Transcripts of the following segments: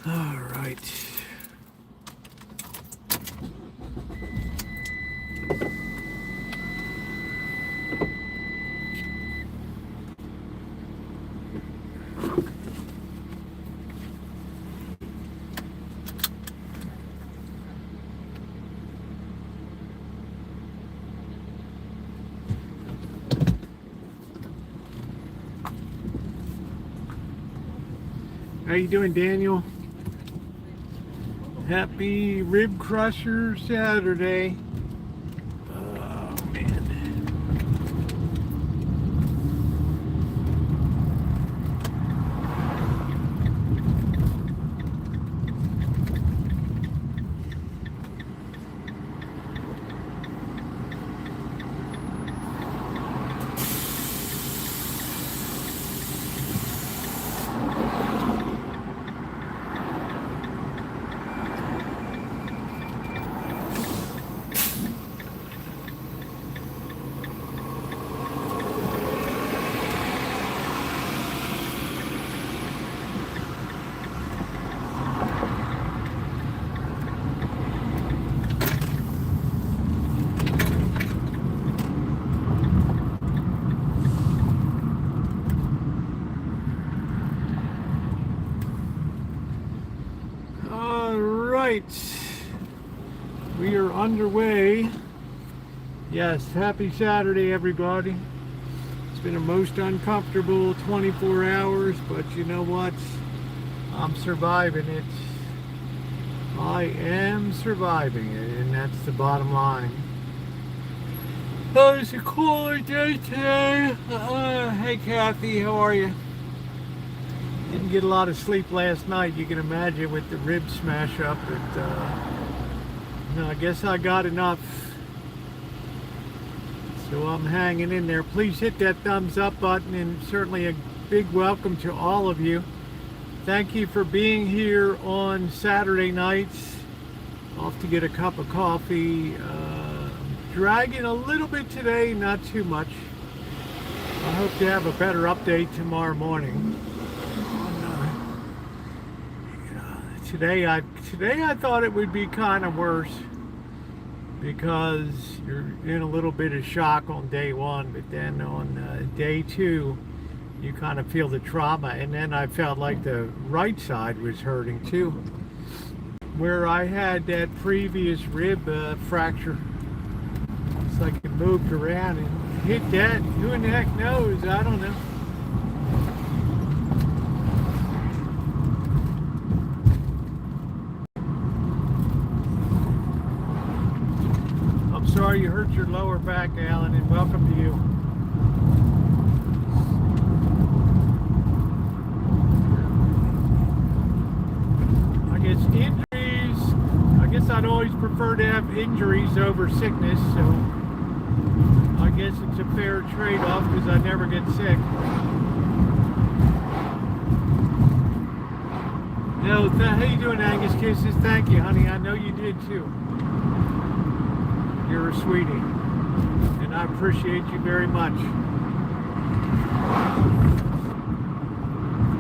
All right. How you doing, Daniel? Happy Rib Crusher Saturday. Oh, man. All right. We are underway. Yes, happy Saturday, everybody. It's been a most uncomfortable 24 hours, but you know what? I'm surviving it. I am surviving it, and that's the bottom line. Oh, it's a cooler day today. Hey, Kathy, how are you? Didn't get a lot of sleep last night. You can imagine with the rib smash up. I guess I got enough. So I'm hanging in there. Please hit that thumbs up button, and certainly a big welcome to all of you. Thank you for being here on Saturday nights. Off to get a cup of coffee. Dragging a little bit today, not too much. I hope to have a better update tomorrow morning. Today I thought it would be kind of worse because you're in a little bit of shock on day one, but then on day two you kind of feel the trauma, and then I felt like the right side was hurting too, where I had that previous rib fracture. It's like it moved around and hit that. Who in the heck knows? I don't know. I'm sorry you hurt your lower back, Alan, and welcome to you. I guess I'd always prefer to have injuries over sickness, so I guess it's a fair trade-off because I never get sick. No, how you doing, Angus Kisses? Thank you, honey. I know you did too. You're a sweetie, and I appreciate you very much. A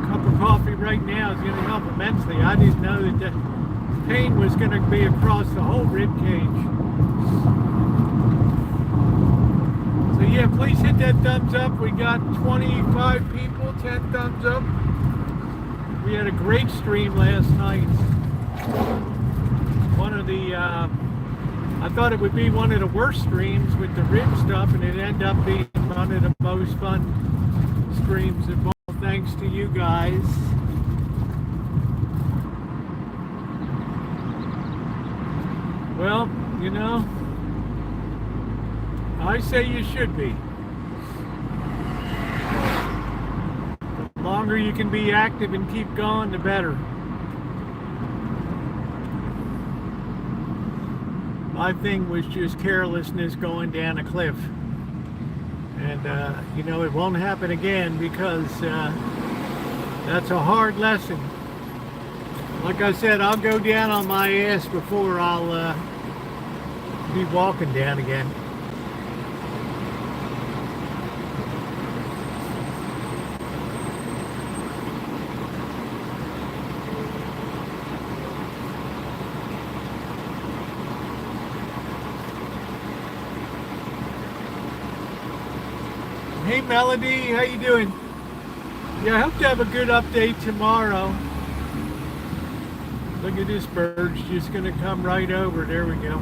cup of coffee right now is going to help immensely. I didn't know that the pain was going to be across the whole rib cage. So yeah, please hit that thumbs up. We got 25 people, 10 thumbs up. We had a great stream last night. I thought it would be one of the worst streams with the rib stuff, and it ended up being one of the most fun streams of all, thanks to you guys. Well, you know, I say you should be. The longer you can be active and keep going, the better. My thing was just carelessness going down a cliff. And, you know, it won't happen again because that's a hard lesson. Like I said, I'll go down on my ass before I'll be walking down again. Hey Melody, how you doing? Yeah, I hope to have a good update tomorrow. Look at this bird's just gonna come right over. There we go.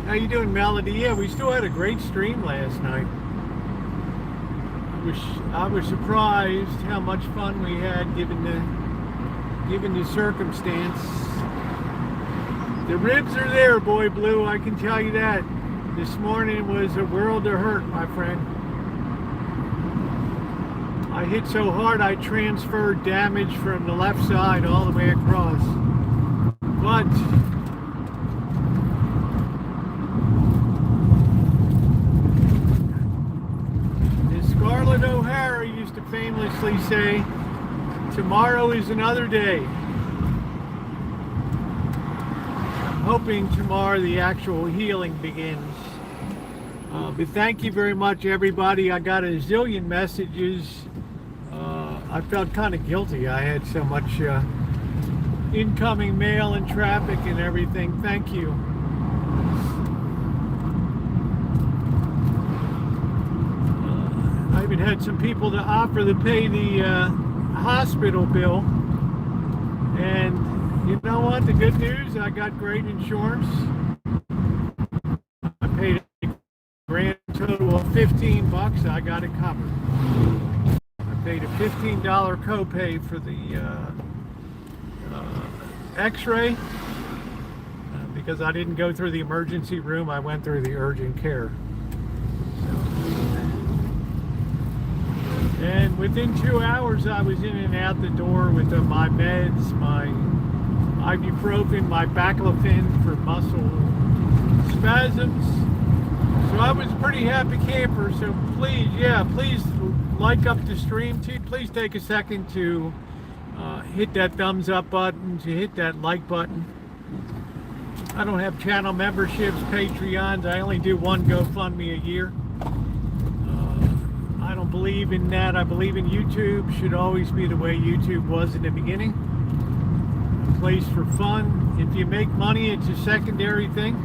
How you doing, Melody? Yeah, we still had a great stream last night. I was surprised how much fun we had given the circumstance. The ribs are there, boy Blue, I can tell you that. This morning was a world of hurt, my friend. I hit so hard I transferred damage from the left side all the way across. But as Scarlett O'Hara used to famously say, tomorrow is another day. I'm hoping tomorrow the actual healing begins. But thank you very much, everybody. I got a zillion messages. I felt kind of guilty. I had so much incoming mail and traffic and everything. Thank you. I even had some people to offer to pay the hospital bill. And you know what? The good news, I got great insurance. I paid a grand total of $15. I got it covered. Paid a $15 copay for the x-ray because I didn't go through the emergency room. I went through the urgent care. And within 2 hours I was in and out the door with my meds, my ibuprofen, my baclofen for muscle spasms. So I was a pretty happy camper. So please, please like up the stream too. Please take a second to hit that thumbs up button, to hit that like button. I don't have channel memberships, Patreons. I only do one GoFundMe a year. I don't believe in that. I believe in YouTube. Should always be the way YouTube was in the beginning. A place for fun. If you make money, it's a secondary thing.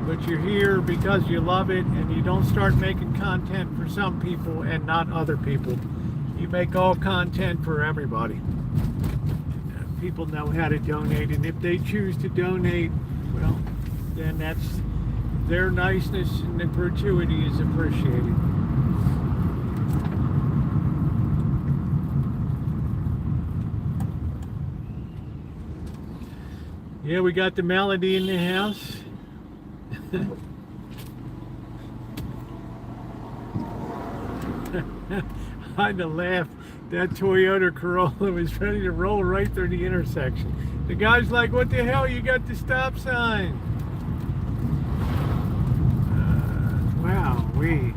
But you're here because you love it, and you don't start making content for some people and not other people. You make all content for everybody. People know how to donate, and if they choose to donate, well, then that's their niceness, and the gratuity is appreciated. Yeah, we got the Melody in the house. I had to laugh. That Toyota Corolla was ready to roll right through the intersection. The guy's like, what the hell, you got the stop sign? Wow-wee.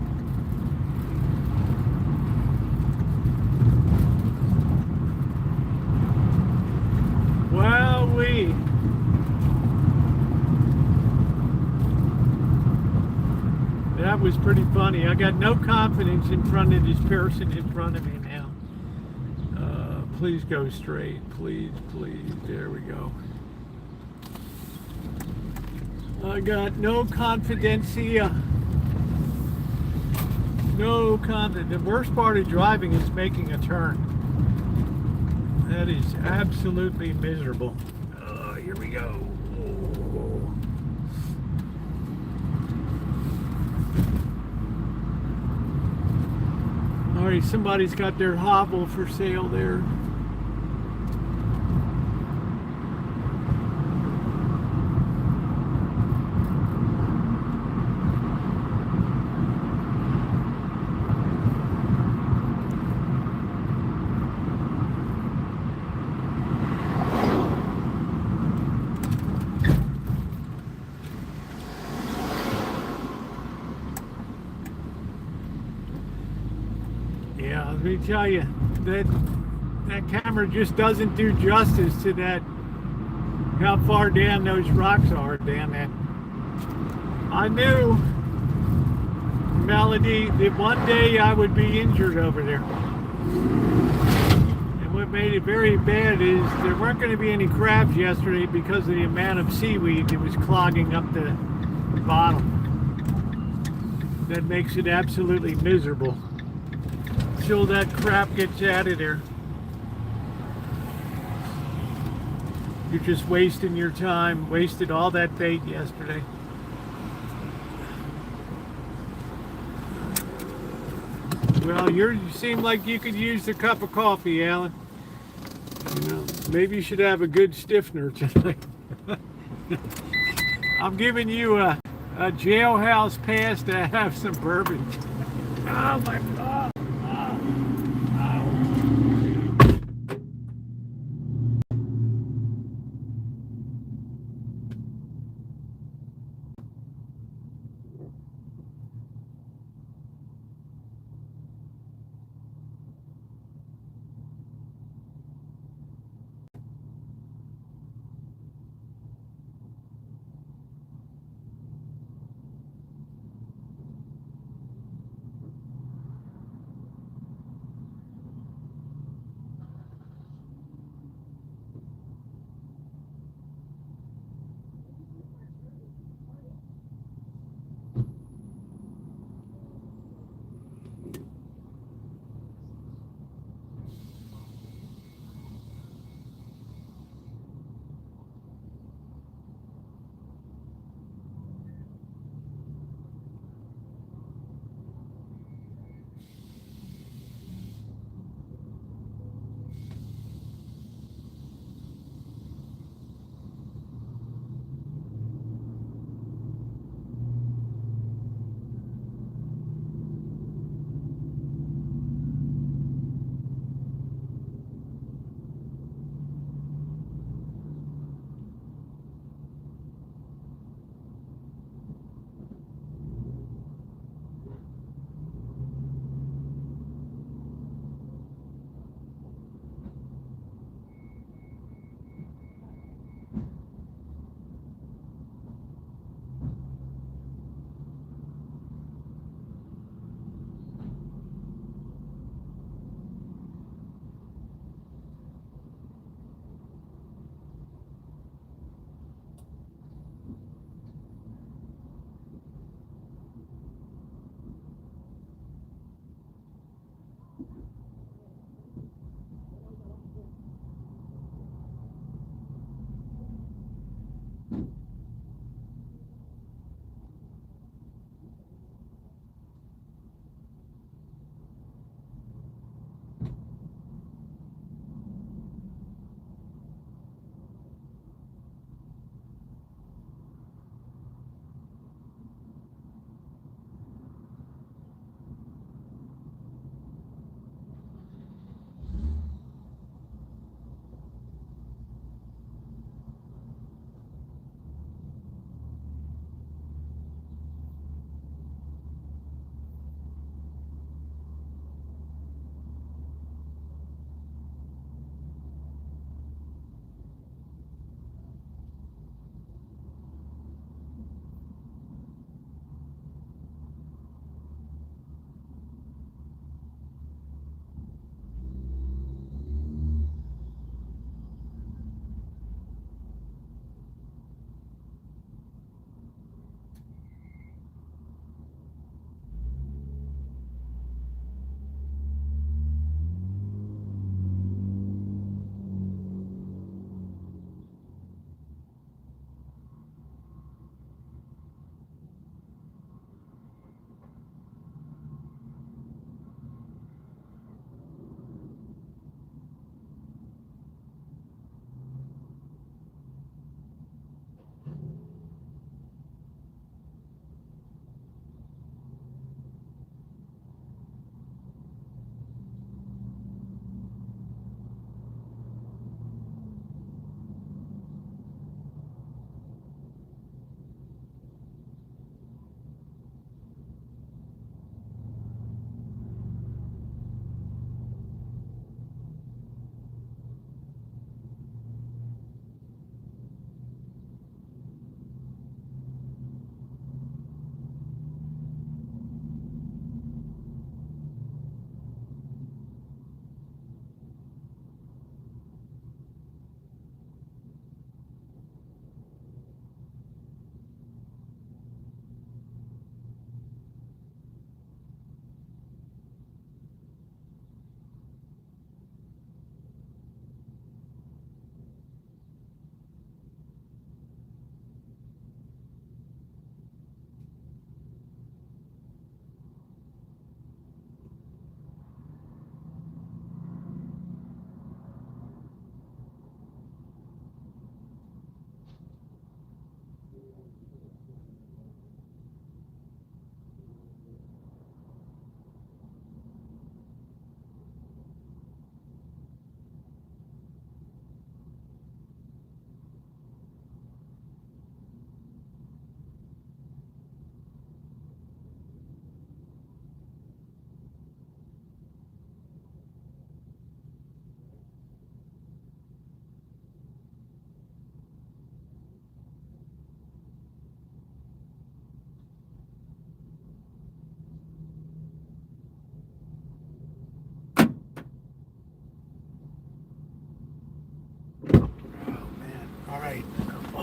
Wow-wee. That was pretty funny. I got no confidence in front of this person in front of me now. Please go straight. Please, please. There we go. I got no confidencia. No confidence. The worst part of driving is making a turn. That is absolutely miserable. Here we go. All right, somebody's got their hovel for sale there. Yeah, let me tell you, that camera just doesn't do justice to that, how far down those rocks are down there. I knew, Melody, that one day I would be injured over there. And what made it very bad is there weren't going to be any crabs yesterday because of the amount of seaweed that was clogging up the bottom. that makes it absolutely miserable until that crap gets out of there. You're just wasting your time. Wasted all that bait yesterday. Well, you seem like you could use a cup of coffee, Alan. You know, maybe you should have a good stiffener tonight. I'm giving you a jailhouse pass to have some bourbon. Oh my God.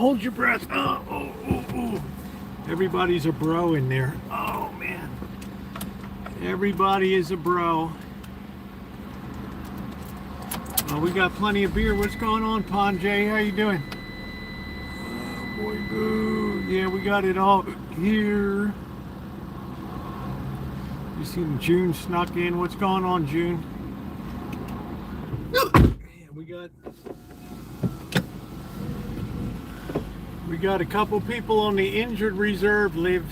hold your breath. Everybody's a bro in there. Oh man, everybody is a bro. Well, we got plenty of beer. What's going on, Ponjay? How you doing? Oh boy, boo. Yeah, we got it all here. You seen June snuck in. What's going on, June? Yeah, we got a couple people on the injured reserve list.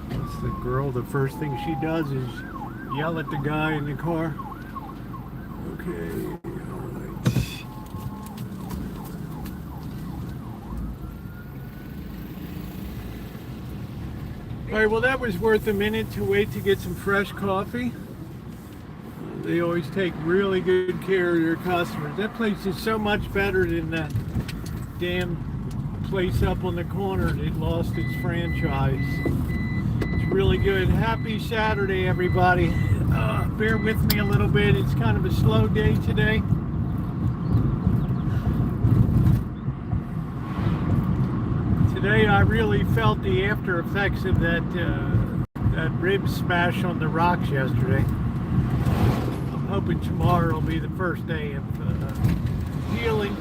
That's the girl. The first thing she does is yell at the guy in the car. Okay, all right. All right, well, that was worth a minute to wait to get some fresh coffee. They always take really good care of their customers. That place is so much better than that damn place up on the corner that lost its franchise. It's really good. Happy Saturday, everybody. Bear with me a little bit. It's kind of a slow day today. Today I really felt the after effects of that rib smash on the rocks yesterday. I'm hoping tomorrow will be the first day of healing.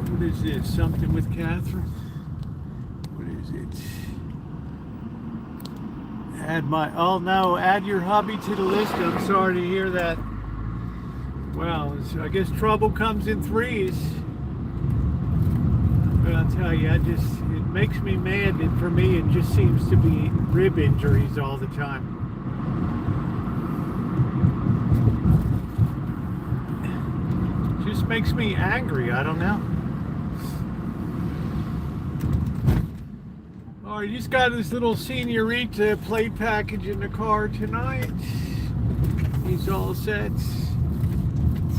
What is this? Something with Catherine? What is it? Add your hubby to the list. I'm sorry to hear that. Well, I guess trouble comes in threes. But I'll tell you, it makes me mad that for me it just seems to be rib injuries all the time. It just makes me angry. I don't know. I just got this little senorita plate package in the car tonight. He's all set.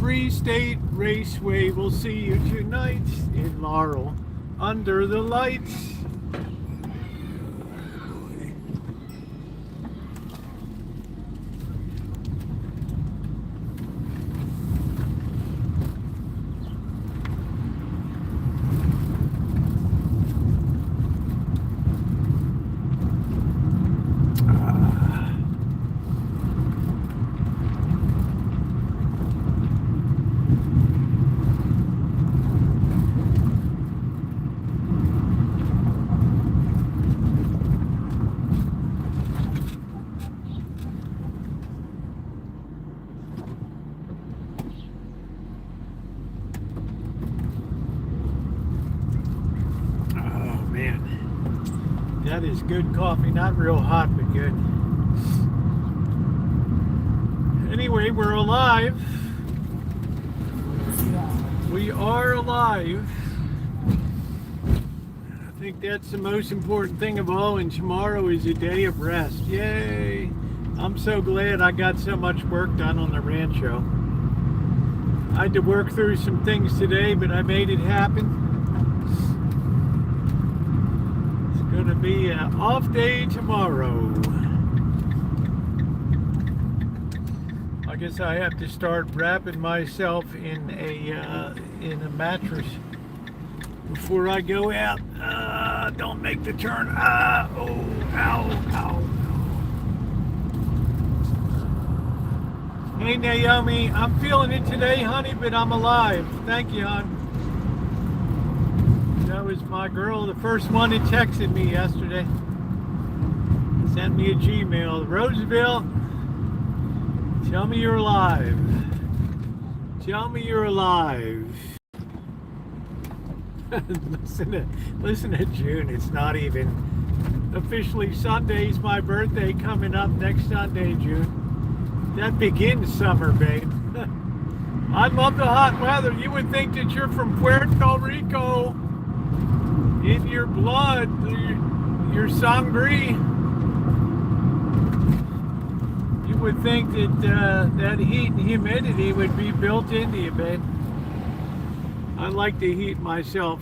Free State Raceway. We'll see you tonight in Laurel under the lights. That is good coffee, not real hot, but good. Anyway, we're alive. We are alive. I think that's the most important thing of all, and tomorrow is a day of rest. Yay! I'm so glad I got so much work done on the Rancho. I had to work through some things today, but I made it happen. Going to be an off day tomorrow. I guess I have to start wrapping myself in a mattress before I go out. Don't make the turn. Oh, ow. Hey Naomi, I'm feeling it today, honey, but I'm alive. Thank you, hon. That was my girl, the first one that texted me yesterday. Sent me a Gmail. Roseville, tell me you're alive. Tell me you're alive. listen to June. It's not even officially Sunday's my birthday, coming up next Sunday, June. That begins summer, babe. I love the hot weather. You would think that you're from Puerto Rico. In your blood, your sangre. would think that that heat and humidity would be built into you, babe. I like the heat myself.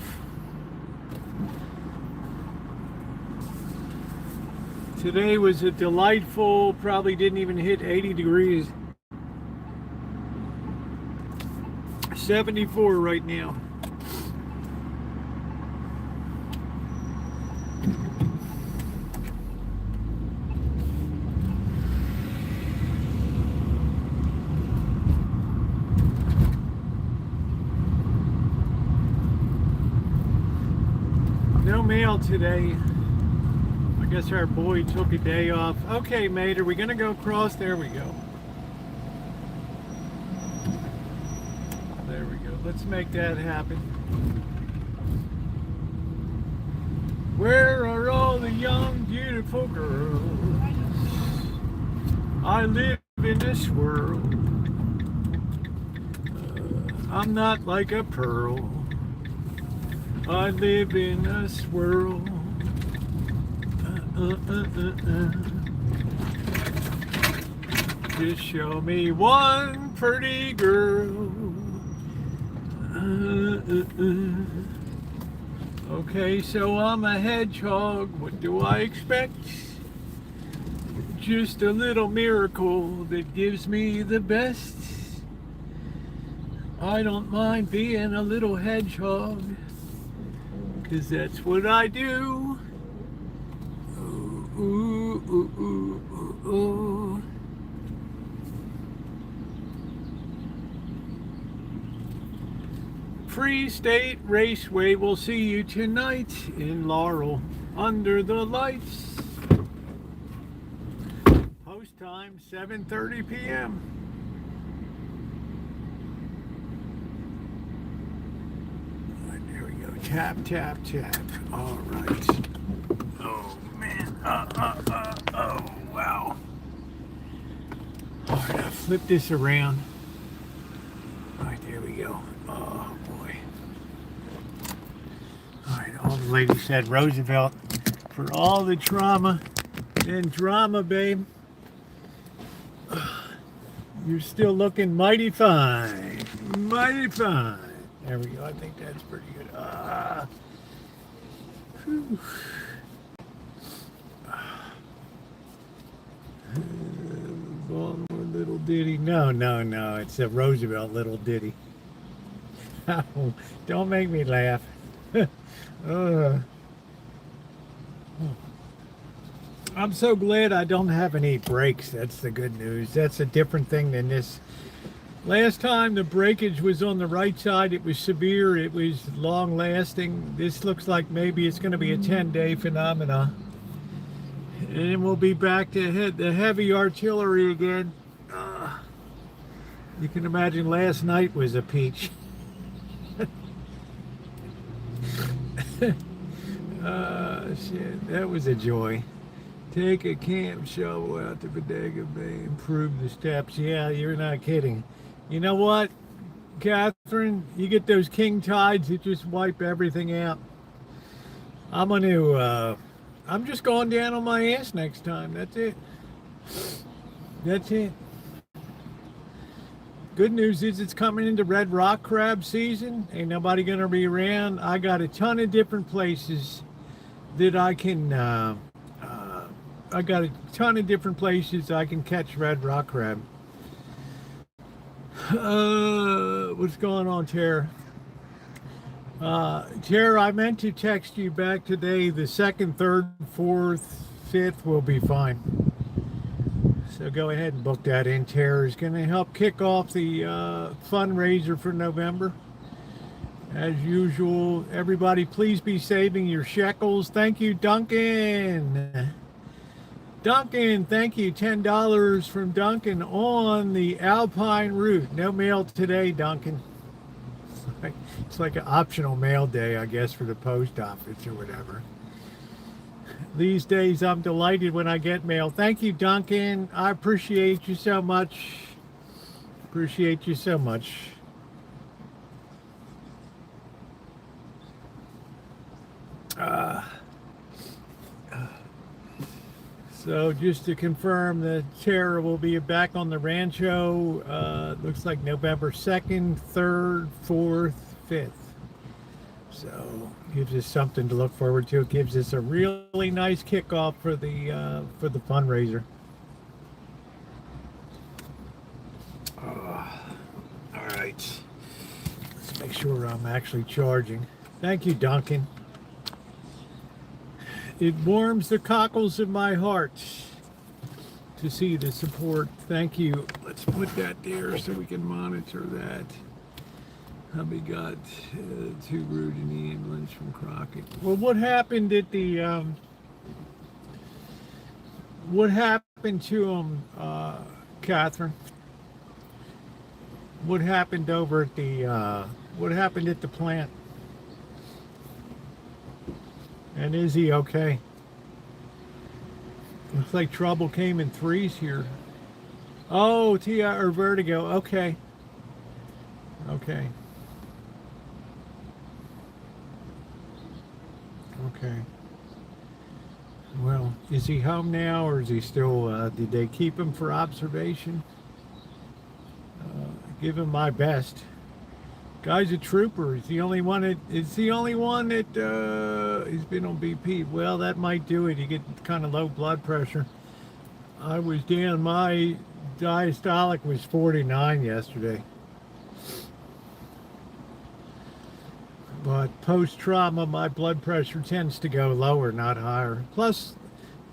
Today was a delightful, probably didn't even hit 80 degrees. 74 right now. No mail today. I guess our boy took a day off. Okay, mate, are we gonna go across? There we go. There we go. Let's make that happen. Where are all the young, beautiful girls? I live in this world. I'm not like a pearl. I live in a swirl. Just show me one pretty girl. Okay, so I'm a hedgehog. What do I expect? Just a little miracle that gives me the best. I don't mind being a little hedgehog, 'cause that's what I do. Ooh, ooh, ooh, ooh, ooh, ooh. Free State Raceway, we'll see you tonight in Laurel under the lights. Post time 7:30 p.m. There we go. Tap, tap, tap. All right. Oh man. Oh wow. All right, I'll flip this around. All right, there we go. Oh boy. All right, all the ladies said Roosevelt for all the trauma and drama, babe. You're still looking mighty fine. Mighty fine. There we go. I think that's pretty good. Whew. Little ditty. No. It's a Roosevelt little ditty. Oh, don't make me laugh. I'm so glad I don't have any brakes. That's the good news. That's a different thing than this. Last time the breakage was on the right side. It was severe. It was long lasting. This looks like maybe it's going to be a 10-day phenomena. And we'll be back to hit the heavy artillery again. You can imagine last night was a peach. Shit, that was a joy. Take a camp shovel out to Bodega Bay, improve the steps. Yeah, you're not kidding. You know what, Catherine? You get those king tides that just wipe everything out. I'm just going down on my ass next time. That's it. That's it. Good news is it's coming into red rock crab season. Ain't nobody gonna be around. I got a ton of different places that I can. I got a ton of different places I can catch red rock crab. What's going on, Tara? Tara, I meant to text you back today. The 2nd, 3rd, 4th, 5th will be fine. So go ahead and book that in. Tara is going to help kick off the fundraiser for November. As usual, everybody, please be saving your shekels. Thank you, Duncan. Duncan, thank you. $10 from Duncan on the Alpine route. No mail today, Duncan. It's like an optional mail day, I guess, for the post office or whatever. These days, I'm delighted when I get mail. Thank you, Duncan. I appreciate you so much. Appreciate you so much. So just to confirm, the terror will be back on the Rancho. Looks like November 2nd, 3rd, 4th, 5th. So gives us something to look forward to. It gives us a really nice kickoff for the fundraiser. All right. Let's make sure I'm actually charging. Thank you, Duncan. It warms the cockles of my heart to see the support. Thank you. Let's put that there so we can monitor that. Hubby got too rude in the ambulance from Crockett. Well, what happened at the what happened to him, Catherine? What happened over at the what happened at the plant? And is he okay? Looks like trouble came in threes here. Oh, TI or vertigo. Okay. Okay. Okay. Well, is he home now, or is he still, did they keep him for observation? Give him my best. Guy's a trooper. He's the only one that he's been on BP. Well, that might do it. You get kind of low blood pressure. I was down, my diastolic was 49 yesterday. But post-trauma, my blood pressure tends to go lower, not higher. Plus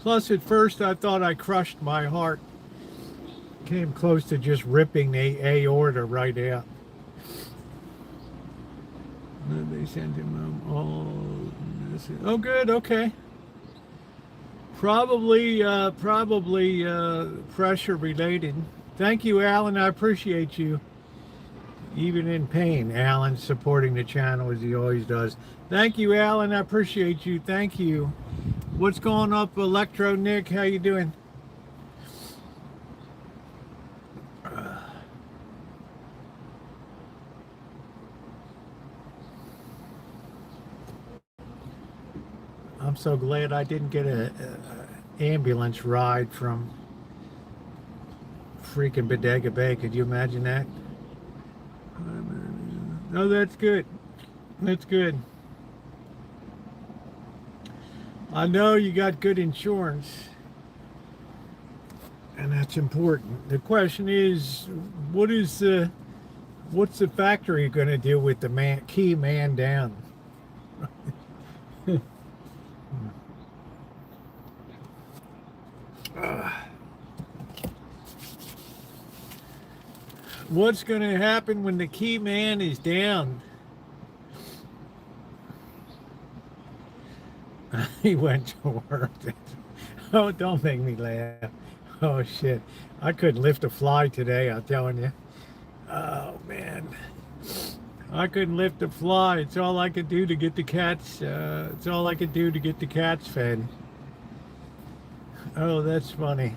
at first I thought I crushed my heart. Came close to just ripping the aorta right out. They sent him home. Oh, good. Okay. Probably pressure related. Thank you, Alan. I appreciate you. Even in pain, Alan supporting the channel as he always does. Thank you, Alan. I appreciate you. Thank you. What's going up, Electro Nick? How you doing? I'm so glad I didn't get a ambulance ride from freaking Bodega Bay. Could you imagine that? No, that's good. That's good. I know you got good insurance, and that's important. The question is, what's the factory going to do with the key man down? What's going to happen when the key man is down? He went to work. Oh, don't make me laugh. Oh, shit. I couldn't lift a fly today, I'm telling you. Oh, man. I couldn't lift a fly. It's all I could do to get the cats, it's all I could do to get the cats fed. Oh, that's funny.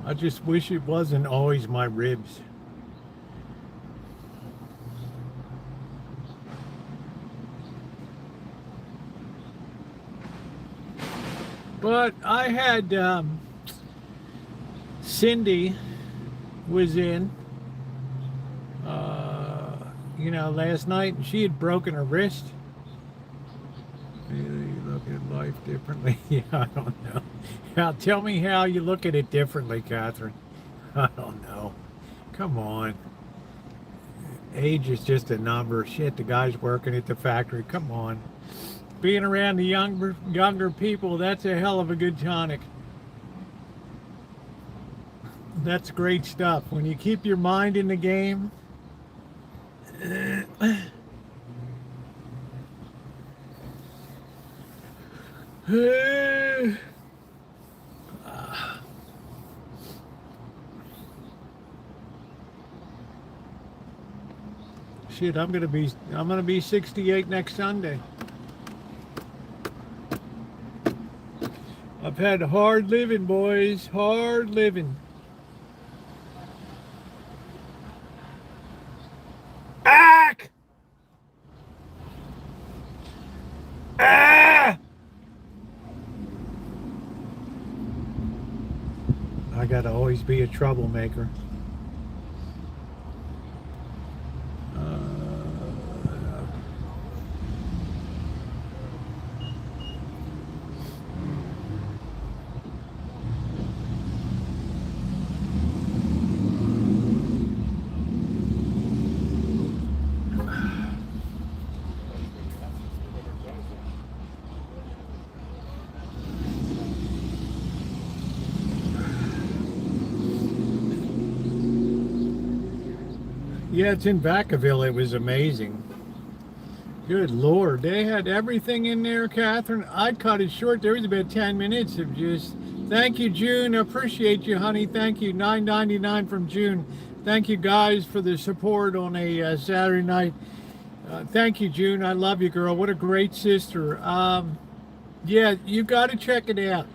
I just wish it wasn't always my ribs. But I had Cindy was in, last night, and she had broken her wrist. You look at life differently. Yeah, I don't know. Now, tell me how you look at it differently, Catherine. I don't know. Come on. Age is just a number. Shit, the guy's working at the factory. Come on. Being around the younger people, that's a hell of a good tonic. That's great stuff. When you keep your mind in the game. Shit, I'm gonna be 68 next Sunday. I've had hard living, boys, hard living. Ack! I gotta always be a troublemaker. Yeah, it's in Vacaville. It was amazing. Good Lord. They had everything in there, Catherine. I cut it short. There was about 10 minutes of just, thank you, June. I appreciate you, honey. Thank you. $9.99 from June. Thank you, guys, for the support on a Saturday night. Thank you, June. I love you, girl. What a great sister. Yeah, you got to check it out.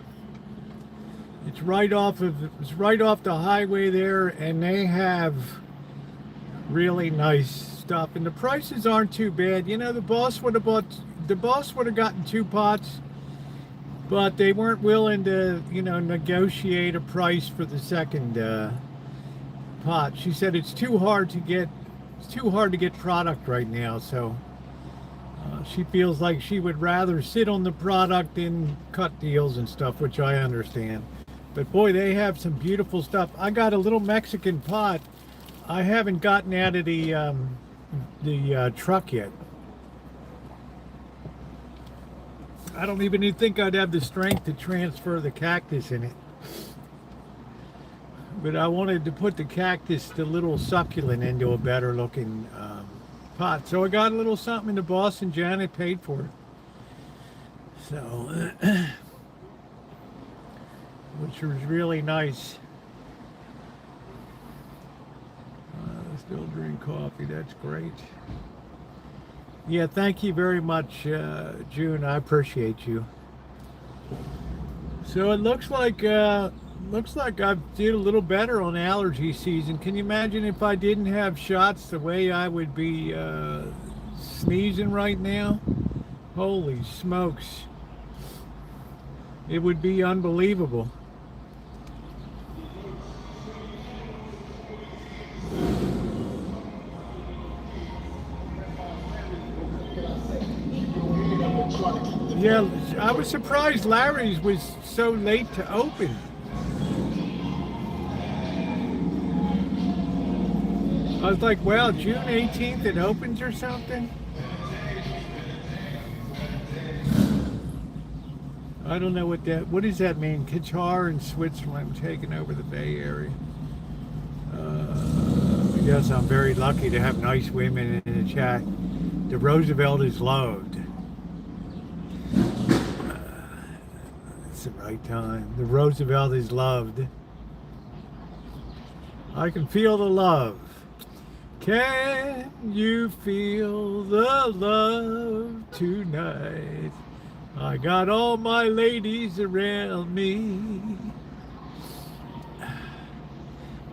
It's right off the highway there, and they have really nice stuff, and the prices aren't too bad. You know, the boss would have gotten 2 pots, but they weren't willing to, you know, negotiate a price for the second pot. She said it's too hard to get product right now, so she feels like she would rather sit on the product than cut deals and stuff, which I understand. But boy, they have some beautiful stuff. I got a little Mexican pot. I haven't gotten out of the truck yet. I don't even think I'd have the strength to transfer the cactus in it. But I wanted to put the little succulent, into a better looking pot. So I got a little something in the Boston. Janet paid for it. So, which was really nice. Still drink coffee. That's great. Yeah, thank you very much, June. I appreciate you. So it looks like I did a little better on allergy season. Can you imagine if I didn't have shots, the way I would be sneezing right now? Holy smokes. It would be unbelievable. Yeah, I was surprised Larry's was so late to open. I was like, well, June 18th it opens or something? I don't know what does that mean? Qatar and Switzerland taking over the Bay Area. I guess I'm very lucky to have nice women in the chat. The Roosevelt is loved. It's the right time. The Roosevelt is loved. I can feel the love. Can you feel the love tonight? I got all my ladies around me.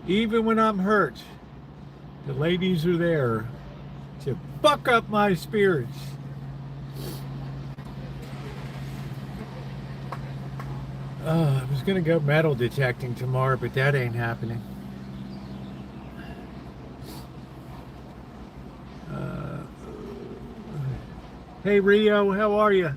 Even when I'm hurt, the ladies are there to buck up my spirits. I was gonna go metal detecting tomorrow, but that ain't happening. Hey Rio, how are you?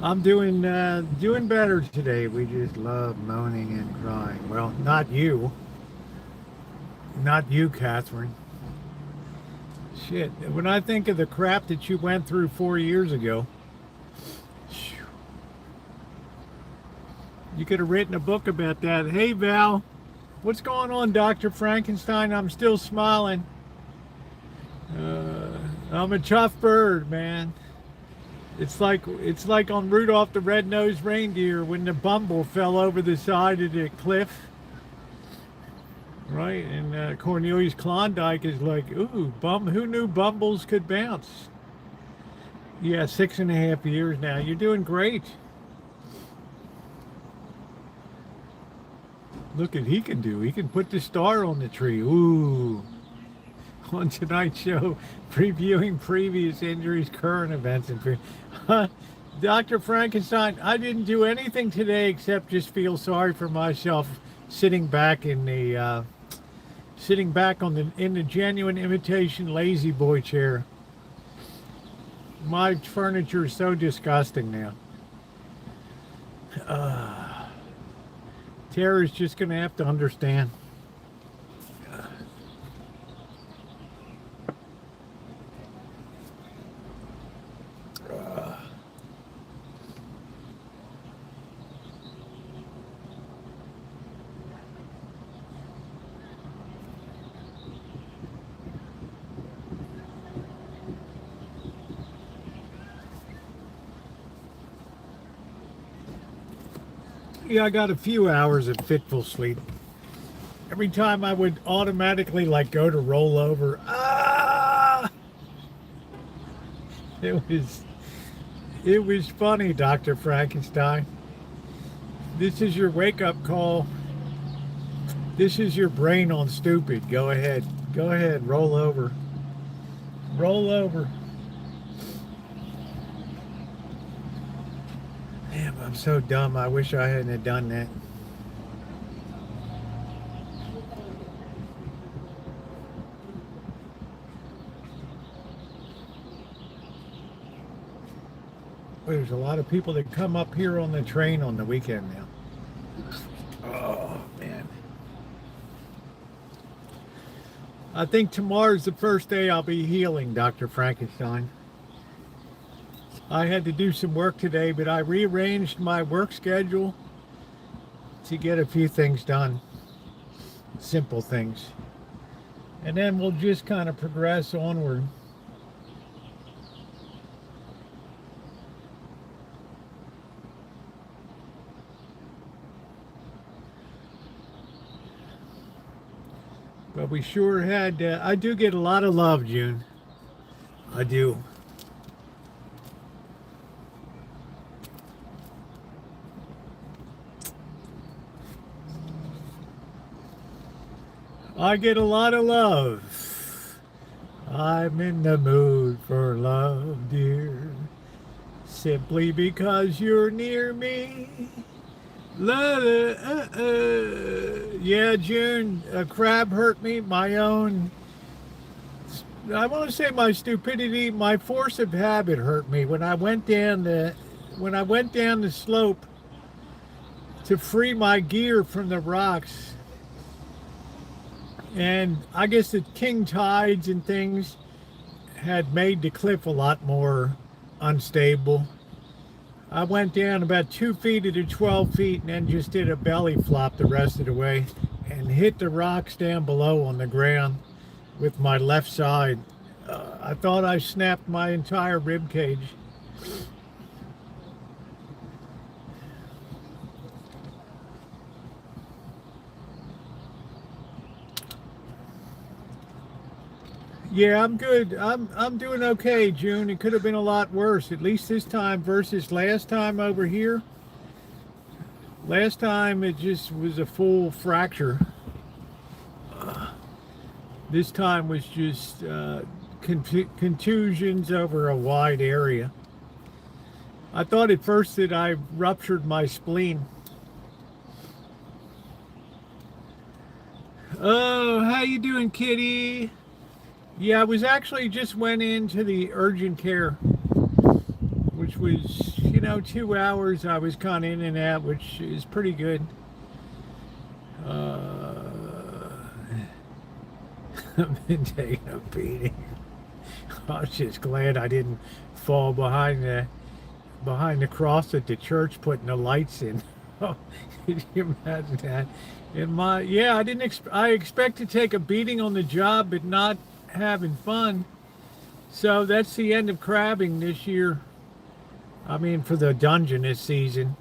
I'm doing better today. We just love moaning and crying. Well, not you, Catherine. Shit, when I think of the crap that you went through 4 years ago, you could have written a book about that. Hey Val, what's going on, Dr. Frankenstein? I'm still smiling. I'm a tough bird, man. It's like on Rudolph the Red-Nosed Reindeer when the bumble fell over the side of the cliff, right? And Cornelius Klondike is like, ooh, who knew bumbles could bounce? Yeah, 6.5 years now. You're doing great. Look at he can do. He can put the star on the tree. Ooh. On tonight's show, previewing previous injuries, current events, and Dr. Frankenstein, I didn't do anything today except just feel sorry for myself sitting back in the sitting back on the in the genuine imitation lazy boy chair. My furniture is so disgusting now. Tara's just gonna have to understand. Yeah, I got a few hours of fitful sleep. Every time I would automatically like go to roll over, it was funny, Dr. Frankenstein. This is your wake up call. This is your brain on stupid. Go ahead. Go ahead. Roll over. Roll over. Damn, I'm so dumb. I wish I hadn't have done that. There's a lot of people that come up here on the train on the weekend now. Oh, man. I think tomorrow's the first day I'll be healing, Dr. Frankenstein. I had to do some work today, but I rearranged my work schedule to get a few things done. Simple things. And then we'll just kind of progress onward. But we sure had, I do get a lot of love, June. I do. I get a lot of love. I'm in the mood for love, dear. Simply because you're near me. Yeah, June, a crab hurt me. My own, I want to say my stupidity, my force of habit hurt me when I went down the slope to free my gear from the rocks. And I guess the king tides and things had made the cliff a lot more unstable. I went down about 2 feet to 12 feet and then just did a belly flop the rest of the way and hit the rocks down below on the ground with my left side. I thought I snapped my entire rib cage. Yeah, I'm good. I'm doing okay, June. It could have been a lot worse, at least this time versus last time over here. Last time it just was a full fracture. This time was just contusions over a wide area. I thought at first that I ruptured my spleen. Oh, how you doing, kitty? Yeah, I was actually just went into the urgent care, which was, 2 hours. I was kind of in and out, which is pretty good. I've been taking a beating. I was just glad I didn't fall behind the cross at the church putting the lights in. Could you imagine that? I expect to take a beating on the job, but not having fun. So that's the end of crabbing this year. I mean, for the dungeon this season.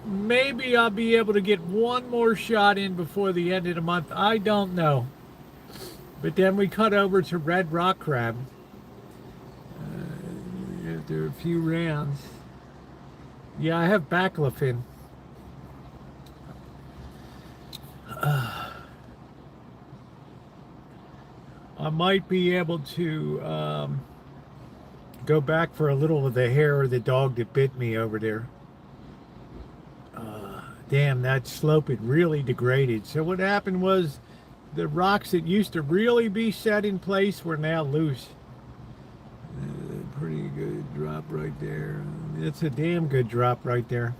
Maybe I'll be able to get one more shot in before the end of the month. I don't know. But then we cut over to red rock crab. after a few rounds. Yeah, I have baclofen. I might be able to go back for a little of the hair of the dog that bit me over there. Damn, that slope had really degraded. So what happened was the rocks that used to really be set in place were now loose. Pretty good drop right there. It's a damn good drop right there.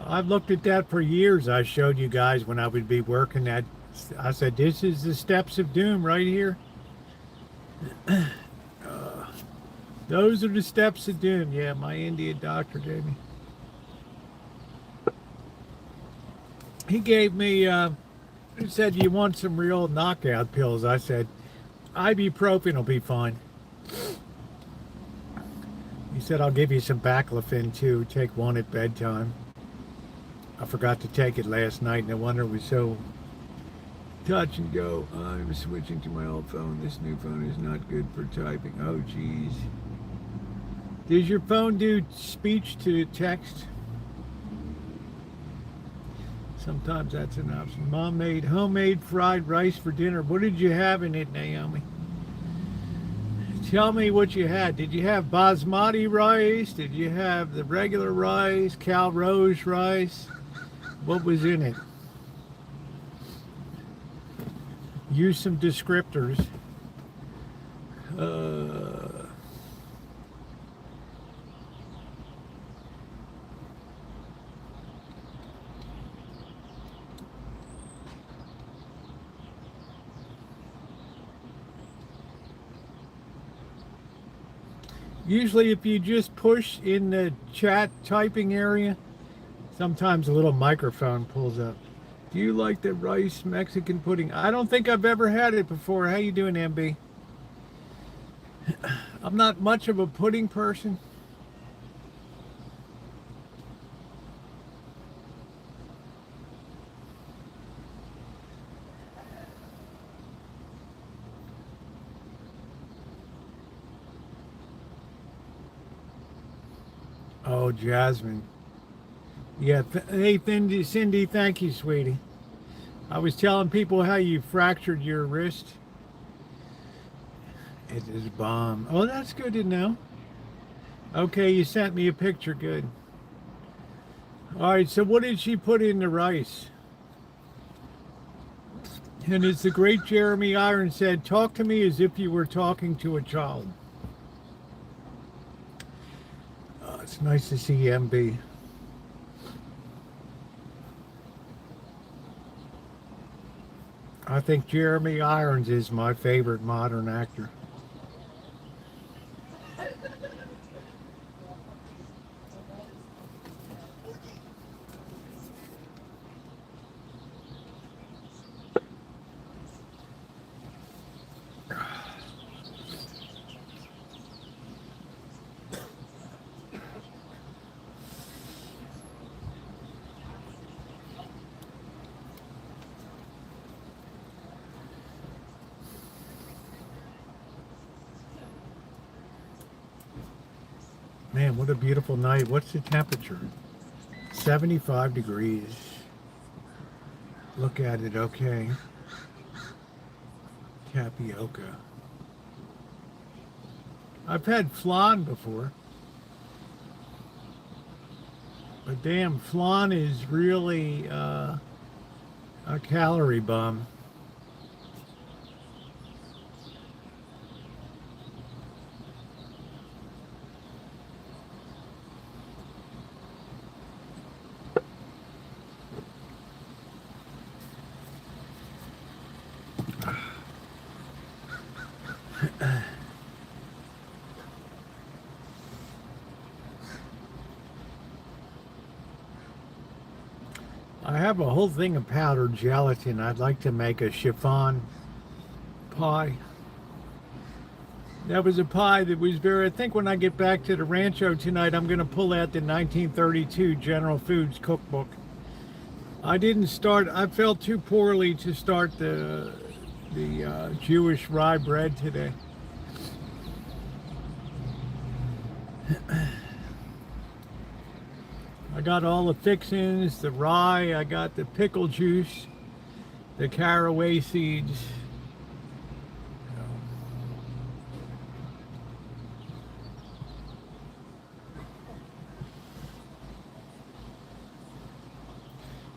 I've looked at that for years. I showed you guys when I would be working that. I said, this is the steps of doom right here. Those are the steps of doom. Yeah, my Indian doctor gave me. He gave me, he said, you want some real knockout pills? I said, ibuprofen will be fine. He said, I'll give you some baclofen too. Take one at bedtime. I forgot to take it last night, no wonder it was so touch and go. I'm switching to my old phone. This new phone is not good for typing. Oh, geez. Does your phone do speech to text? Sometimes that's an option. Mom made homemade fried rice for dinner. What did you have in it, Naomi? Tell me what you had. Did you have basmati rice? Did you have the regular rice, Cal Rose rice? What was in it? Use some descriptors. Usually if you just push in the chat typing area, sometimes a little microphone pulls up. Do you like the rice Mexican pudding? I don't think I've ever had it before. How you doing, MB? I'm not much of a pudding person. Oh, Jasmine. Yeah, hey, Cindy, thank you, sweetie. I was telling people how you fractured your wrist. It is bomb. Oh, that's good to know. Okay, you sent me a picture. Good. All right, so what did she put in the rice? And as the great Jeremy Irons said, talk to me as if you were talking to a child. Oh, it's nice to see MB. I think Jeremy Irons is my favorite modern actor. Man, what a beautiful night. What's the temperature? 75 degrees. Look at it, okay. Tapioca. I've had flan before. But damn, flan is really a calorie bomb. I have a whole thing of powdered gelatin. I'd like to make a chiffon pie. That was a pie that was very, I think when I get back to the Rancho tonight, I'm going to pull out the 1932 General Foods cookbook. I felt too poorly to start the Jewish rye bread today. I got all the fixings, the rye, I got the pickle juice, the caraway seeds.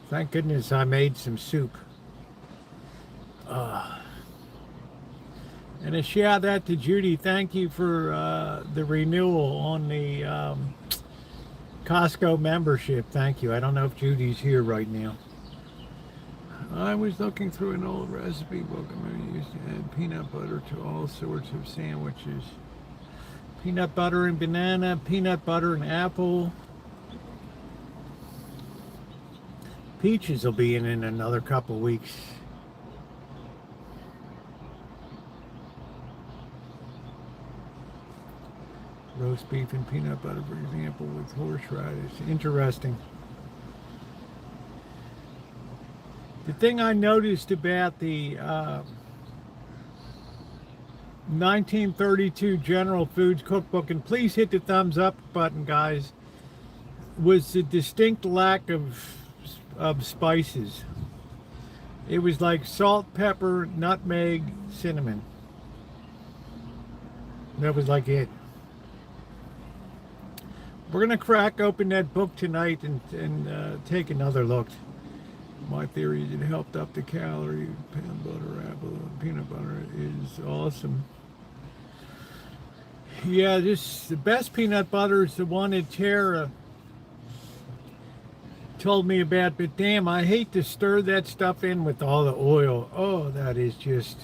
Thank goodness I made some soup. And a shout out to Judy. Thank you for the renewal on the Costco membership. Thank you. I don't know if Judy's here right now. I was looking through an old recipe book. I'm used to add peanut butter to all sorts of sandwiches. Peanut butter and banana, peanut butter and apple. Peaches will be in another couple weeks. Roast beef and peanut butter, for example, with horseradish. Interesting. The thing I noticed about the 1932 General Foods Cookbook, and please hit the thumbs up button, guys, was the distinct lack of spices. It was like salt, pepper, nutmeg, cinnamon. That was like it. We're gonna crack open that book tonight and take another look. My theory is it helped up the calorie. Peanut butter, apple, and peanut butter is awesome. Yeah, the best peanut butter is the one that Tara told me about, but damn, I hate to stir that stuff in with all the oil. Oh, that is just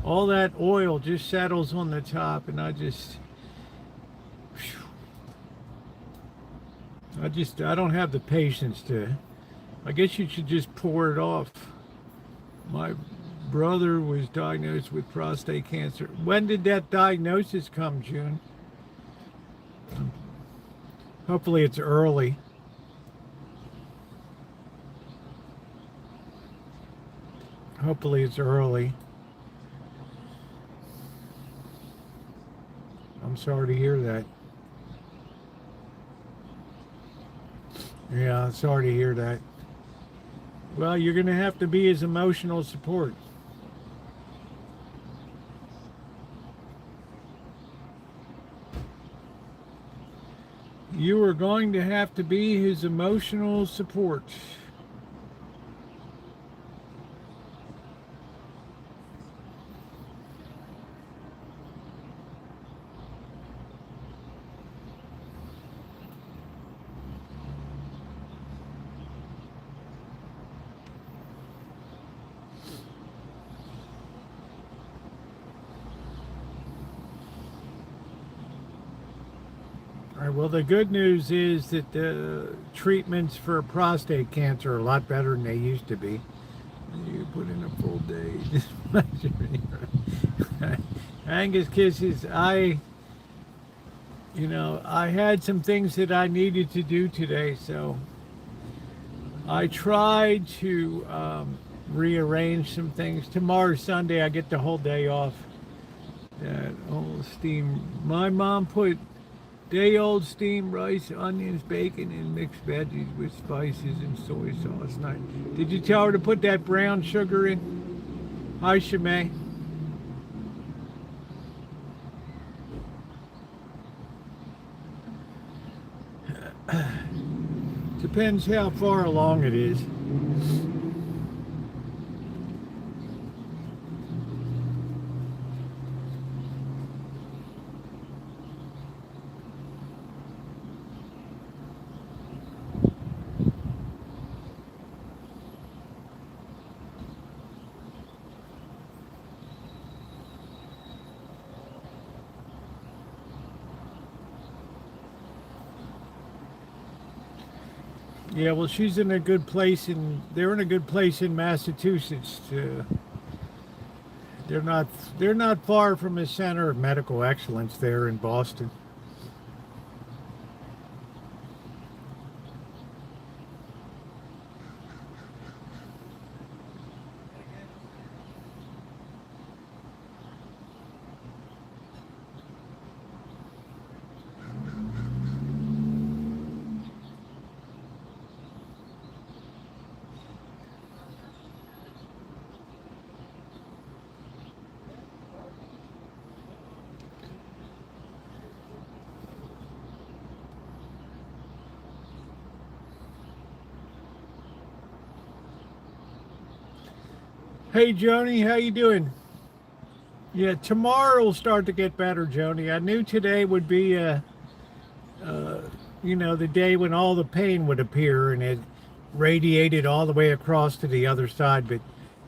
all that oil just settles on the top, and I don't have the patience to. I guess you should just pour it off. My brother was diagnosed with prostate cancer. When did that diagnosis come, June? Hopefully it's early. Hopefully it's early. I'm sorry to hear that. Yeah, I'm sorry to hear that. Well, you're going to have to be his emotional support. You are going to have to be his emotional support. Well, the good news is that the treatments for prostate cancer are a lot better than they used to be. You put in a full day. Angus kisses. I had some things that I needed to do today, so I tried to rearrange some things. Tomorrow's Sunday. I get the whole day off. That old steam. My mom put day-old steamed rice, onions, bacon, and mixed veggies with spices and soy sauce. Nice. Did you tell her to put that brown sugar in? Hi, Shemay. Depends how far along it is. Yeah, well, she's in a good place, and they're in a good place in Massachusetts. They're not far from the center of medical excellence there in Boston. Hey, Joni, how you doing? Yeah, tomorrow will start to get better, Joni. I knew today would be, the day when all the pain would appear and it radiated all the way across to the other side. But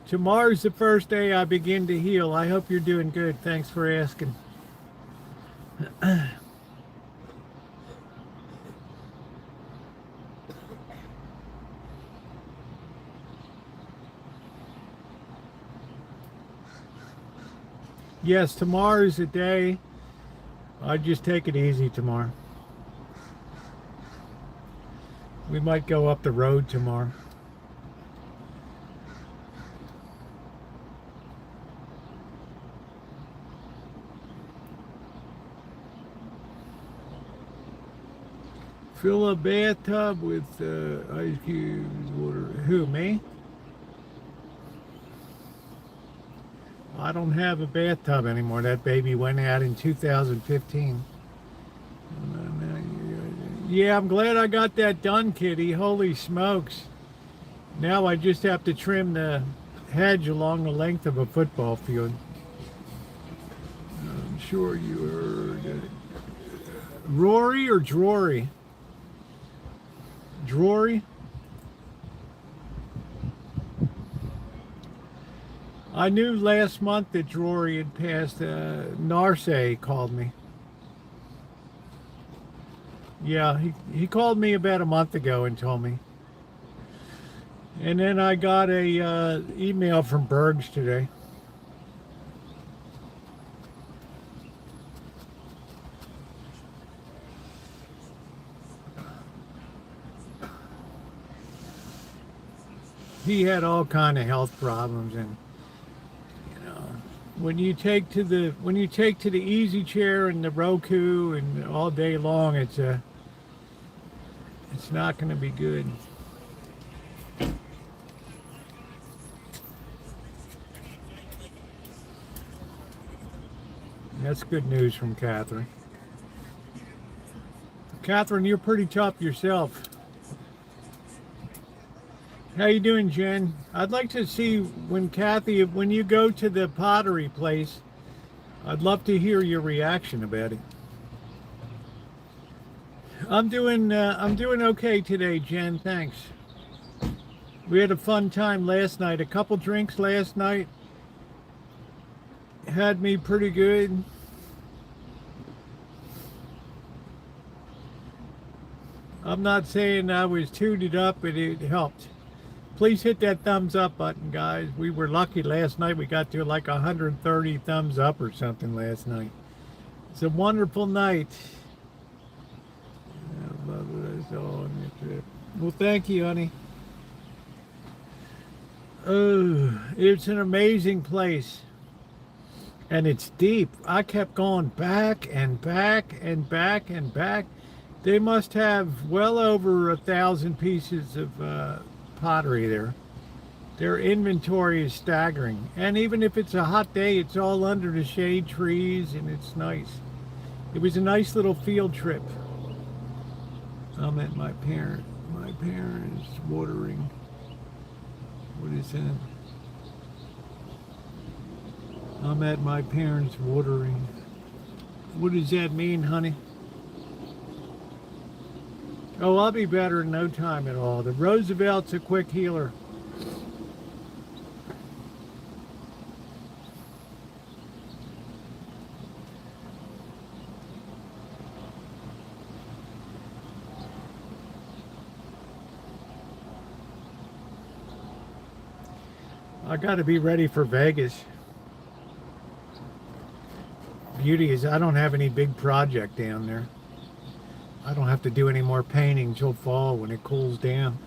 tomorrow's the first day I begin to heal. I hope you're doing good. Thanks for asking. Yes, tomorrow's the day. I just take it easy tomorrow. We might go up the road tomorrow. Fill a bathtub with ice cubes, water. Who, me? I don't have a bathtub anymore. That baby went out in 2015. Yeah, I'm glad I got that done, Kitty. Holy smokes. Now I just have to trim the hedge along the length of a football field. I'm sure you heard Rory or Drory? Drory? I knew last month that Drory had passed. Narce called me. Yeah, he called me about a month ago and told me. And then I got a email from Bergs today. He had all kind of health problems, and when you take to the easy chair and the Roku and all day long, it's not going to be good. That's good news from Catherine. Catherine, you're pretty tough yourself. How you doing, Jen? I'd like to see when you go to the pottery place, I'd love to hear your reaction about it. I'm doing okay today, Jen. Thanks. We had a fun time last night. A couple drinks last night had me pretty good. I'm not saying I was tooted up, but it helped. Please hit that thumbs up button, guys. We were lucky last night. We got to like 130 thumbs up or something last night. It's a wonderful night. Well, thank you, honey. Oh, it's an amazing place. And it's deep. I kept going back and back and back and back. They must have well over 1,000 pieces of pottery there. Their inventory is staggering. And even if it's a hot day, it's all under the shade trees and it's nice. It was a nice little field trip. I'm at my parents watering. What is that? I'm at my parents watering. What does that mean, honey? Oh, I'll be better in no time at all. The Roosevelt's a quick healer. I got to be ready for Vegas. Beauty is I don't have any big project down there. I don't have to do any more painting till fall when it cools down.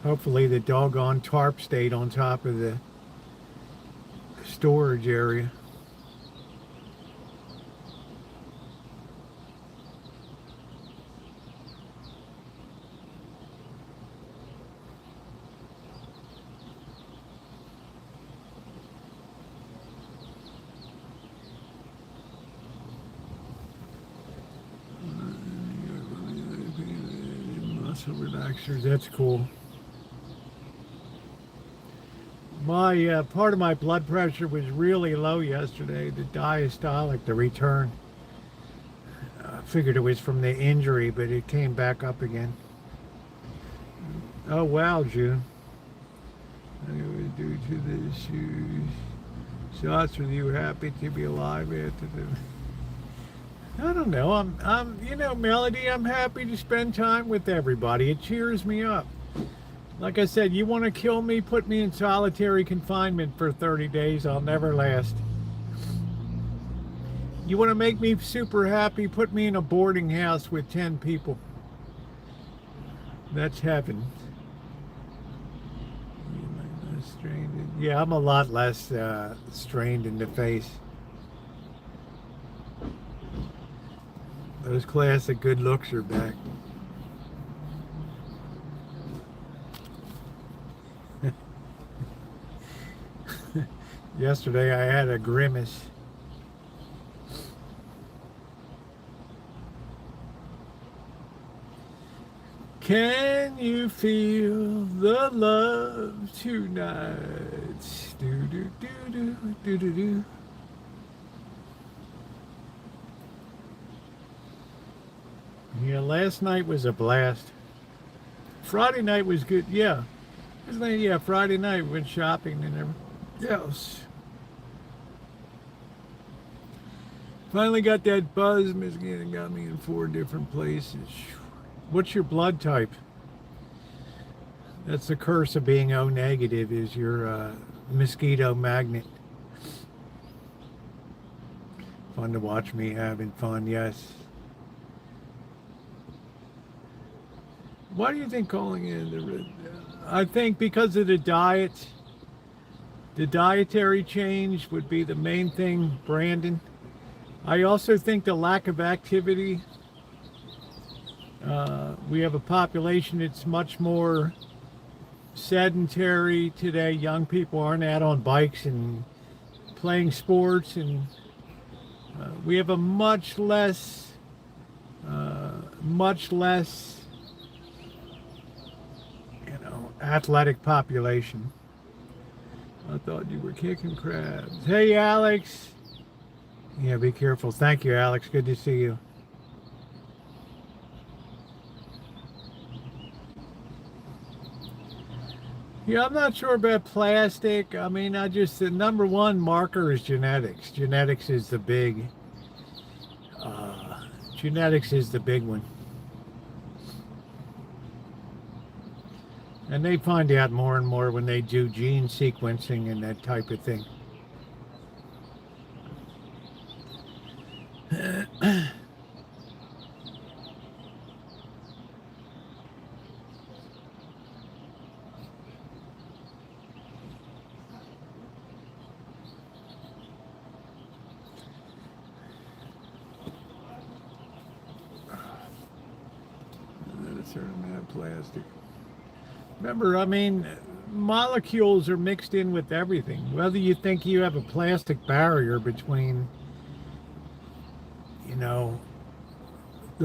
Hopefully the doggone tarp stayed on top of the storage area. Muscle relaxers, that's cool. My part of my blood pressure was really low yesterday. The diastolic, the return. I figured it was from the injury, but it came back up again. Oh wow, June. I was due to the shoes. Shots with you happy to be alive after the. I don't know. Melody. I'm happy to spend time with everybody. It cheers me up. Like I said, you want to kill me, put me in solitary confinement for 30 days. I'll never last. You want to make me super happy, put me in a boarding house with 10 people. That's heaven. Yeah, I'm a lot less strained in the face. Those classic good looks are back. Yesterday I had a grimace. Can you feel the love tonight? Do do do do do do do. Yeah, last night was a blast. Friday night was good. Yeah, Friday night we went shopping and everything. Yes. Finally got that buzz. Miss Gannon got me in 4 different places. What's your blood type? That's the curse of being O negative, is your mosquito magnet. Fun to watch me having fun, yes. Why do you think calling in I think because of the diet, the dietary change would be the main thing, Brandon. I also think the lack of activity. We have a population that's much more sedentary today. Young people aren't out on bikes and playing sports, and we have a much less athletic population. I thought you were kicking crabs. Hey, Alex. Yeah, be careful. Thank you, Alex. Good to see you. Yeah, I'm not sure about plastic. I mean, the number one marker is genetics. Genetics is the big one. And they find out more and more when they do gene sequencing and that type of thing. Plastic. Remember, I mean, molecules are mixed in with everything. Whether you think you have a plastic barrier between, the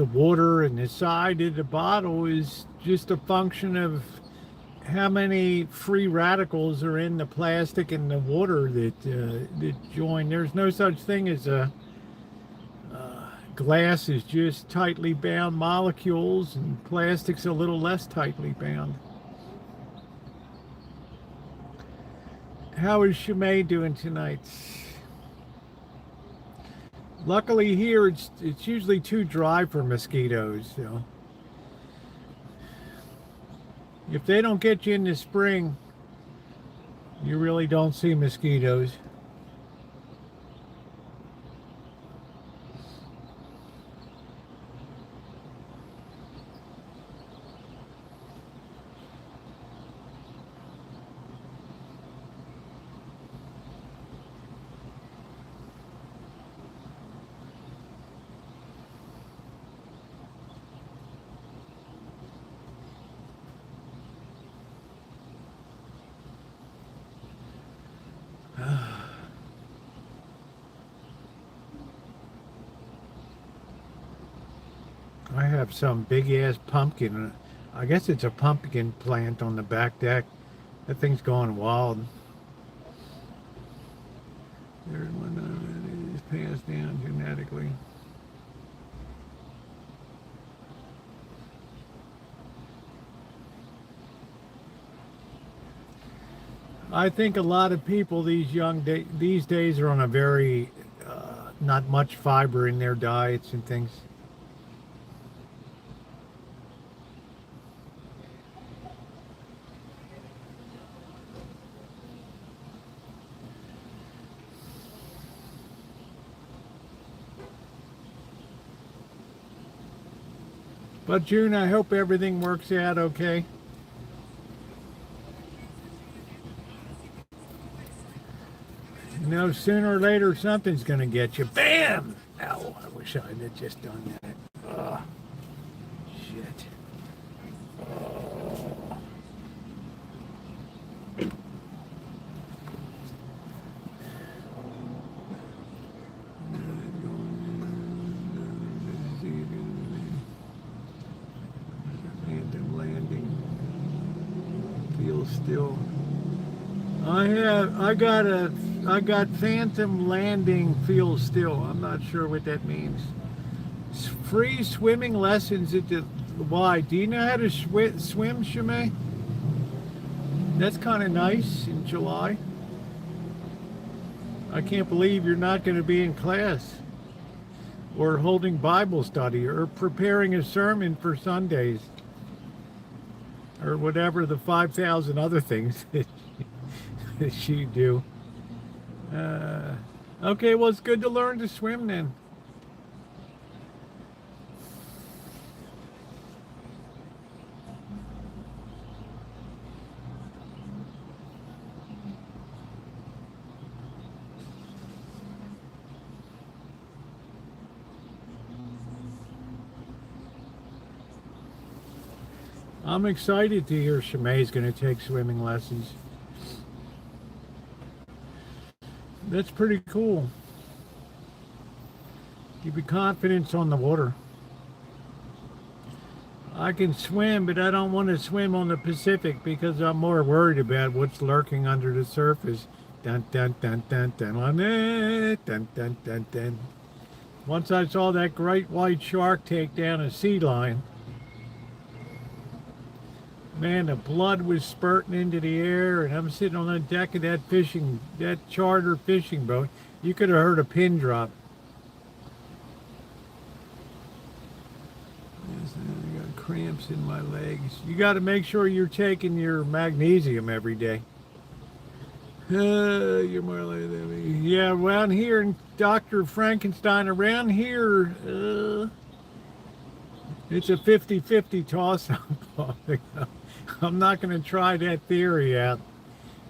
water and the side of the bottle is just a function of how many free radicals are in the plastic and the water that join. There's no such thing as a glass is just tightly bound molecules, and plastic's a little less tightly bound. How is Shimei doing tonight? Luckily here it's usually too dry for mosquitoes, so if they don't get you in the spring, you really don't see mosquitoes. I have some big ass pumpkin. I guess it's a pumpkin plant on the back deck. That thing's going wild. There's one that is passed down genetically. I think a lot of people these days are on a very not much fiber in their diets and things. But June, I hope everything works out okay. You know, sooner or later something's gonna get you. Bam! Ow, I wish I had just done that. Ugh. Shit. Oh. Phantom landing. Feel still. I got phantom landing, feel still. I'm not sure what that means. Free swimming lessons at the Y. Do you know how to swim, Shimei? That's kind of nice in July. I can't believe you're not going to be in class or holding Bible study or preparing a sermon for Sundays or whatever the 5,000 other things that you do. Okay, well, it's good to learn to swim then. I'm excited to hear Shimei's going to take swimming lessons. That's pretty cool. Give you confidence on the water. I can swim, but I don't want to swim on the Pacific because I'm more worried about what's lurking under the surface. Dun dun dun dun dun dun dun dun dun dun. Once I saw that great white shark take down a sea lion, man, the blood was spurting into the air, and I'm sitting on the deck of that charter fishing boat. You could have heard a pin drop. Yes, I got cramps in my legs. You got to make sure you're taking your magnesium every day. You're more like that. Yeah, around here in Dr. Frankenstein, around here, it's a 50-50 toss-up. I'm not going to try that theory out.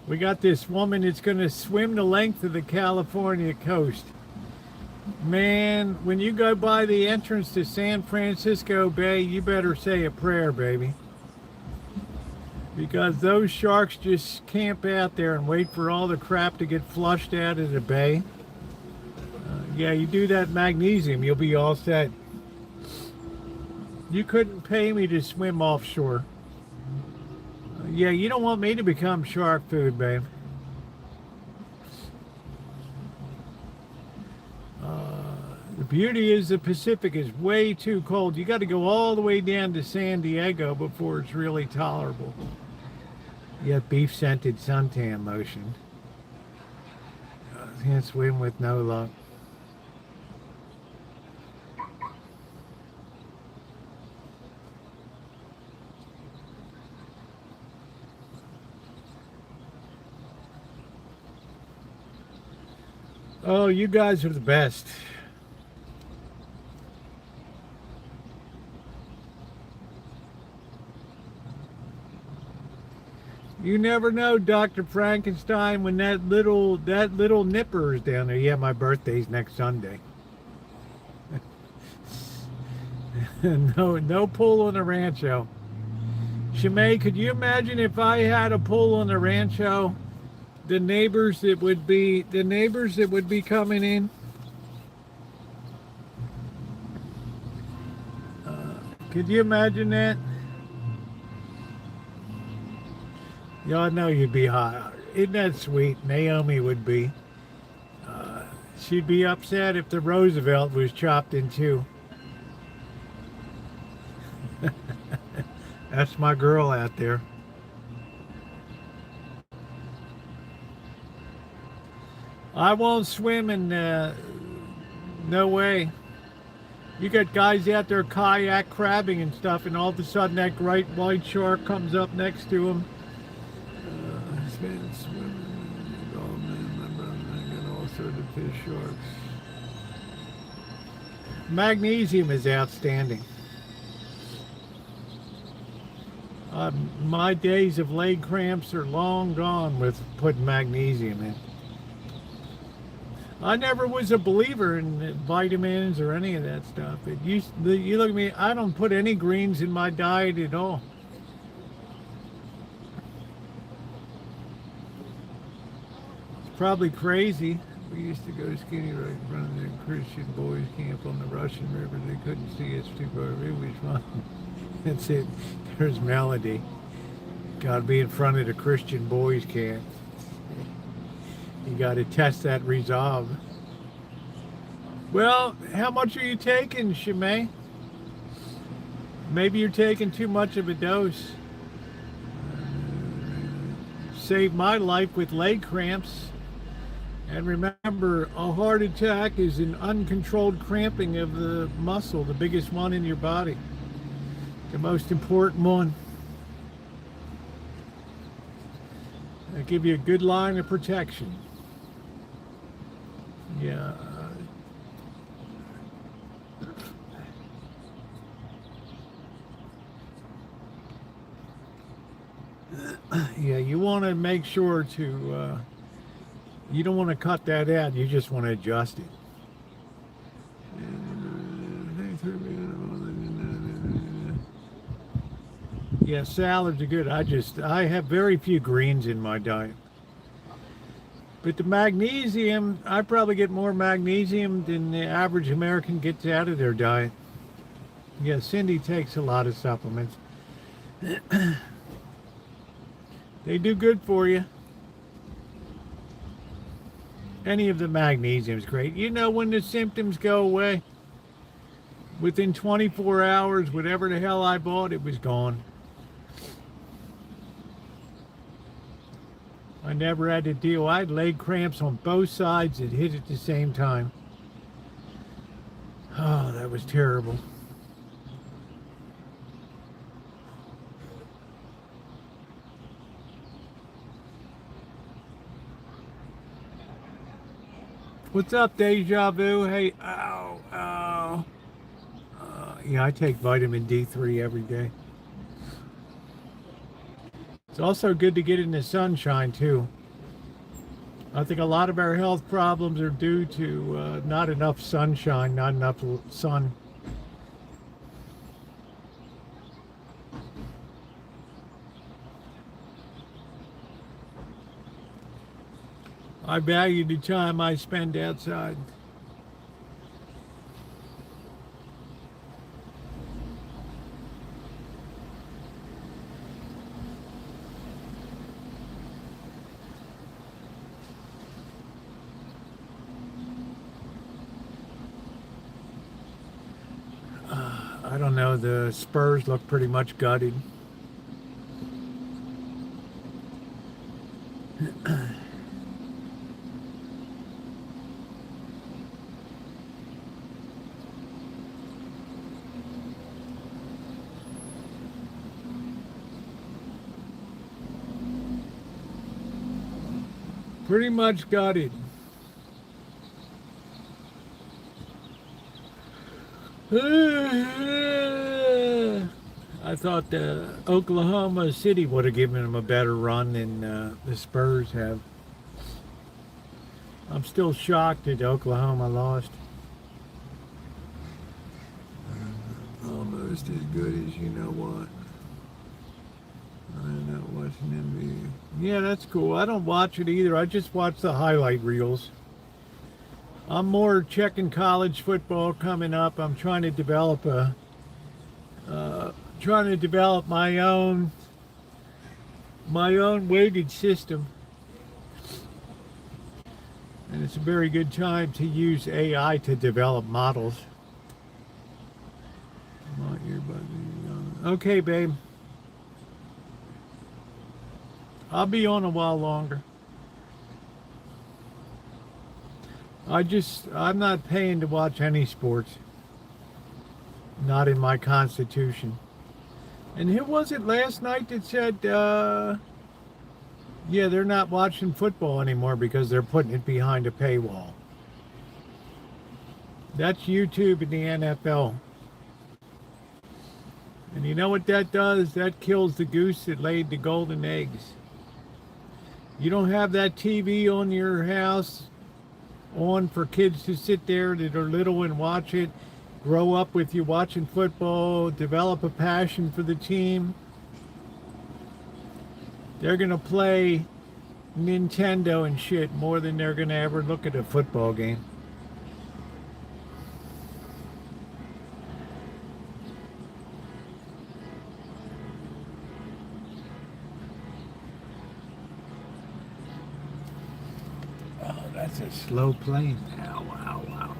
We got this woman that's going to swim the length of the California coast. Man, when you go by the entrance to San Francisco Bay, you better say a prayer, baby. Because those sharks just camp out there and wait for all the crap to get flushed out of the bay. Yeah, you do that magnesium, you'll be all set. You couldn't pay me to swim offshore. Yeah, you don't want me to become shark food, babe. The beauty is the Pacific is way too cold. You got to go all the way down to San Diego before it's really tolerable. You got beef-scented suntan lotion. Can't swim with no luck. Oh, you guys are the best. You never know, Dr. Frankenstein, when that little nipper is down there. Yeah, my birthday's next Sunday. No pool on the Rancho. Shimei, could you imagine if I had a pool on the Rancho? The neighbors that would be coming in. Could you imagine that? Y'all know you'd be hot. Isn't that sweet? Naomi would be. She'd be upset if the Roosevelt was chopped in two. That's my girl out there. I won't swim in, no way. You got guys out there kayak crabbing and stuff, and all of a sudden that great white shark comes up next to him. All sorts of fish sharks. Magnesium is outstanding. My days of leg cramps are long gone with putting magnesium in. I never was a believer in vitamins or any of that stuff. You look at me, I don't put any greens in my diet at all. It's probably crazy. We used to go skinny right in front of the Christian boys camp on the Russian River. They couldn't see us too far. It was fun. That's it. There's Melody. Got to be in front of the Christian boys camp. You got to test that resolve. Well, how much are you taking, Shimei? Maybe you're taking too much of a dose. Saved my life with leg cramps. And remember, a heart attack is an uncontrolled cramping of the muscle, the biggest one in your body. The most important one. They give you a good line of protection. Yeah. Yeah, you want to make sure to, you don't want to cut that out, you just want to adjust it. Yeah, salads are good. I have very few greens in my diet. But the magnesium, I probably get more magnesium than the average American gets out of their diet. Yeah, Cindy takes a lot of supplements. They do good for you. Any of the magnesium is great. You know, when the symptoms go away, within 24 hours, whatever the hell I bought, it was gone. I never had to deal. I had leg cramps on both sides that hit at the same time. Oh, that was terrible. What's up, Deja Vu? Hey, ow, ow. Yeah, I take vitamin D3 every day. It's also good to get in the sunshine, too. I think a lot of our health problems are due to not enough sunshine, not enough sun. I value the time I spend outside. I don't know, the Spurs look pretty much gutted. Pretty much gutted. I thought Oklahoma City would have given them a better run than the Spurs have. I'm still shocked that Oklahoma lost. Almost as good as you know what. I'm not watching NBA. Yeah, that's cool. I don't watch it either. I just watch the highlight reels. I'm more checking college football coming up. I'm trying to develop my own weighted system. And it's a very good time to use AI to develop models. Okay, babe. I'll be on a while longer. I'm not paying to watch any sports. Not in my constitution. And who was it last night that said, yeah, they're not watching football anymore because they're putting it behind a paywall? That's YouTube and the NFL. And you know what that does? That kills the goose that laid the golden eggs. You don't have that TV on your house on for kids to sit there that are little and watch it, grow up with you watching football, develop a passion for the team. They're going to play Nintendo and shit more than they're going to ever look at a football game. Oh, that's a slow plane. Ow, ow, ow.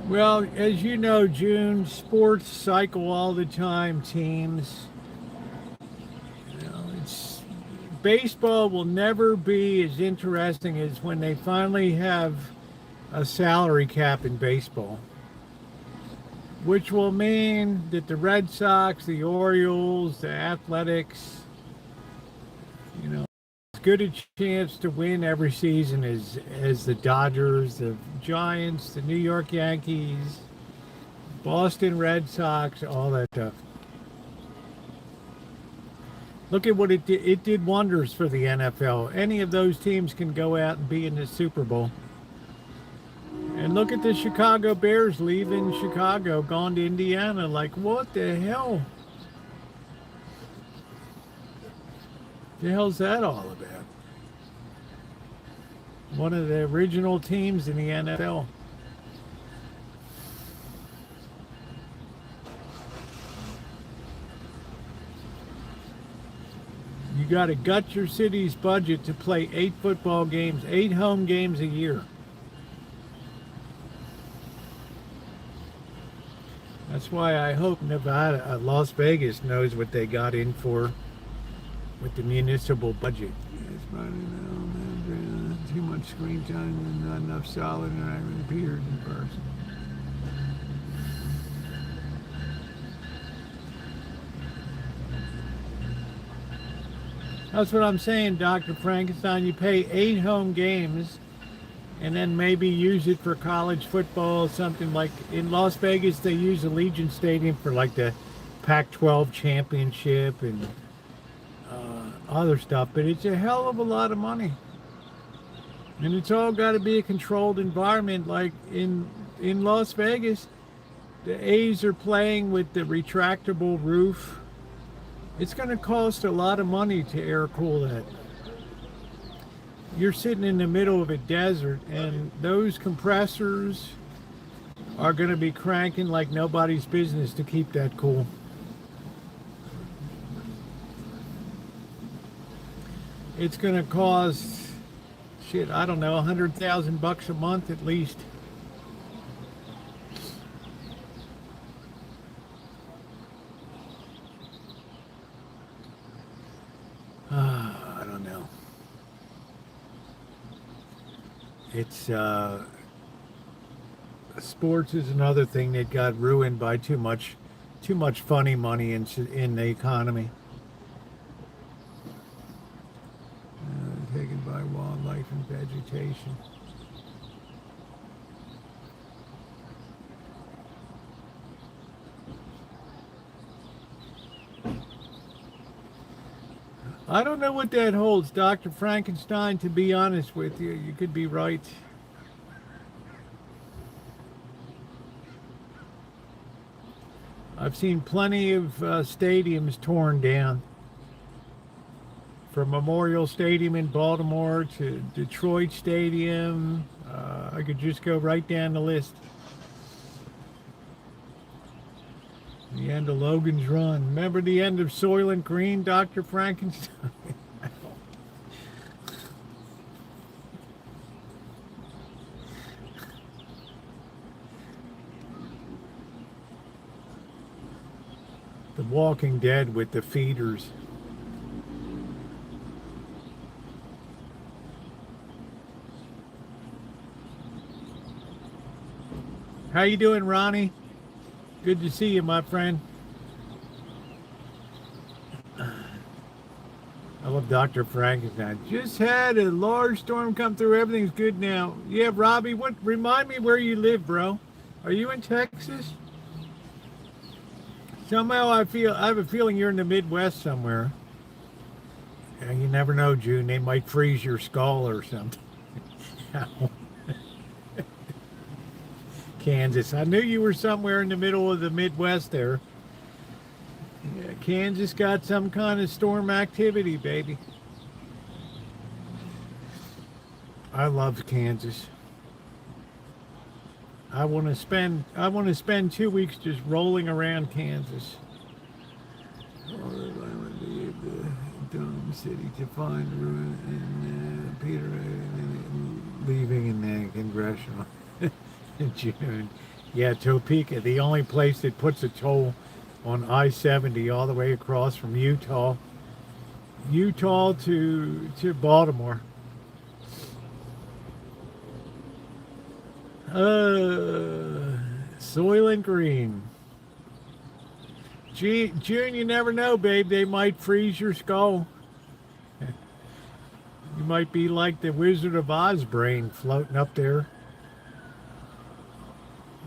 Well, as you know, June, sports cycle all the time, teams. You know, baseball will never be as interesting as when they finally have a salary cap in baseball, which will mean that the Red Sox, the Orioles, the Athletics, you know, as good a chance to win every season as the Dodgers, the Giants, the New York Yankees, Boston Red Sox, all that stuff. Look at what it did. It did wonders for the NFL. Any of those teams can go out and be in the Super Bowl. And look at the Chicago Bears leaving Chicago, gone to Indiana. Like, what the hell? The hell's that all about? One of the original teams in the NFL. You got to gut your city's budget to play 8 football games, 8 home games a year. That's why I hope Nevada, Las Vegas knows what they got in for with the municipal budget. Too much screen time and not enough solid interactive peers in person. That's what I'm saying, Dr. Frankenstein. You pay 8 home games and then maybe use it for college football, something like in Las Vegas, they use Allegiant Stadium for like the Pac-12 championship and other stuff, but it's a hell of a lot of money. And it's all got to be a controlled environment. Like in Las Vegas, the A's are playing with the retractable roof. It's going to cost a lot of money to air cool that. You're sitting in the middle of a desert, and those compressors are going to be cranking like nobody's business to keep that cool. It's going to cost, shit, I don't know, $100,000 a month at least. I don't know. It's sports is another thing that got ruined by too much funny money in the economy. Taken by wildlife and vegetation. I don't know what that holds, Dr. Frankenstein, to be honest with you. You could be right. I've seen plenty of stadiums torn down. from Memorial Stadium in Baltimore to Detroit Stadium. I could just go right down the list. The end of Logan's Run. Remember the end of Soylent Green, Dr. Frankenstein? The Walking Dead with the feeders. How you doing, Ronnie? Good to see you, my friend. I love Dr. Frankenstein. Just had a large storm come through. Everything's good now. Yeah, Robbie, remind me where you live, bro. Are you in Texas? Somehow I have a feeling you're in the Midwest somewhere. Yeah, you never know, June. They might freeze your skull or something. Kansas. I knew you were somewhere in the middle of the Midwest there. Yeah, Kansas got some kind of storm activity, baby. I love Kansas. I want to spend 2 weeks just rolling around Kansas. I want to leave the Dome City to find ruin and Peter leaving in the congressional. In June. Yeah, Topeka, the only place that puts a toll on I-70 all the way across from Utah to Baltimore. Soylent Green. June, you never know, babe. They might freeze your skull. You might be like the Wizard of Oz brain floating up there.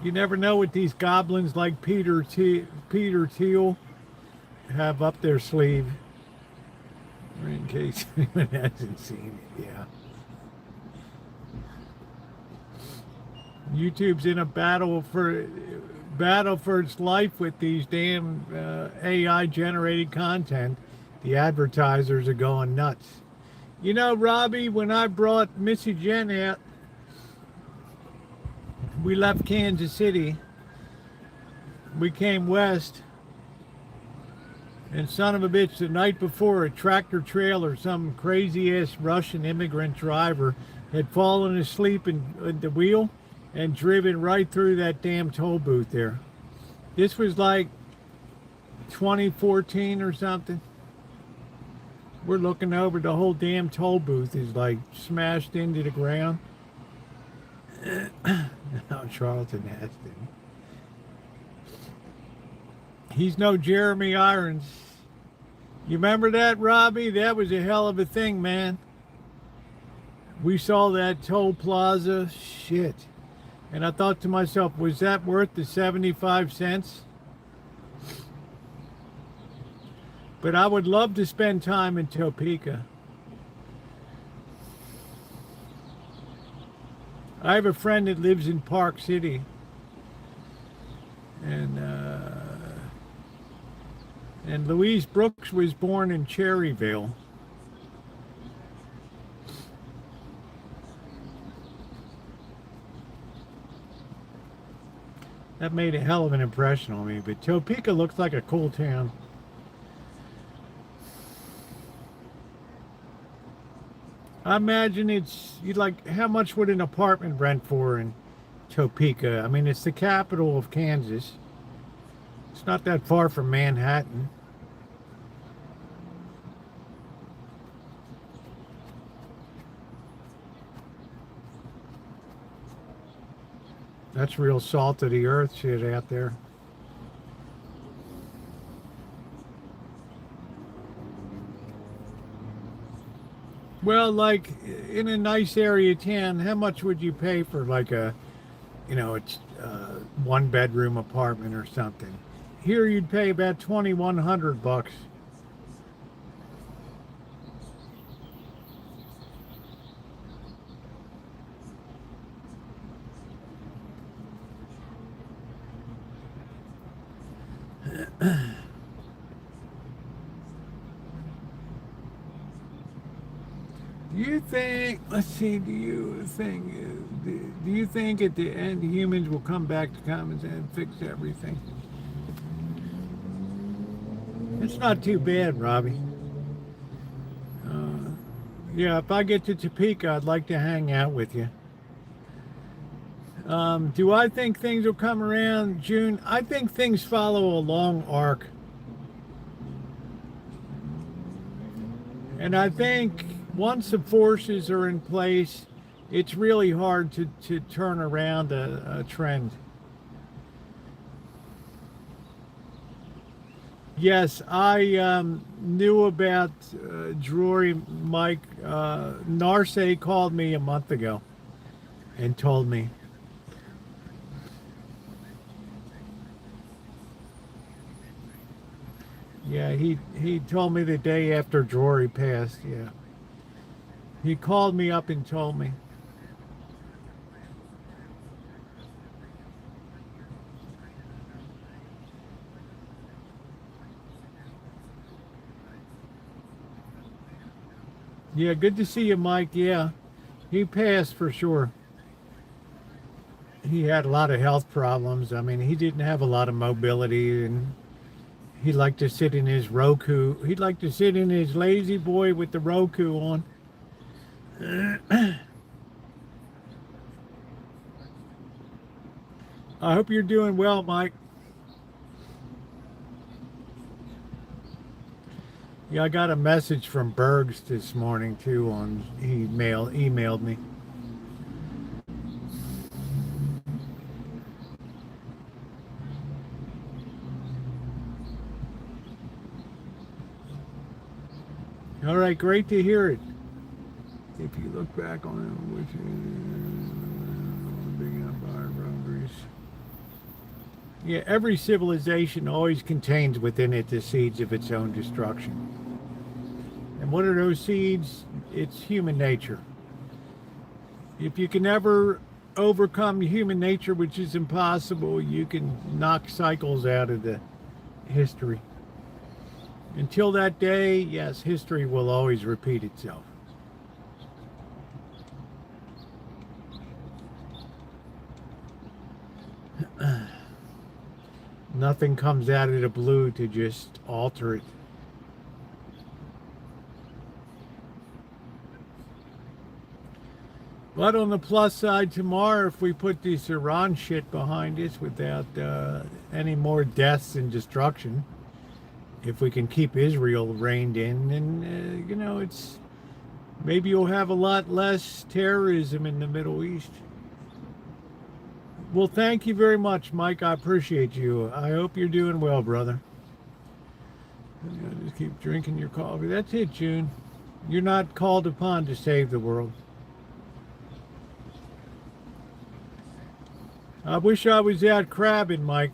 You never know what these goblins like Peter Thiel have up their sleeve. Or in case anyone hasn't seen it, yeah. YouTube's in a battle for its life with these damn AI generated content. The advertisers are going nuts. You know, Robbie, when I brought Missy Jen out, we left Kansas City. We came west. And son of a bitch, the night before, a tractor trailer, some crazy-ass Russian immigrant driver had fallen asleep in the wheel and driven right through that damn toll booth there. This was like 2014 or something. We're looking over, the whole damn toll booth is like smashed into the ground. Now Charlton Heston. He's no Jeremy Irons. You remember that, Robbie? That was a hell of a thing, man. We saw that toll plaza. Shit. And I thought to myself, was that worth the 75 cents? But I would love to spend time in Topeka. I have a friend that lives in Park City, and Louise Brooks was born in Cherryville. That made a hell of an impression on me, but Topeka looks like a cool town. I imagine how much would an apartment rent for in Topeka? I mean, it's the capital of Kansas. It's not that far from Manhattan. That's real salt of the earth shit out there. Well, like in a nice area town, how much would you pay for like a 1-bedroom apartment or something? Here you'd pay about $2,100. Do you think, let's see, do you think at the end humans will come back to common sense and fix everything? It's not too bad, Robbie. Uh, yeah, if I get to Topeka, I'd like to hang out with you. Do I think things will come around June? I think things follow a long arc. And I think once the forces are in place, it's really hard to turn around a trend. Yes, I knew about Drury Mike. Narce called me a month ago and told me. Yeah, he told me the day after Drury passed. Yeah, he called me up and told me. Yeah, good to see you, Mike. Yeah, he passed for sure. He had a lot of health problems. I mean, he didn't have a lot of mobility, and he liked to sit in his Roku. He'd like to sit in his lazy boy with the Roku on. I hope you're doing well, Mike. Yeah, I got a message from Bergs this morning too. On he emailed me. All right, great to hear it. If you look back on it, which is big empire boundaries. Yeah, every civilization always contains within it the seeds of its own destruction. And what are those seeds? It's human nature. If you can ever overcome human nature, which is impossible, you can knock cycles out of the history. Until that day, yes, history will always repeat itself. Nothing comes out of the blue to just alter it. But on the plus side, tomorrow, if we put this Iran shit behind us without any more deaths and destruction, if we can keep Israel reined in, then, it's maybe you'll have a lot less terrorism in the Middle East. Well, thank you very much, Mike. I appreciate you. I hope you're doing well, brother. Just keep drinking your coffee. That's it, June. You're not called upon to save the world. I wish I was out crabbing, Mike.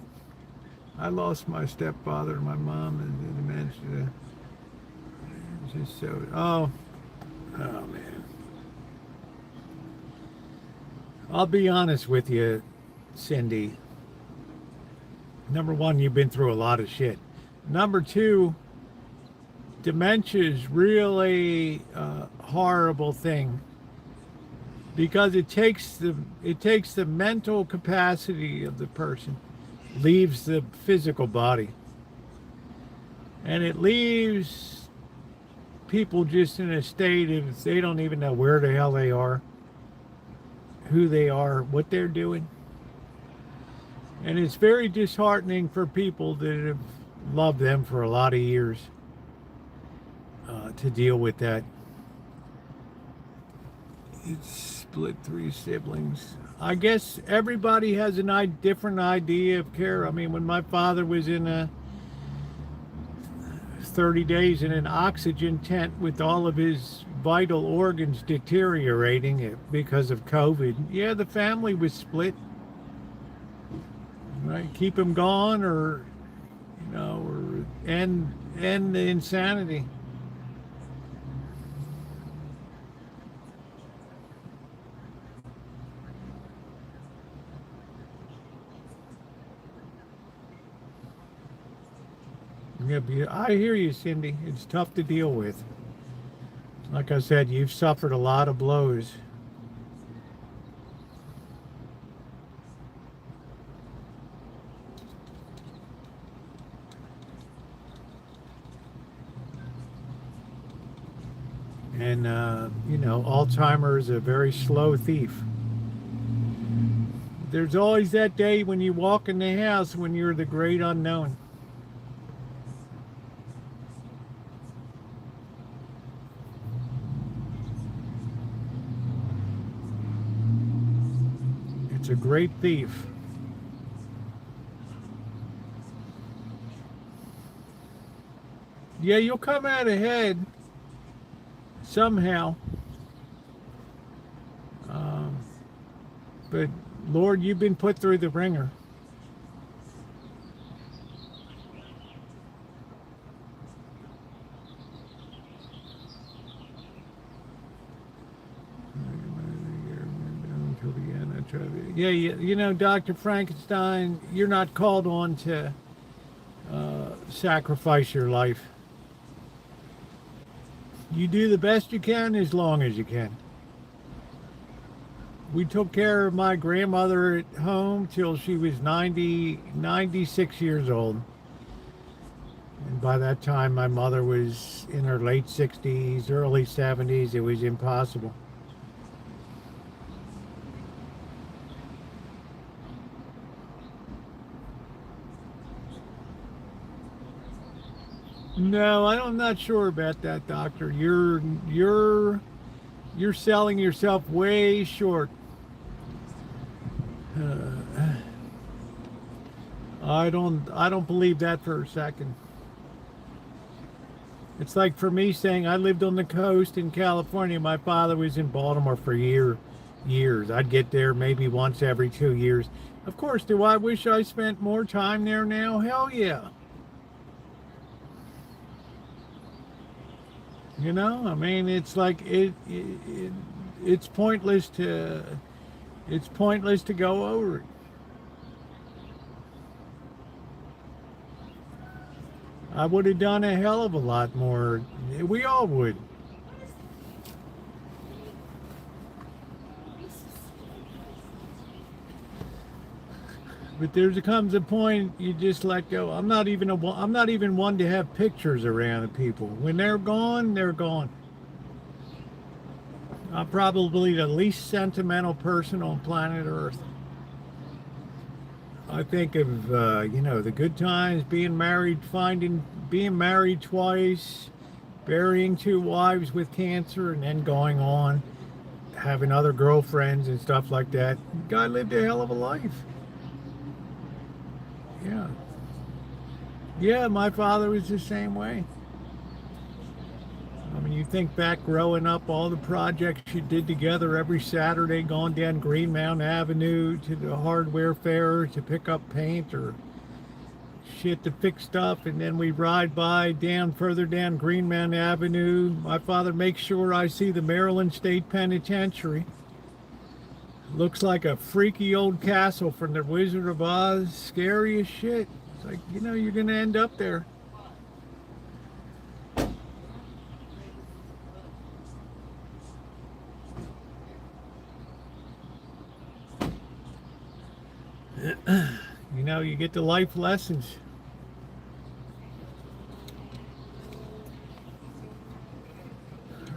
I lost my stepfather and my mom and dementia. Just so. Oh man. I'll be honest with you, Cindy. Number one, you've been through a lot of shit. Number two, dementia is really a horrible thing because it takes the mental capacity of the person, leaves the physical body, and it leaves people just in a state of they don't even know where the hell they are, who they are, what they're doing. And it's very disheartening for people that have loved them for a lot of years to deal with that. It's split 3 siblings. I guess everybody has a different idea of care. I mean, when my father was in 30 days in an oxygen tent with all of his vital organs deteriorating because of COVID, yeah, the family was split. Right, keep him gone, or or end the insanity. Yeah, I hear you, Cindy. It's tough to deal with. Like I said, you've suffered a lot of blows. And, you know, Alzheimer's is a very slow thief. There's always that day when you walk in the house when you're the great unknown. It's a great thief. Yeah, you'll come out ahead somehow. But Lord, you've been put through the ringer. Yeah, you know, Dr. Frankenstein, you're not called on to sacrifice your life. You do the best you can as long as you can. We took care of my grandmother at home till she was 96 years old. And by that time, my mother was in her late 60s, early 70s. It was impossible. No, I'm not sure about that, doctor. You're selling yourself way short. I don't believe that for a second. It's like for me saying I lived on the coast in California. My father was in Baltimore for years. I'd get there maybe once every 2 years. Of course, do I wish I spent more time there now? Hell yeah. You know, I mean, it's like it's pointless to go over it. I would have done a hell of a lot more. We all would. But comes a point you just let go. I'm not even one to have pictures around of people. When they're gone, they're gone. I'm probably the least sentimental person on planet Earth. I think of you know, the good times, being married twice, burying 2 wives with cancer, and then going on having other girlfriends and stuff like that. Guy lived a hell of a life. Yeah. Yeah, my father was the same way. I mean, you think back growing up, all the projects you did together every Saturday, going down Green Mountain Avenue to the hardware fair to pick up paint or shit to fix stuff, and then we ride by further down Green Mountain Avenue. My father makes sure I see the Maryland State Penitentiary. Looks like a freaky old castle from the Wizard of Oz. Scary as shit. It's like, you know, you're gonna end up there. You know, you get the life lessons.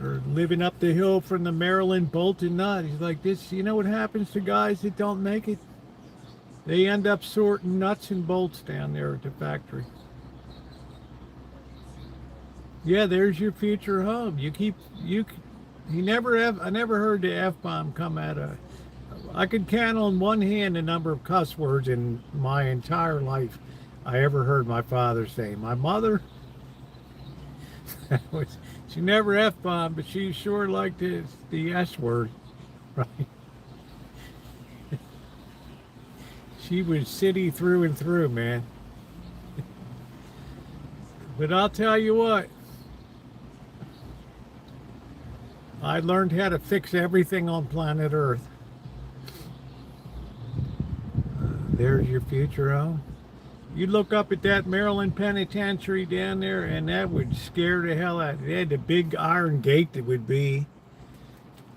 Or living up the hill from the Maryland Bolton Nut. He's like, this, you know what happens to guys that don't make it? They end up sorting nuts and bolts down there at the factory. Yeah, there's your future home. I never heard the F-bomb come out of. I could count on one hand the number of cuss words in my entire life I ever heard my father say. My mother, she never F-bombed, but she sure liked the S word, right? She was city through and through, man. But I'll tell you what, I learned how to fix everything on planet Earth. There's your future home. You look up at that Maryland penitentiary down there, and that would scare the hell out of you. They had the big iron gate that would be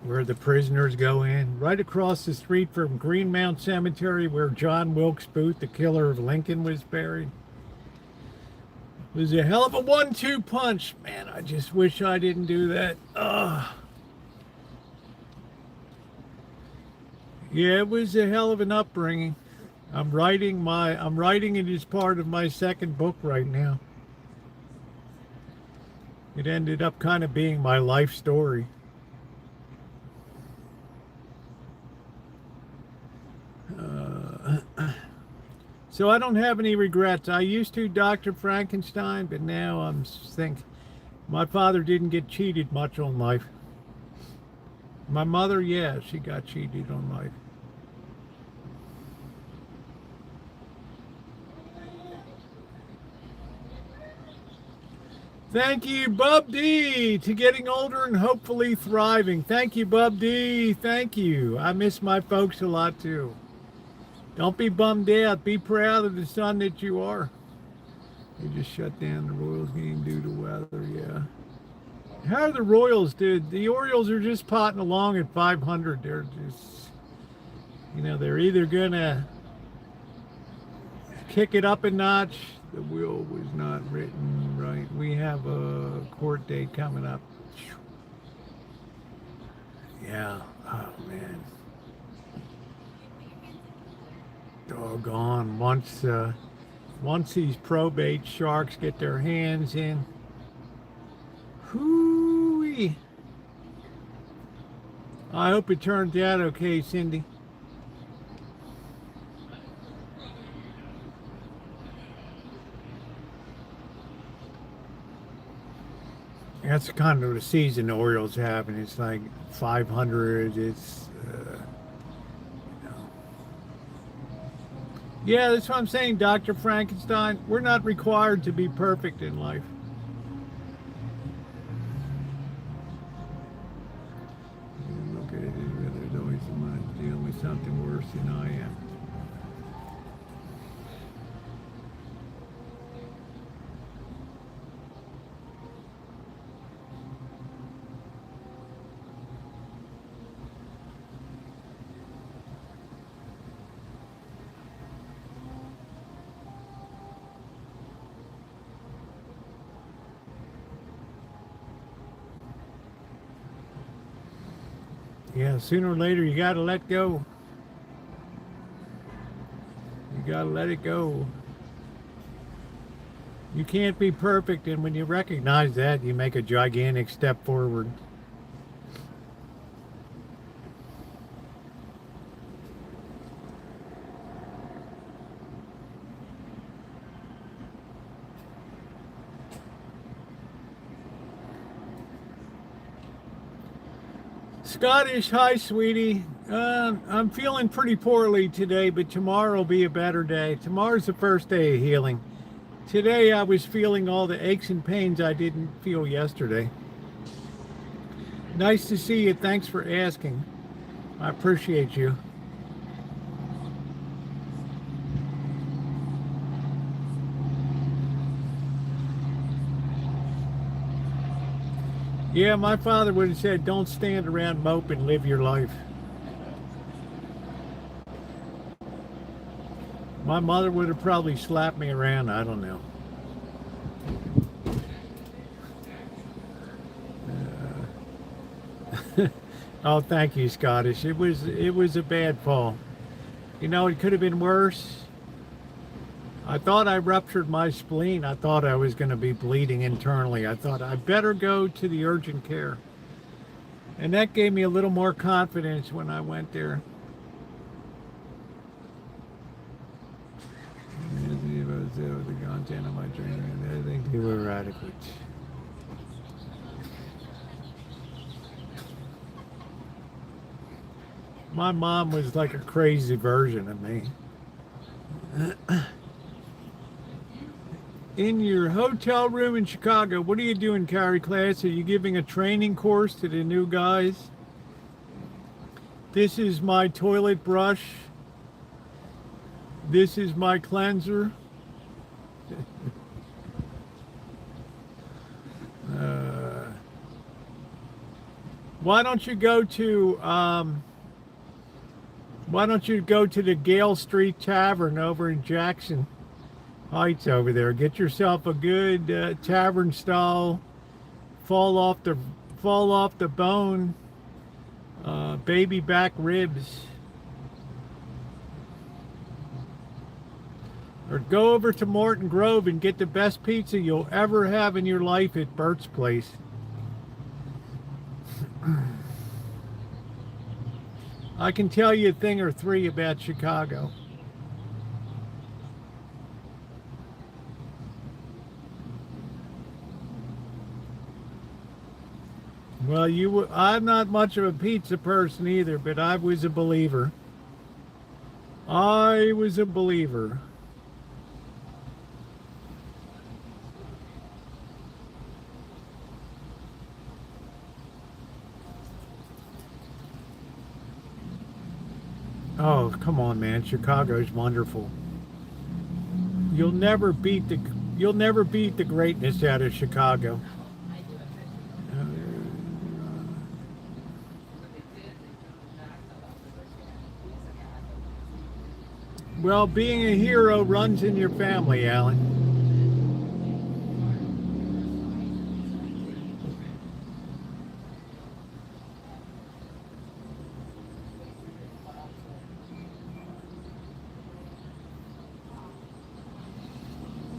where the prisoners go in. Right across the street from Greenmount Cemetery, where John Wilkes Booth, the killer of Lincoln, was buried. It was a hell of a 1-2 punch. Man, I just wish I didn't do that. Ugh. Yeah, it was a hell of an upbringing. I'm writing it as part of my second book right now. It ended up kind of being my life story. So I don't have any regrets. I used to Dr. Frankenstein, but now I'm think my father didn't get cheated much on life. My mother, yeah, she got cheated on life. Thank you, Bub D, to getting older and hopefully thriving. Thank you, Bub D. Thank you. I miss my folks a lot too. Don't be bummed out. Be proud of the son that you are. They just shut down the Royals game due to weather, yeah. How are the Royals, dude? The Orioles are just potting along at 500. They're just, they're either going to kick it up a notch. The will was not written right. We have a court date coming up. Yeah. Oh, man. Doggone. Once these probate sharks get their hands in, hoo-wee. I hope it turned out okay, Cindy. That's kind of the season the Orioles have, and it's like 500. It's yeah, that's what I'm saying, Dr. Frankenstein. We're not required to be perfect in life. Look at it, there's always someone dealing with something worse than I am. Yeah, sooner or later you gotta let go. You gotta let it go. You can't be perfect, and when you recognize that, you make a gigantic step forward. Scottish, hi, sweetie. I'm feeling pretty poorly today, but tomorrow will be a better day. Tomorrow's the first day of healing. Today I was feeling all the aches and pains I didn't feel yesterday. Nice to see you. Thanks for asking. I appreciate you. Yeah, my father would have said, don't stand around moping, live your life. My mother would have probably slapped me around, I don't know. Oh, thank you, Scottish. It was a bad fall. It could have been worse. I thought I ruptured my spleen. I thought I was going to be bleeding internally. I thought I better go to the urgent care. And that gave me a little more confidence when I went there. The content of my training, I think they were adequate. My mom was like a crazy version of me. In your hotel room in Chicago, what are you doing, Carrie Class? Are you giving a training course to the new guys? This is my toilet brush. This is my cleanser. Why don't you go to the Gale Street Tavern over in Jackson Heights over there? Get yourself a good tavern style fall off the bone baby back ribs. Or go over to Morton Grove and get the best pizza you'll ever have in your life at Bert's Place. I can tell you a thing or three about Chicago. Well, I'm not much of a pizza person either, but I was a believer. I was a believer. Oh, come on, man. Chicago's wonderful. You'll never beat the greatness out of Chicago. Well, being a hero runs in your family, Alan.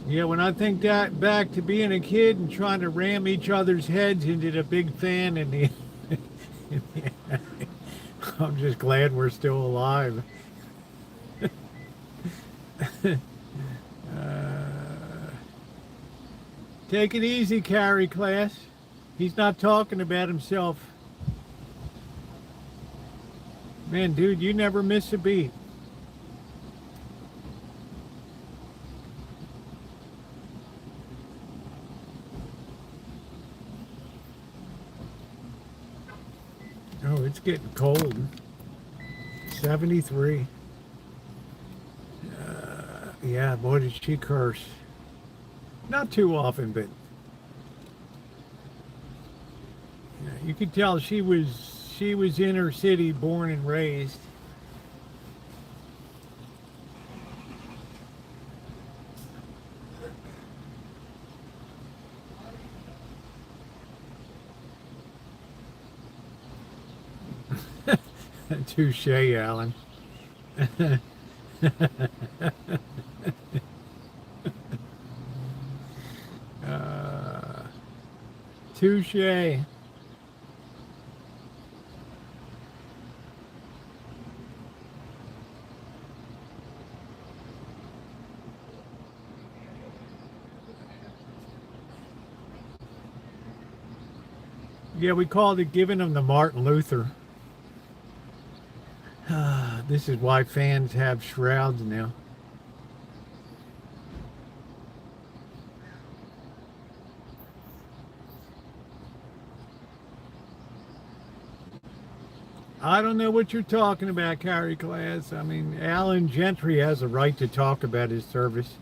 Yeah, when I think back to being a kid and trying to ram each other's heads into the big fan in the I'm just glad we're still alive. Take it easy, Carrie class. He's not talking about himself. Man, dude, you never miss a beat. Oh, it's getting cold. 73. Yeah, boy, did she curse. Not too often, but yeah, you could tell she was inner city, born and raised. Touche, Alan. Touche. Yeah, we called it giving them the Martin Luther. This is why fans have shrouds now. I don't know what you're talking about, Carrie class. I mean, Alan Gentry has a right to talk about his service.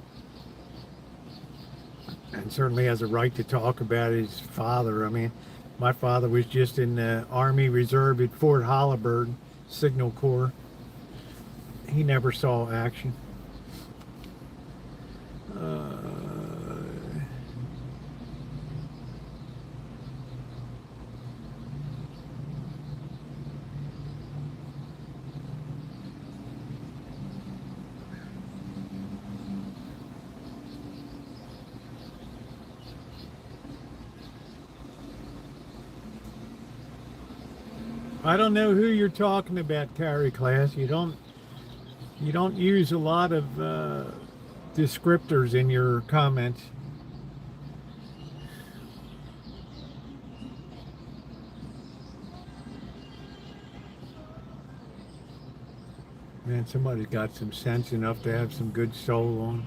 And certainly has a right to talk about his father. I mean, my father was just in the Army Reserve at Fort Holabird, Signal Corps. He never saw action. I don't know who you're talking about, Carrie class. You don't use a lot of descriptors in your comments. Man, somebody's got some sense enough to have some good soul on.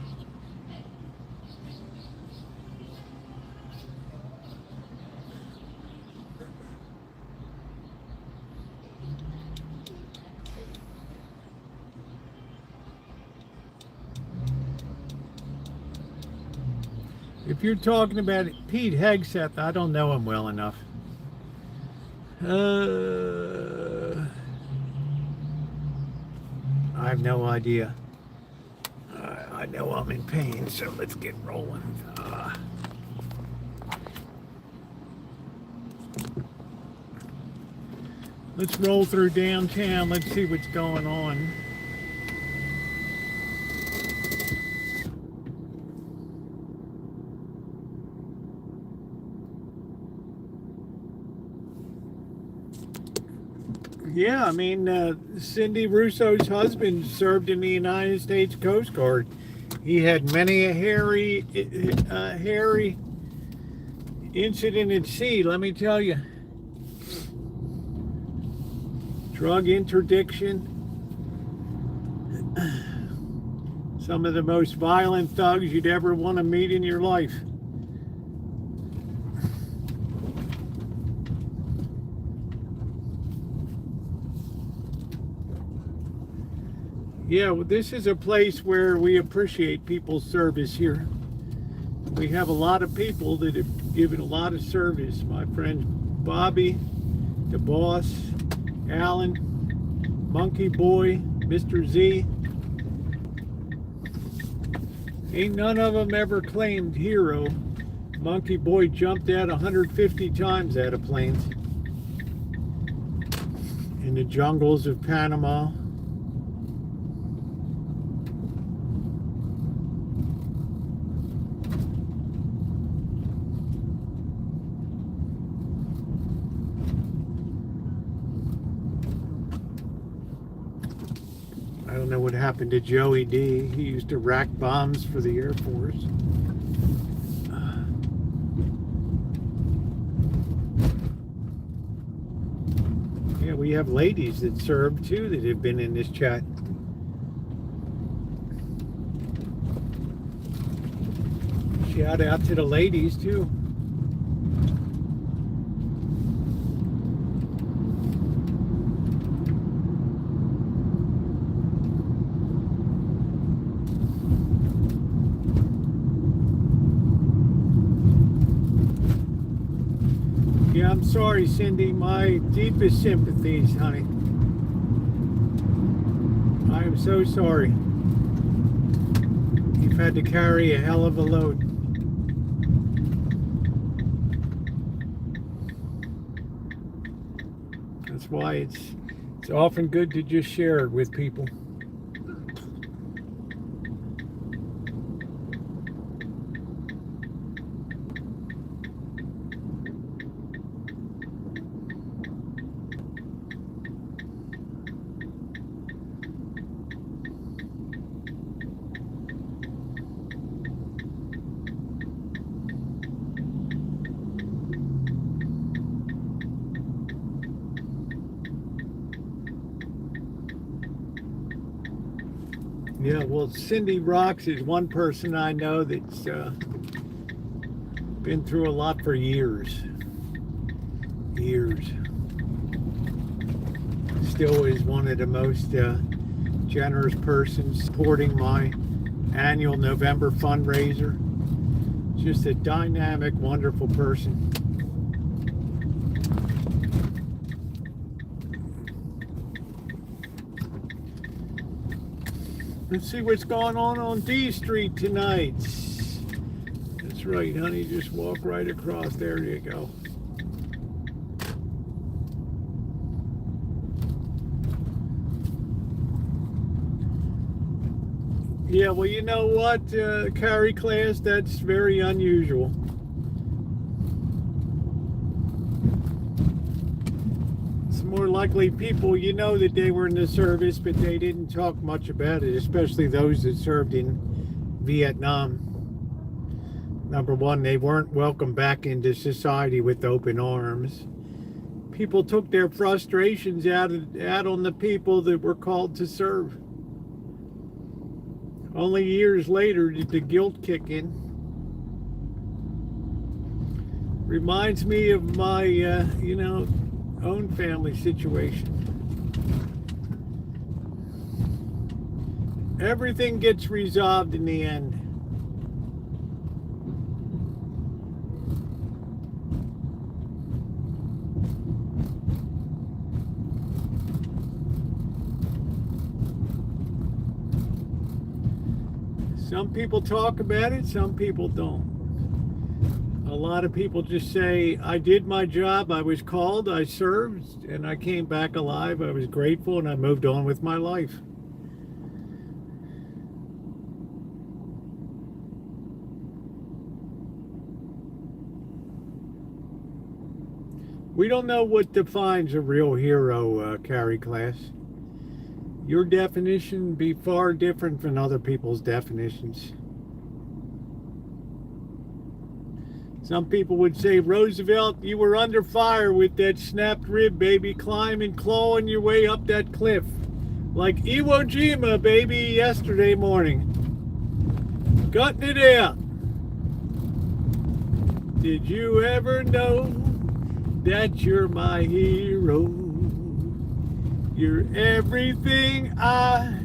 If you're talking about Pete Hegseth, I don't know him well enough. I have no idea. I know I'm in pain, so let's get rolling. Let's roll through downtown. Let's see what's going on. Yeah, I mean, Cindy Russo's husband served in the United States Coast Guard. He had many a hairy incident at sea, let me tell you. Drug interdiction. Some of the most violent thugs you'd ever want to meet in your life. Yeah, well, this is a place where we appreciate people's service here. We have a lot of people that have given a lot of service. My friend Bobby, the boss, Alan, Monkey Boy, Mr. Z. Ain't none of them ever claimed hero. Monkey Boy jumped out 150 times out of planes in the jungles of Panama. I don't know what happened to Joey D. He used to rack bombs for the Air Force. Yeah, we have ladies that serve too that have been in this chat. Shout out to the ladies too. Yeah, I'm sorry, Cindy. My deepest sympathies, honey. I am so sorry. You've had to carry a hell of a load. That's why it's often good to just share it with people. Yeah, well, Cindy Rocks is one person I know that's been through a lot for years. Still is one of the most generous persons supporting my annual November fundraiser. Just a dynamic, wonderful person. Let's see what's going on D Street tonight. That's right, honey. Just walk right across. There you go. Yeah, well, you know what, Carrie class, that's very unusual. More likely people, you know that they were in the service, but they didn't talk much about it, especially those that served in Vietnam. Number one, they weren't welcomed back into society with open arms. People took their frustrations out on the people that were called to serve. Only years later did the guilt kick in. Reminds me of my, own family situation. Everything gets resolved in the end. Some people talk about it, some people don't. A lot of people just say, I did my job, I was called, I served, and I came back alive. I was grateful, and I moved on with my life. We don't know what defines a real hero, Carrie class. Your definition be far different from other people's definitions. Some people would say, Roosevelt, you were under fire with that snapped rib, baby, climbing, clawing your way up that cliff. Like Iwo Jima, baby, yesterday morning. Gutting it out. Did you ever know that you're my hero? You're everything I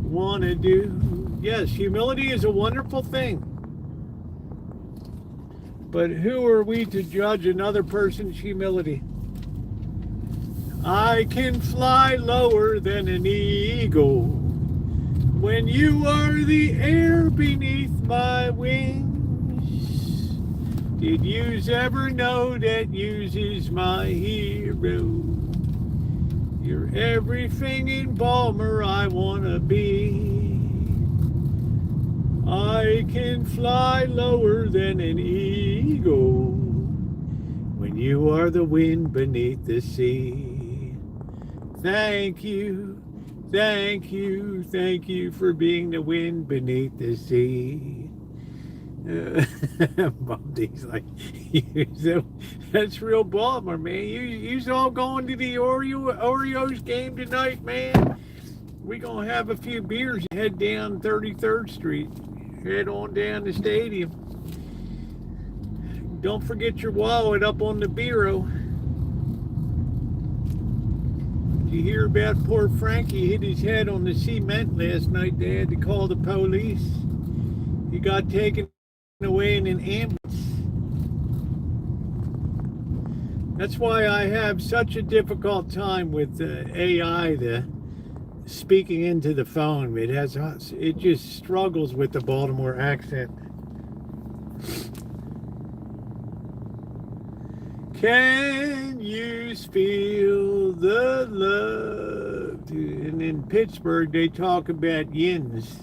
want to do. Yes, humility is a wonderful thing. But who are we to judge another person's humility? I can fly lower than an eagle when you are the air beneath my wings. Did yous ever know that yous is my hero? You're everything in Balmer I wanna be. I can fly lower than an eagle when you are the wind beneath the sea. Thank you, thank you, thank you for being the wind beneath the sea. Bubby's like, that's real Balmer, man. You's all going to the Orioles game tonight, man. We gonna have a few beers, head down 33rd Street. Head on down the stadium. Don't forget your wallet up on the bureau. Did you hear about poor Frankie hit his head on the cement last night? They had to call the police. He got taken away in an ambulance. That's why I have such a difficult time with AI, speaking into the phone. It just struggles with the Baltimore accent. Can you feel the love? And in Pittsburgh they talk about yins.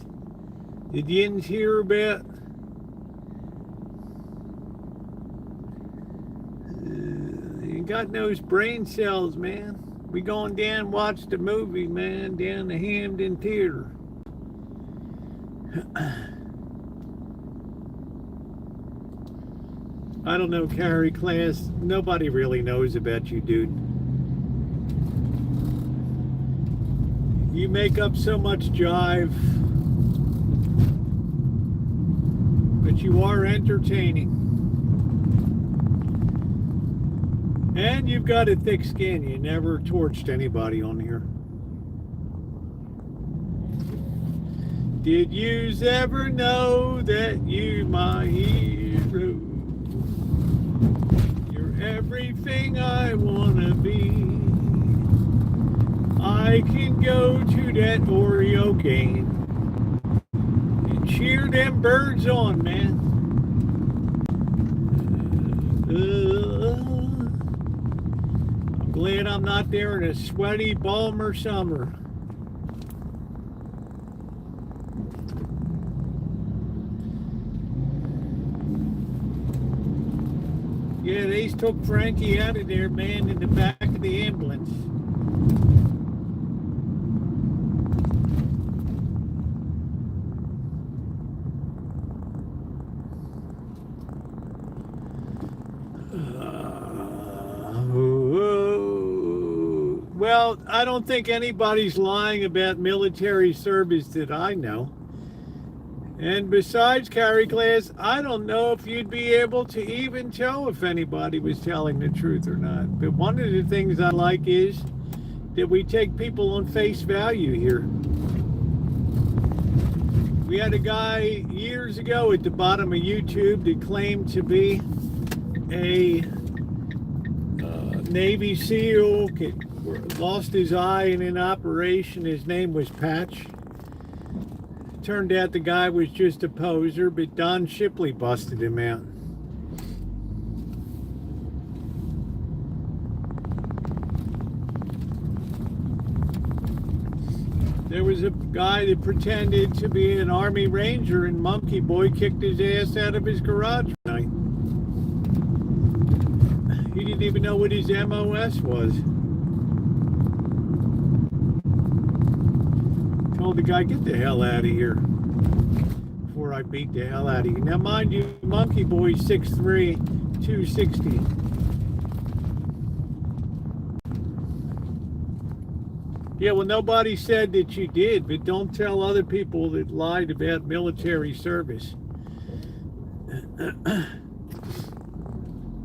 Did yins hear about? You got those brain cells, man. We going down and watch the movie, man, down the Hamden Theater. I don't know, Carrie class. Nobody really knows about you, dude. You make up so much jive, but you are entertaining. And you've got a thick skin. You never torched anybody on here. Did yous ever know that you my hero? You're everything I wanna be. I can go to that Oriole game and cheer them birds on, man. Glad I'm not there in a sweaty Balmer summer. Yeah, they took Frankie out of there, man, in the back of the ambulance. Well, I don't think anybody's lying about military service that I know. And besides, Carrie class, I don't know if you'd be able to even tell if anybody was telling the truth or not. But one of the things I like is that we take people on face value here. We had a guy years ago at the bottom of YouTube that claimed to be a Navy SEAL, lost his eye in an operation. His name was Patch. Turned out the guy was just a poser, but Don Shipley busted him out. There was a guy that pretended to be an Army Ranger, and Monkey Boy kicked his ass out of his garage tonight. He didn't even know what his MOS was. Told the guy, get the hell out of here, before I beat the hell out of you. Now, mind you, Monkey Boy's 6'3", 260. Yeah, well, nobody said that you did, but don't tell other people that lied about military service.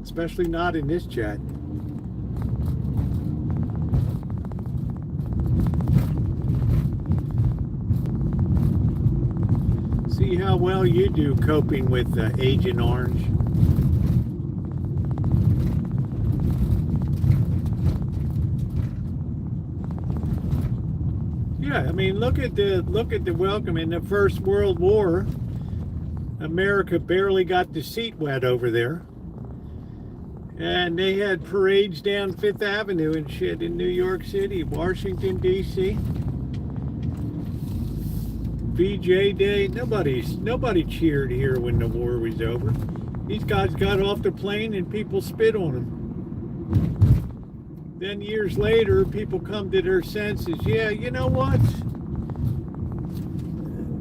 Especially not in this chat. See how well you do coping with Agent Orange. Yeah, I mean, look at the welcome. In the First World War, America barely got the seat wet over there, and they had parades down Fifth Avenue and shit in New York City, Washington D.C. VJ Day. Nobody cheered here when the war was over. These guys got off the plane and people spit on them. Then years later, people come to their senses. Yeah, you know what?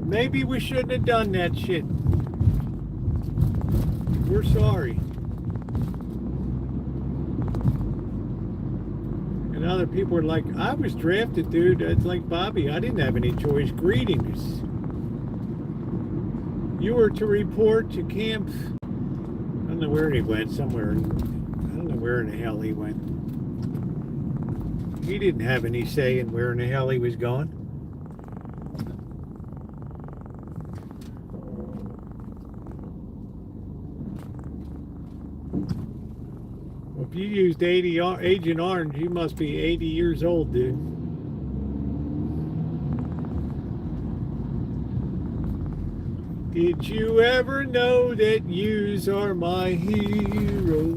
Maybe we shouldn't have done that shit. We're sorry. And other people are like, I was drafted, dude. It's like, Bobby, I didn't have any choice. Greetings. You were to report to camp. I don't know where he went, somewhere. I don't know where in the hell he went. He didn't have any say in where in the hell he was going. Well, if you used Agent Orange, you must be 80 years old, dude. Did you ever know that yous are my hero?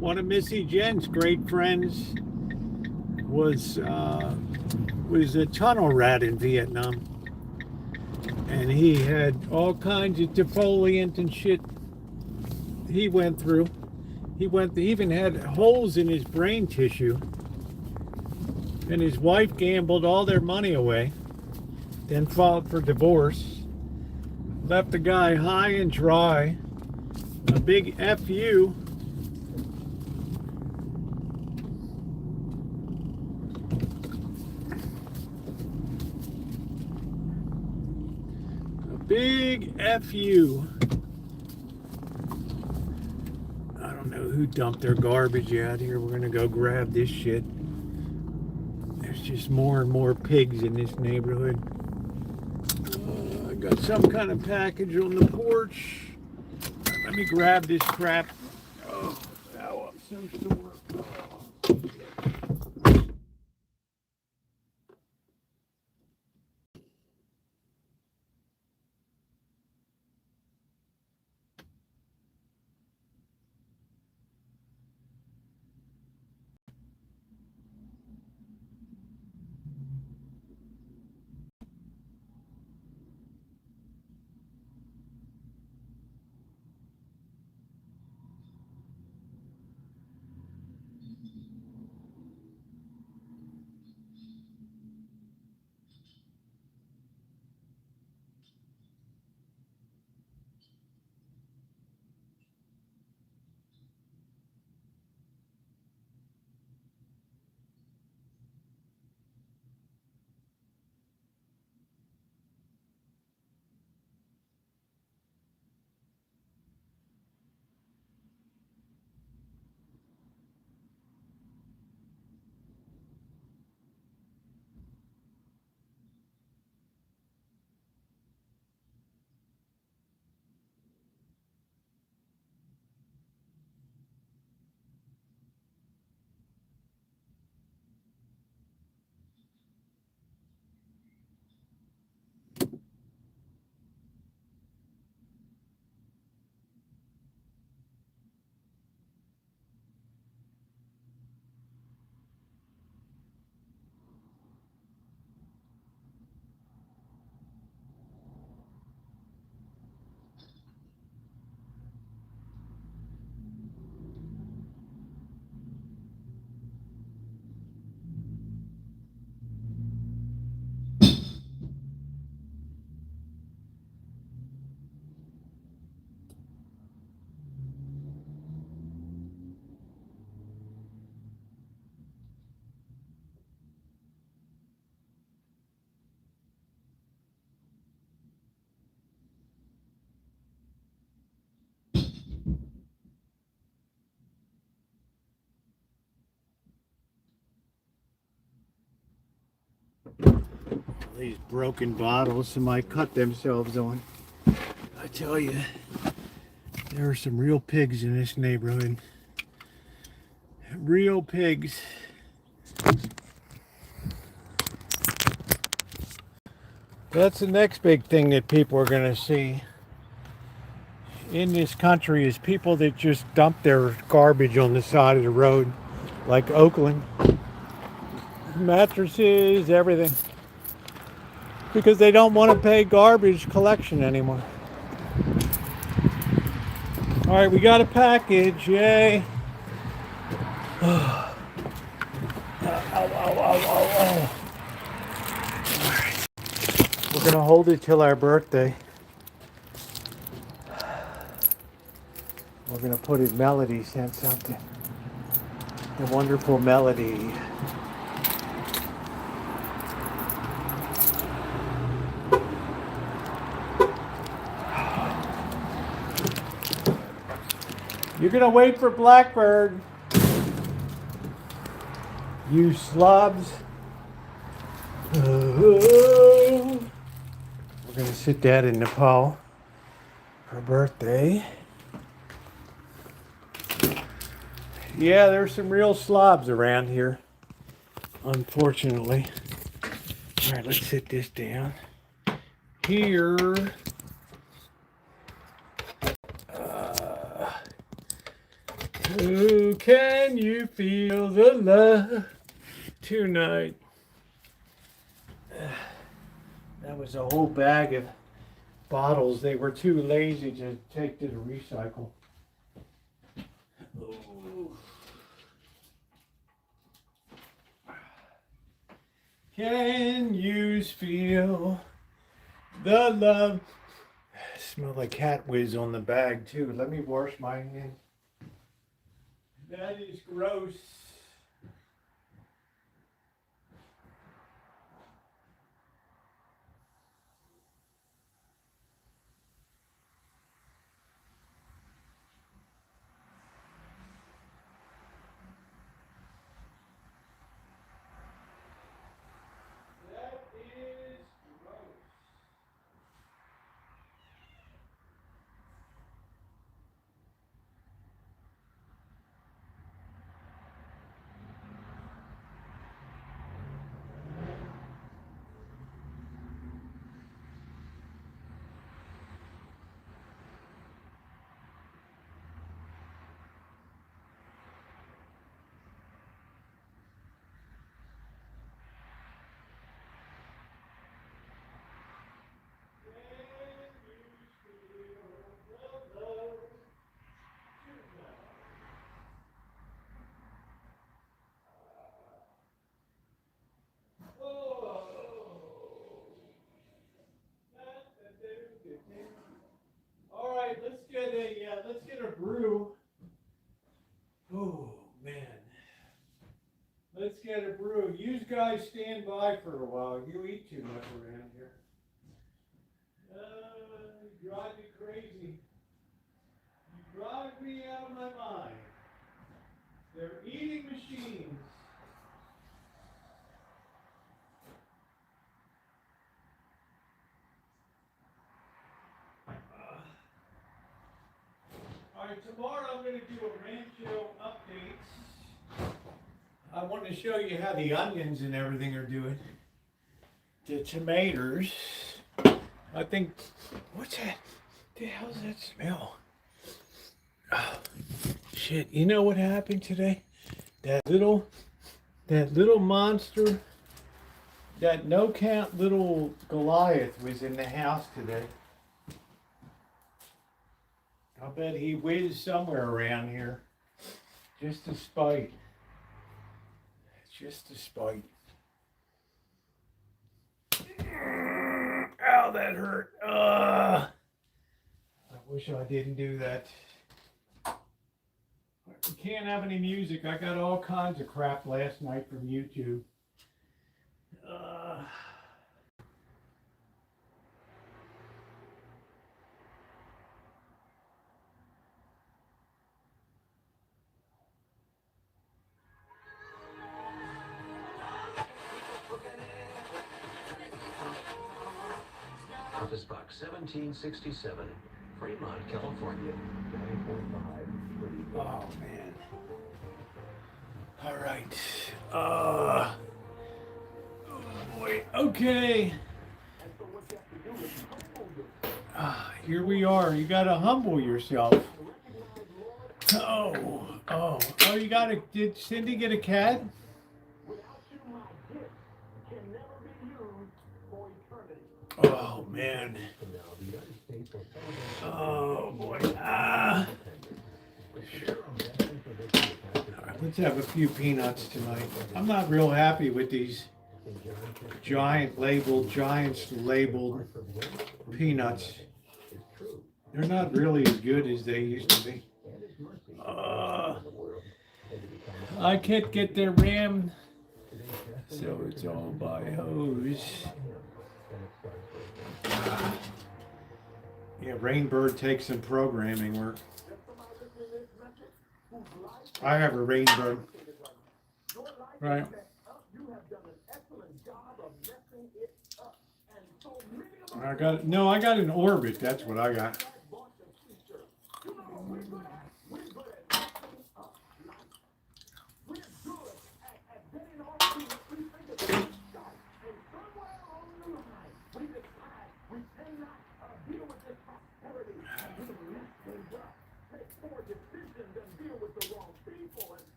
One of Missy Jen's great friends was a tunnel rat in Vietnam, and he had all kinds of defoliant and shit he went through. He even had holes in his brain tissue, and his wife gambled all their money away, then filed for divorce, left the guy high and dry. A big F.U. Big F.U. I don't know who dumped their garbage out here. We're gonna go grab this shit. There's just more and more pigs in this neighborhood. I got some kind of package on the porch. Let me grab this crap. Oh, ow, I'm so sore. These broken bottles somebody cut themselves on. I tell you, there are some real pigs in this neighborhood. Real pigs. That's the next big thing that people are going to see in this country is people that just dump their garbage on the side of the road, like Oakland. Mattresses, everything. Because they don't want to pay garbage collection anymore. All right, we got a package, yay. Ow, ow, ow, ow, ow. All right. We're gonna hold it till our birthday. We're gonna put it, Melody sent something. The wonderful Melody. You're gonna wait for Blackbird. You slobs. We're gonna sit Dad in Nepal for birthday. Yeah, there's some real slobs around here, unfortunately. All right, let's sit this down. Here. Who can you feel the love tonight? That was a whole bag of bottles. They were too lazy to take to the recycle. Ooh. Can you feel the love? Smell like cat whiz on the bag too. Let me wash my hands. That is gross. That is gross. All right, let's get a brew. Oh man, let's get a brew. You guys stand by for a while. You eat too much around here. You drive me crazy. You drive me out of my mind. They're eating machines. All right, tomorrow I'm going to do a Rancho updates. I want to show you how the onions and everything are doing. The tomatoes. I think, what's that? The hell's that smell? Oh, shit, you know what happened today? That little monster, that no count little Goliath was in the house today. I'll bet he whizzed somewhere around here. Just to spite. Just to spite. Ow, that hurt. I wish I didn't do that. We can't have any music. I got all kinds of crap last night from YouTube. Office Box 1767, Fremont, California. Oh man. All right. Oh boy. Okay. Here we are. You gotta humble yourself. Oh. You gotta. Did Cindy get a cat? Oh man. Oh boy. All right, let's have a few peanuts tonight. I'm not real happy with these giants labeled peanuts. They're not really as good as they used to be. I can't get their RAM, so it's all by hose. Yeah, Rainbird takes some programming work. I have a Rainbird. Right. I got an Orbit. That's what I got.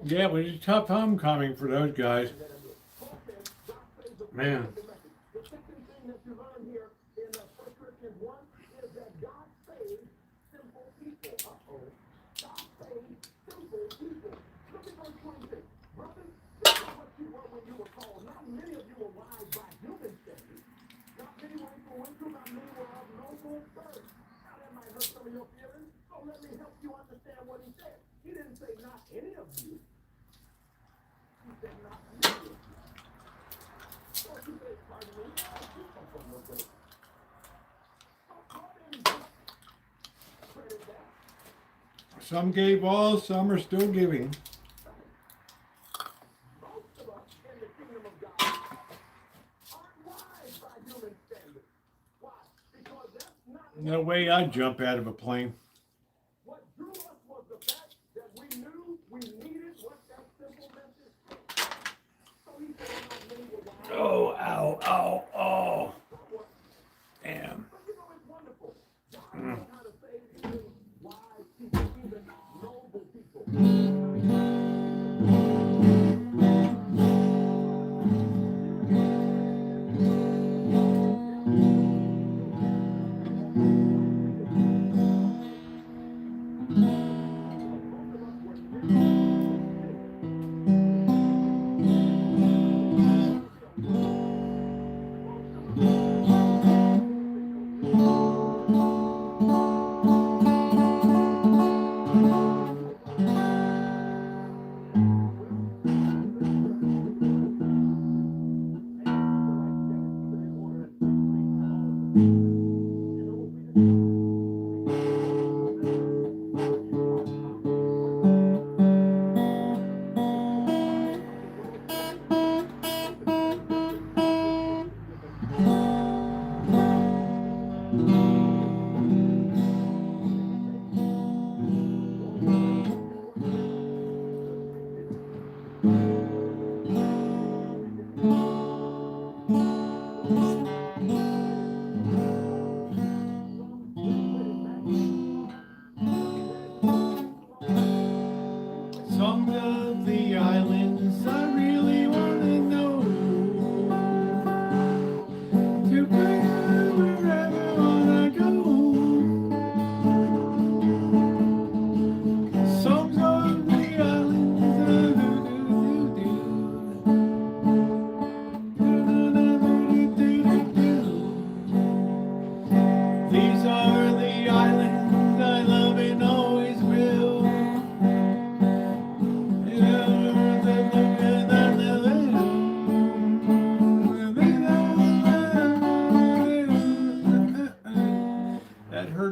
Yeah, it was a tough homecoming for those guys. Man. Some gave all, some are still giving. No way I'd jump out of a plane. Oh, ow. Damn.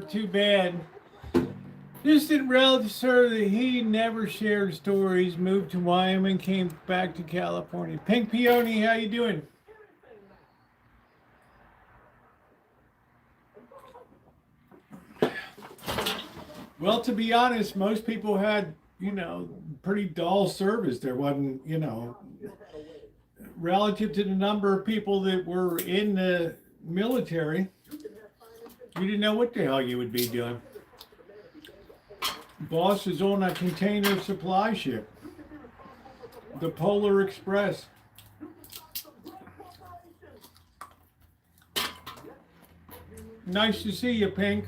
too bad. Distant relative said that he never shared stories, moved to Wyoming, came back to California. Pink Peony, how you doing? Well, to be honest, most people had, pretty dull service. There wasn't, relative to the number of people that were in the military, you didn't know what the hell you would be doing. Boss is on a container supply ship, the Polar Express. Nice to see you, Pink.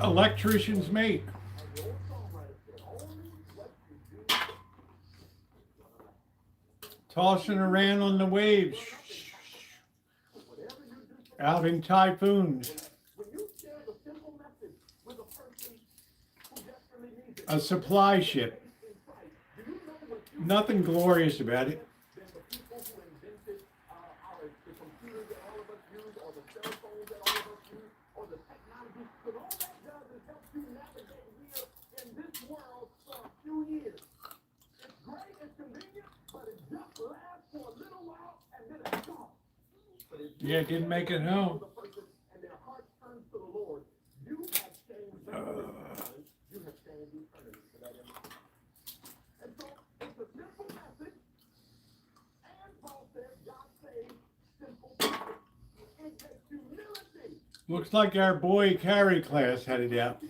Electrician's mate. Tossing around on the waves. Out in typhoons. A supply ship. Nothing glorious about it. Yeah, didn't make it home. Looks like our boy Carrie class headed out.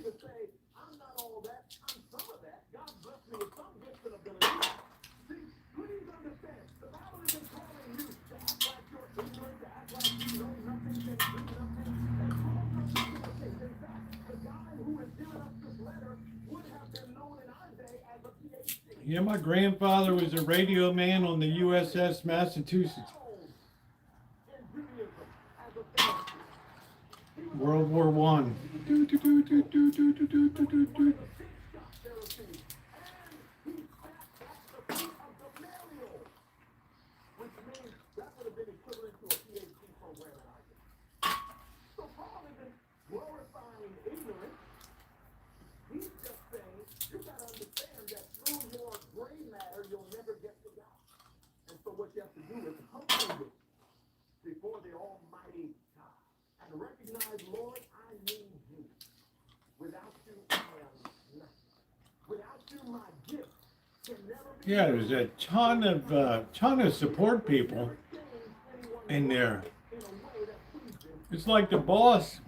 Yeah, my grandfather was a radio man on the USS Massachusetts. World War One. Yeah, there's a ton of support people in there. It's like the boss.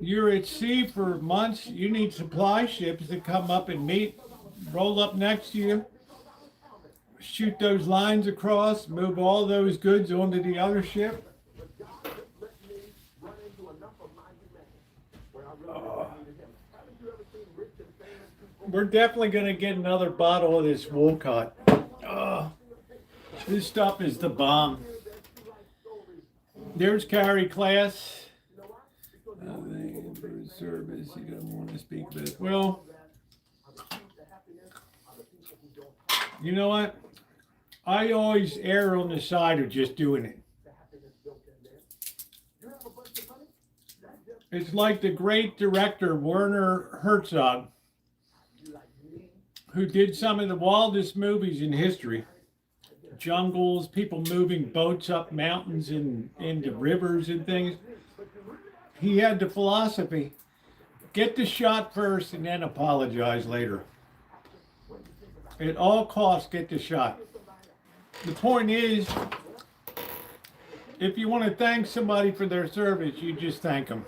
You're at sea for months. You need supply ships to come up and meet, roll up next to you, shoot those lines across, move all those goods onto the other ship. We're definitely going to get another bottle of this Wolcott. This stuff is the bomb. There's Carrie class. For service, you don't want to speak about it. Well, you know what? I always err on the side of just doing it. It's like the great director Werner Herzog, who did some of the wildest movies in history. Jungles, people moving boats up mountains and into rivers and things. He had the philosophy, get the shot first and then apologize later. At all costs, get the shot. The point is, if you want to thank somebody for their service, you just thank them.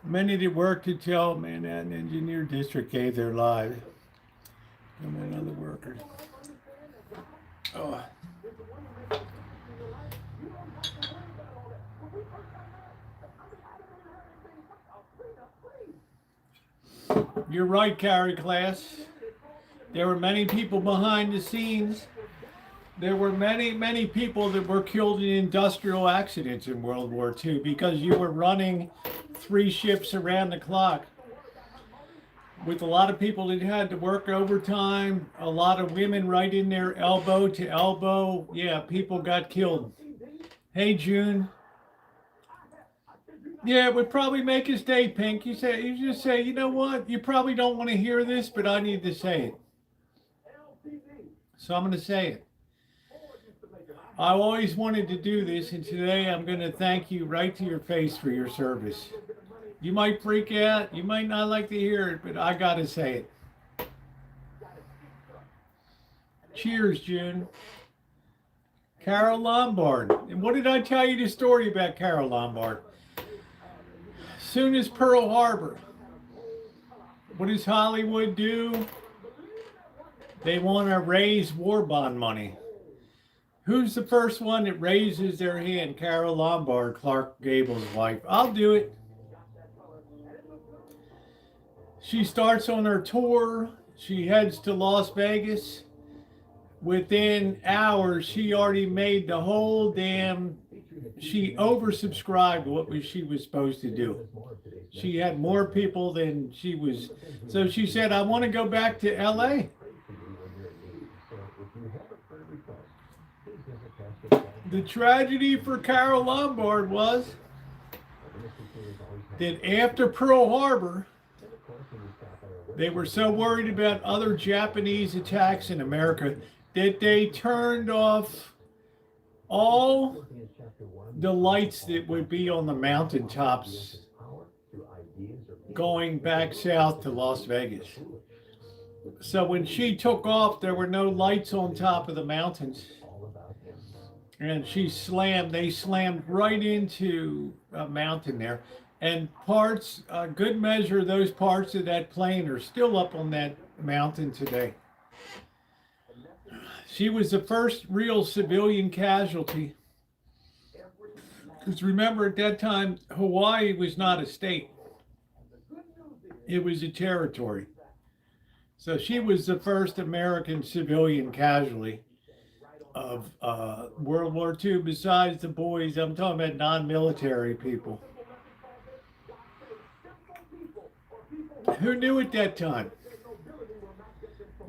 Many that worked to tell Manhattan Engineer District gave their lives. And other workers. Oh. You're right, Carrie class. There were many people behind the scenes. There were many people that were killed in industrial accidents in World War II because you were running 3 ships around the clock. with a lot of people that had to work overtime, a lot of women right in there, elbow to elbow. Yeah, people got killed. Hey, June. Yeah, it would probably make his day, Pink. You just say, you know what? You probably don't want to hear this, but I need to say it. So I'm going to say it. I always wanted to do this, and today I'm going to thank you right to your face for your service. You might freak out, you might not like to hear it, but I got to say it. Cheers, June. Carol Lombard. And what did I tell you the story about Carol Lombard? Soon as Pearl Harbor, what does Hollywood do? They want to raise war bond money. Who's the first one that raises their hand? Carol Lombard, Clark Gable's wife. I'll do it. She starts on her tour. She heads to Las Vegas. Within hours, she already made the whole damn, she oversubscribed what she was supposed to do. She had more people than she was. So she said, I want to go back to LA. The tragedy for Carol Lombard was that after Pearl Harbor, they were so worried about other Japanese attacks in America that they turned off all the lights that would be on the mountaintops going back south to Las Vegas. So when she took off, there were no lights on top of the mountains. And they slammed right into a mountain there. And parts, a good measure of those parts of that plane are still up on that mountain today. She was the first real civilian casualty. Because remember, at that time, Hawaii was not a state. It was a territory. So she was the first American civilian casualty of World War II, besides the boys. I'm talking about non-military people. Who knew at that time?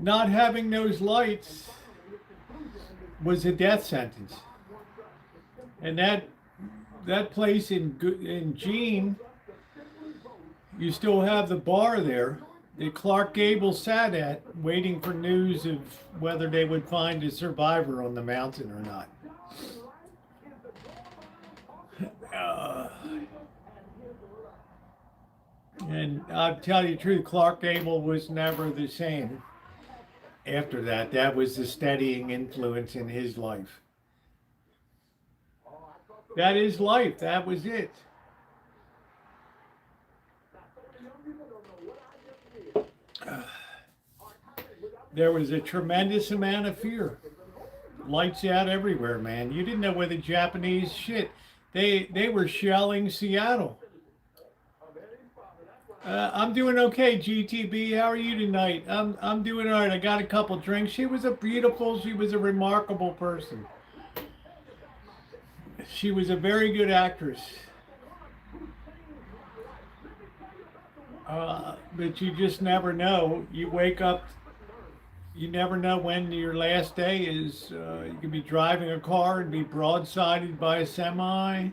Not having those lights was a death sentence. And that place in Jean, you still have the bar there that Clark Gable sat at, waiting for news of whether they would find a survivor on the mountain or not. And I'll tell you the truth, Clark Gable was never the same after that. That was the steadying influence in his life. That is life. That was it. There was a tremendous amount of fear. Lights out everywhere, man. You didn't know where the Japanese they were shelling Seattle. I'm doing okay, GTB. How are you tonight? I'm doing all right. I got a couple drinks. She was a remarkable person. She was a very good actress. But you just never know. You wake up, you never know when your last day is. You could be driving a car and be broadsided by a semi.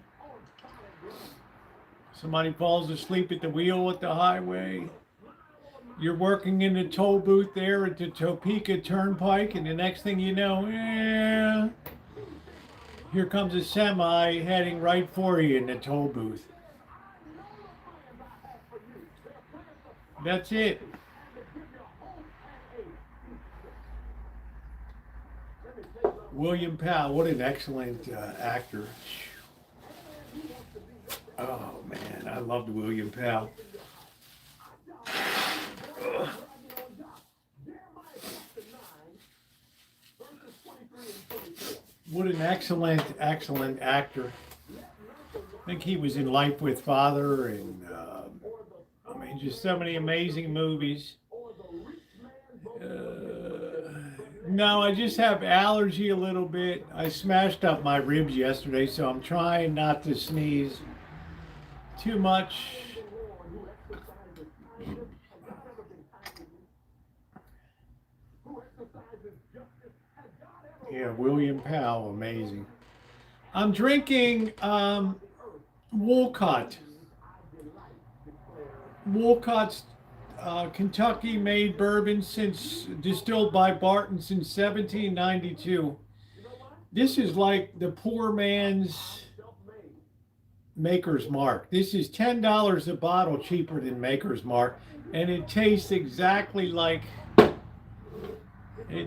Somebody falls asleep at the wheel at the highway. You're working in the toll booth there at the Topeka Turnpike, and the next thing you know, here comes a semi heading right for you in the toll booth. That's it. William Powell, what an excellent actor. Oh man, I loved William Powell. What an excellent actor. I think he was in Life with Father, and just so many amazing movies. No, I just have allergy a little bit. I smashed up my ribs yesterday, so I'm trying not to sneeze too much. Yeah, William Powell, amazing. I'm drinking Wolcott. Wolcott's Kentucky-made bourbon since distilled by Barton since 1792. This is like the poor man's Maker's Mark. This is $10 a bottle cheaper than Maker's Mark, and it tastes exactly like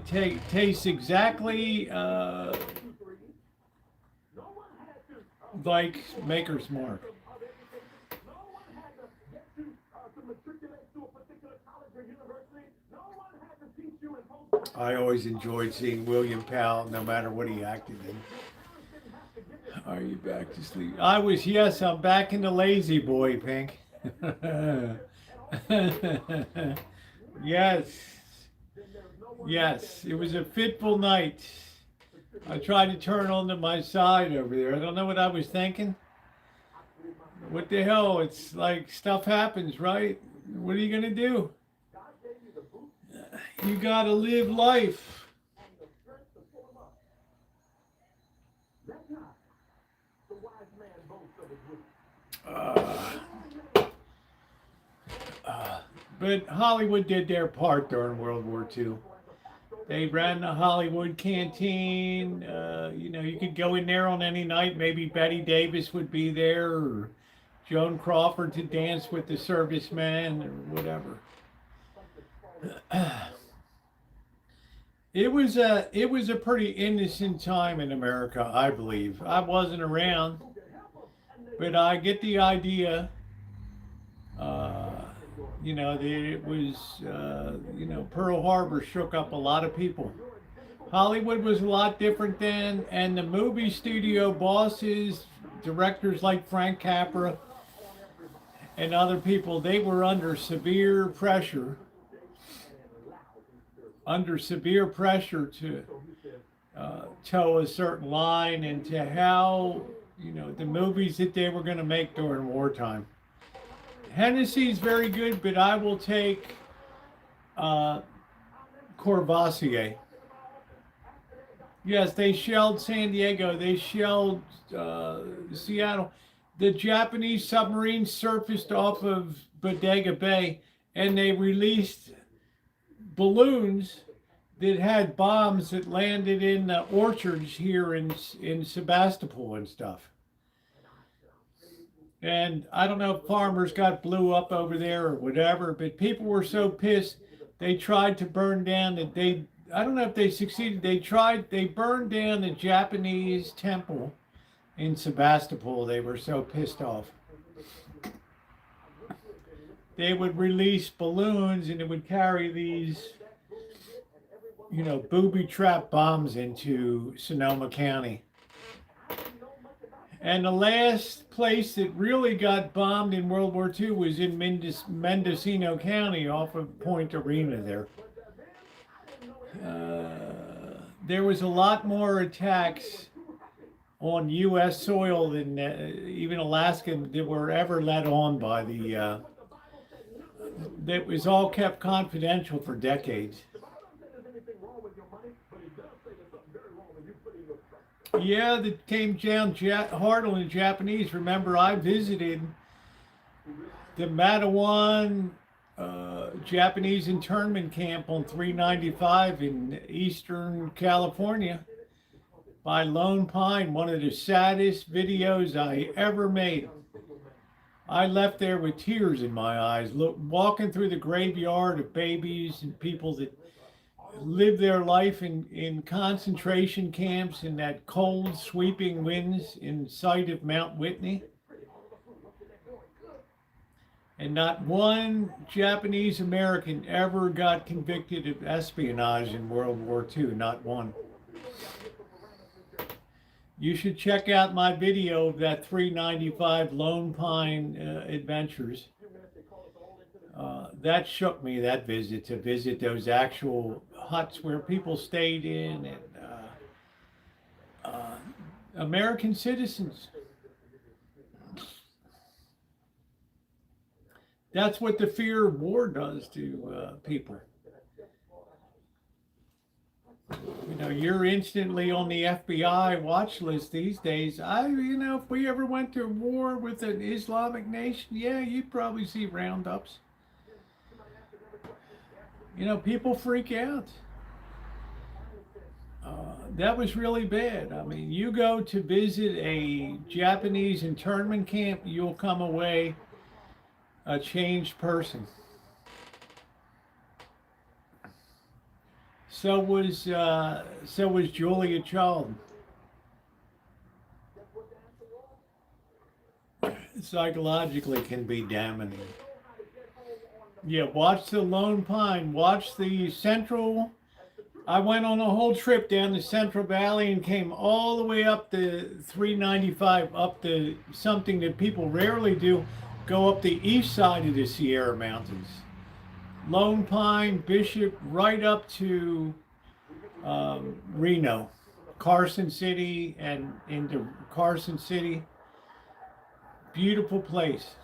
tastes exactly like Maker's Mark. I always enjoyed seeing William Powell, no matter what he acted in. Are you back to sleep? Yes, I'm back in the lazy boy, Pink. Yes. Yes, it was a fitful night. I tried to turn onto my side over there. I don't know what I was thinking. What the hell? It's like stuff happens, right? What are you going to do? You got to live life. But Hollywood did their part during World War II. They ran the Hollywood Canteen. You could go in there on any night. Maybe Betty Davis would be there, or Joan Crawford to dance with the servicemen, or whatever. It was a pretty innocent time in America, I believe. I wasn't around, but I get the idea. That it was, Pearl Harbor shook up a lot of people. Hollywood was a lot different then, and the movie studio bosses, directors like Frank Capra and other people, they were under severe pressure to toe a certain line into how, the movies that they were going to make during wartime. Hennessy's very good, but I will take Courvoisier. Yes, they shelled San Diego. They shelled Seattle. The Japanese submarines surfaced off of Bodega Bay, and they released balloons that had bombs that landed in the orchards here in Sebastopol and stuff. And I don't know if farmers got blew up over there or whatever, but people were so pissed they tried to burn down I don't know if they succeeded. They burned down the Japanese temple in Sebastopol. They were so pissed off. They would release balloons and it would carry these, booby trap bombs into Sonoma County. And the last place that really got bombed in World War II was in Mendocino County off of Point Arena there. There was a lot more attacks on U.S. soil than even Alaska that were ever let on by that was all kept confidential for decades. Yeah, that came down hard on the Japanese. Remember, I visited the Matawan Japanese internment camp on 395 in Eastern California by Lone Pine, one of the saddest videos I ever made. I left there with tears in my eyes, walking through the graveyard of babies and people that lived their life in concentration camps in that cold, sweeping winds in sight of Mount Whitney. And not one Japanese American ever got convicted of espionage in World War II, not one. You should check out my video of that 395 Lone Pine adventures. That shook me, that visit, to visit those actual huts where people stayed in, and American citizens. That's what the fear of war does to people. know, you're instantly on the FBI watch list these days. If we ever went to war with an Islamic nation, yeah, you'd probably see roundups. People freak out. That was really bad. I mean, you go to visit a Japanese internment camp, you'll come away a changed person. So was Julia Child. Psychologically can be damaging. Yeah, watch the Lone Pine. Watch the Central. I went on a whole trip down the Central Valley and came all the way up the 395, up the something that people rarely do, go up the east side of the Sierra Mountains. Lone Pine, Bishop, right up to Reno, Carson City, and into Carson City. Beautiful place.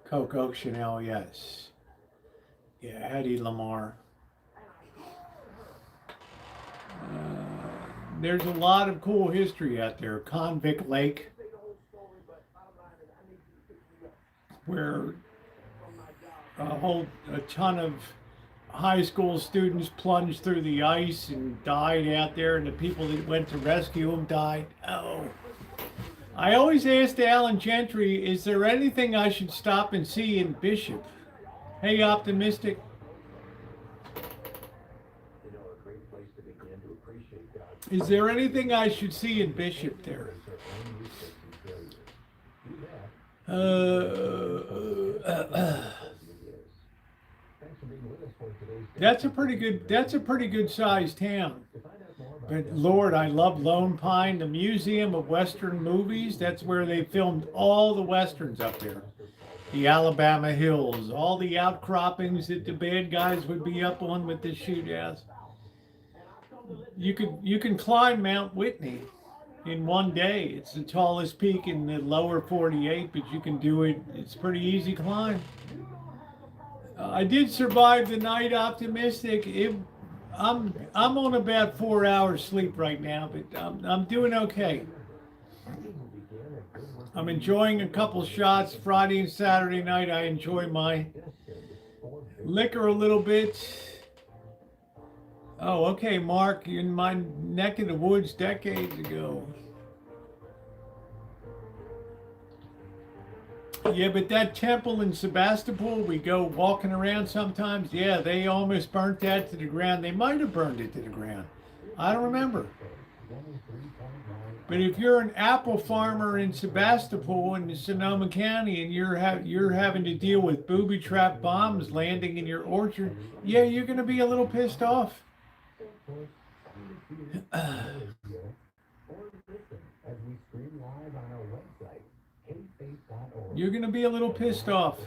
Coco Chanel, yes. Yeah, Hedy Lamar. There's a lot of cool history out there. Convict Lake, where a ton of high school students plunged through the ice and died out there, and the people that went to rescue them died. Oh. I always asked Alan Gentry, is there anything I should stop and see in Bishop? Hey, Optimistic. Is there anything I should see in Bishop there? That's a pretty good sized town. But Lord, I love Lone Pine, the Museum of Western Movies. That's where they filmed all the Westerns up there. The Alabama Hills, all the outcroppings that the bad guys would be up on with the shootouts. You can climb Mount Whitney in one day. It's the tallest peak in the lower 48, but you can do it. It's a pretty easy climb. I did survive the night, Optimistic. I'm on about 4 hours sleep right now, but I'm doing okay. I'm enjoying a couple shots Friday and Saturday night. I enjoy my liquor a little bit. Oh, okay, Mark, you're in my neck of the woods decades ago. Yeah, but that temple in Sebastopol, we go walking around sometimes. Yeah, they almost burnt that to the ground. They might have burned it to the ground. I don't remember. But if you're an apple farmer in Sebastopol in Sonoma County and you're having to deal with booby trap bombs landing in your orchard, yeah, you're going to be a little pissed off. You're going to be a little pissed off.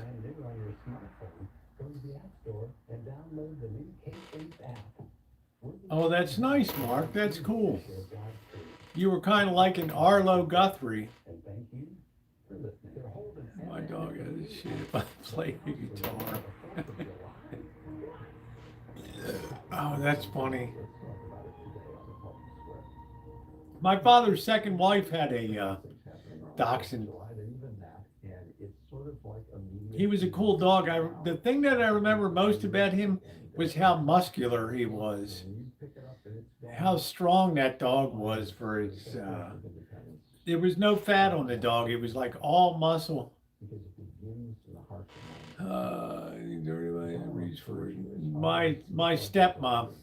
Oh, that's nice, Mark. That's cool. You were kind of like an Arlo Guthrie. My dog has shit if I play the guitar. Oh, that's funny. My father's second wife had a dachshund. He was a cool dog. The thing that I remember most about him was how muscular he was. How strong that dog was for his... there was no fat on the dog. It was like all muscle. My stepmom.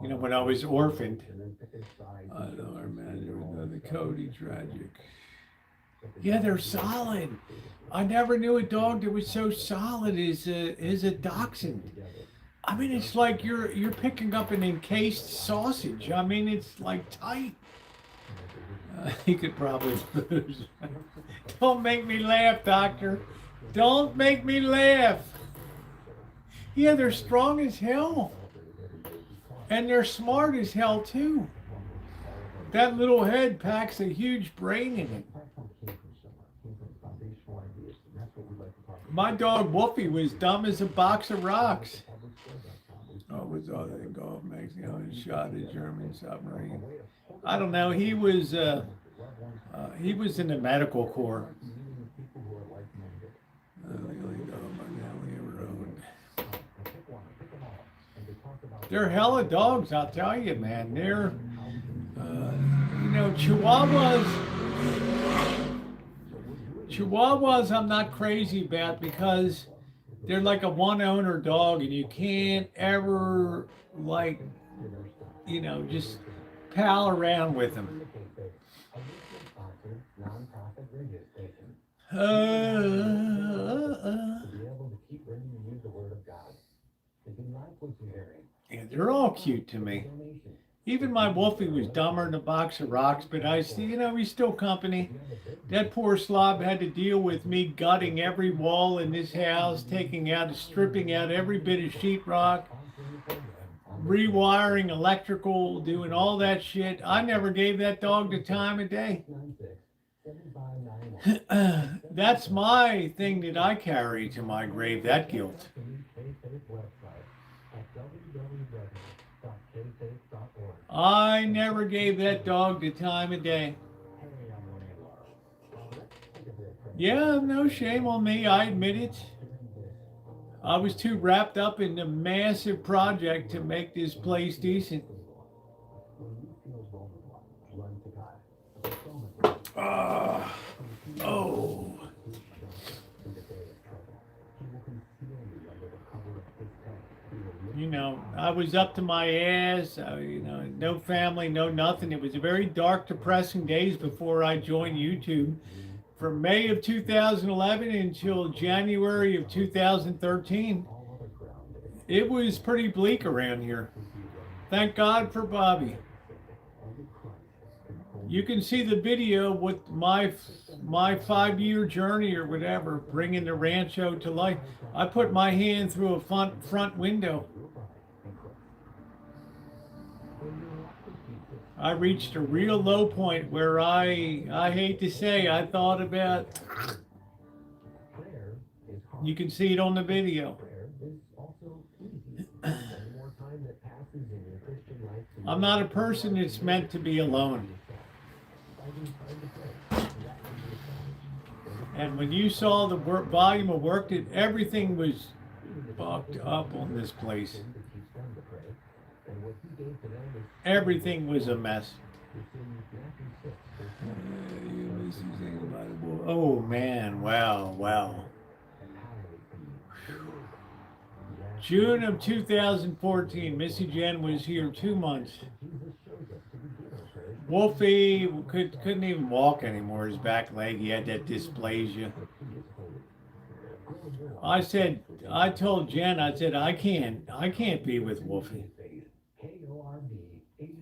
You know, when I was orphaned. I don't remember the Cody tragic. Yeah, they're solid. I never knew a dog that was so solid as a dachshund. I mean, it's like you're picking up an encased sausage. I mean, it's like tight. He could probably lose. Don't make me laugh, Doctor. Don't make me laugh. Yeah, they're strong as hell. And they're smart as hell, too. That little head packs a huge brain in it. My dog Wolfie was dumb as a box of rocks. Oh, was all that Gulf of Mexico and shot a German submarine. I don't know. He was in the medical corps. They're hella dogs, I'll tell you, man. They're, Chihuahuas I'm not crazy about because they're like a one owner dog and you can't ever, like, just pal around with them. Yeah, they're all cute to me. Even my Wolfie was dumber than a box of rocks, but I see, he's still company. That poor slob had to deal with me gutting every wall in this house, stripping out every bit of sheetrock, rewiring electrical, doing all that shit. I never gave that dog the time of day. That's my thing that I carry to my grave, that guilt. I never gave that dog the time of day. Yeah, no shame on me, I admit it. I was too wrapped up in the massive project to make this place decent. Oh. I was up to my ass, no family, no nothing. It was a very dark, depressing days before I joined YouTube. From May of 2011 until January of 2013, it was pretty bleak around here. Thank God for Bobby. You can see the video with my 5-year journey or whatever, bringing the Rancho to life. I put my hand through a front window. I reached a real low point where I hate to say, I thought about, you can see it on the video. I'm not a person that's meant to be alone. And when you saw the volume of work, everything was fucked up on this place. Everything was a mess. Oh man, wow. June of 2014, Missy Jen was here 2 months. Wolfie couldn't even walk anymore, his back leg, he had that dysplasia. I told Jen, I said, I can't be with Wolfie.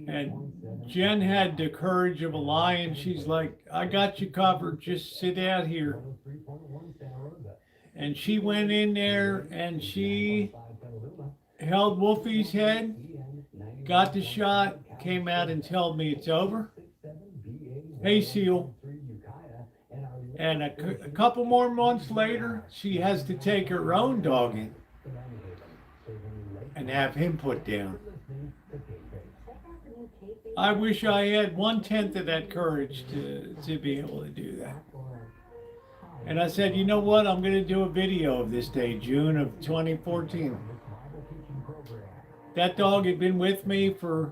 And Jen had the courage of a lion. She's like, I got you covered, just sit out here. And she went in there and she held Wolfie's head, got the shot, came out and told me it's over. Hey, Seal. And a couple more months later, she has to take her own dog in and have him put down. I wish I had 1/10 of that courage to be able to do that. And I said, you know what? I'm going to do a video of this day, June of 2014. That dog had been with me for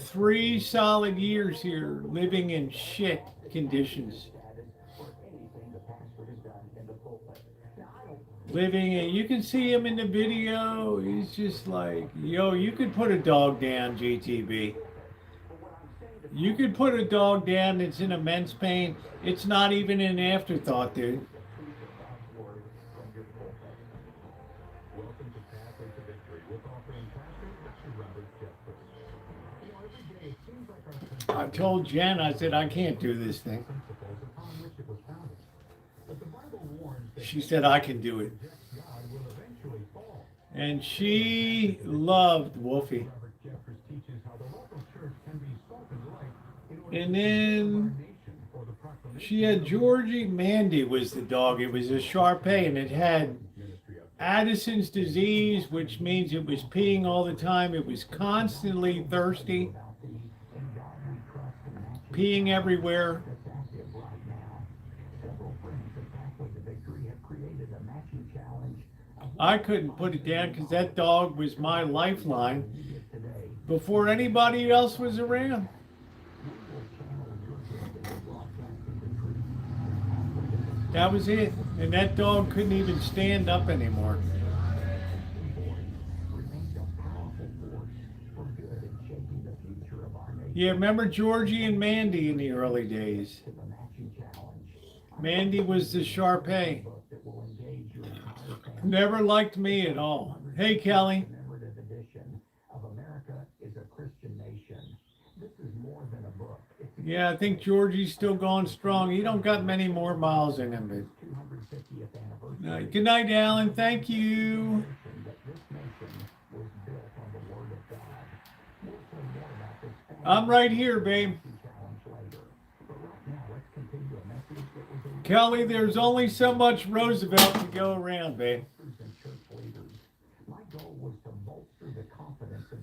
3 solid years here, living in shit conditions. You can see him in the video. He's just like, yo, you could put a dog down, GTB. You could put a dog down that's in immense pain. It's not even an afterthought, dude. I told Jen, I said, I can't do this thing. She said, I can do it. And she loved Wolfie. And then She had Georgie. Mandy was the dog. It was a Shar-Pei, and it had Addison's disease, which means it was peeing all the time. It was constantly thirsty, peeing everywhere. I couldn't put it down because that dog was my lifeline before anybody else was around. That was it. And that dog couldn't even stand up anymore. Yeah, remember Georgie and Mandy in the early days? Mandy was the Shar-Pei. Never liked me at all. Hey, Kelly. Yeah, I think Georgie's still going strong. He don't got many more miles in him. But... Good night, Alan. Thank you. I'm right here, babe. Kelly, there's only so much Roosevelt to go around, babe.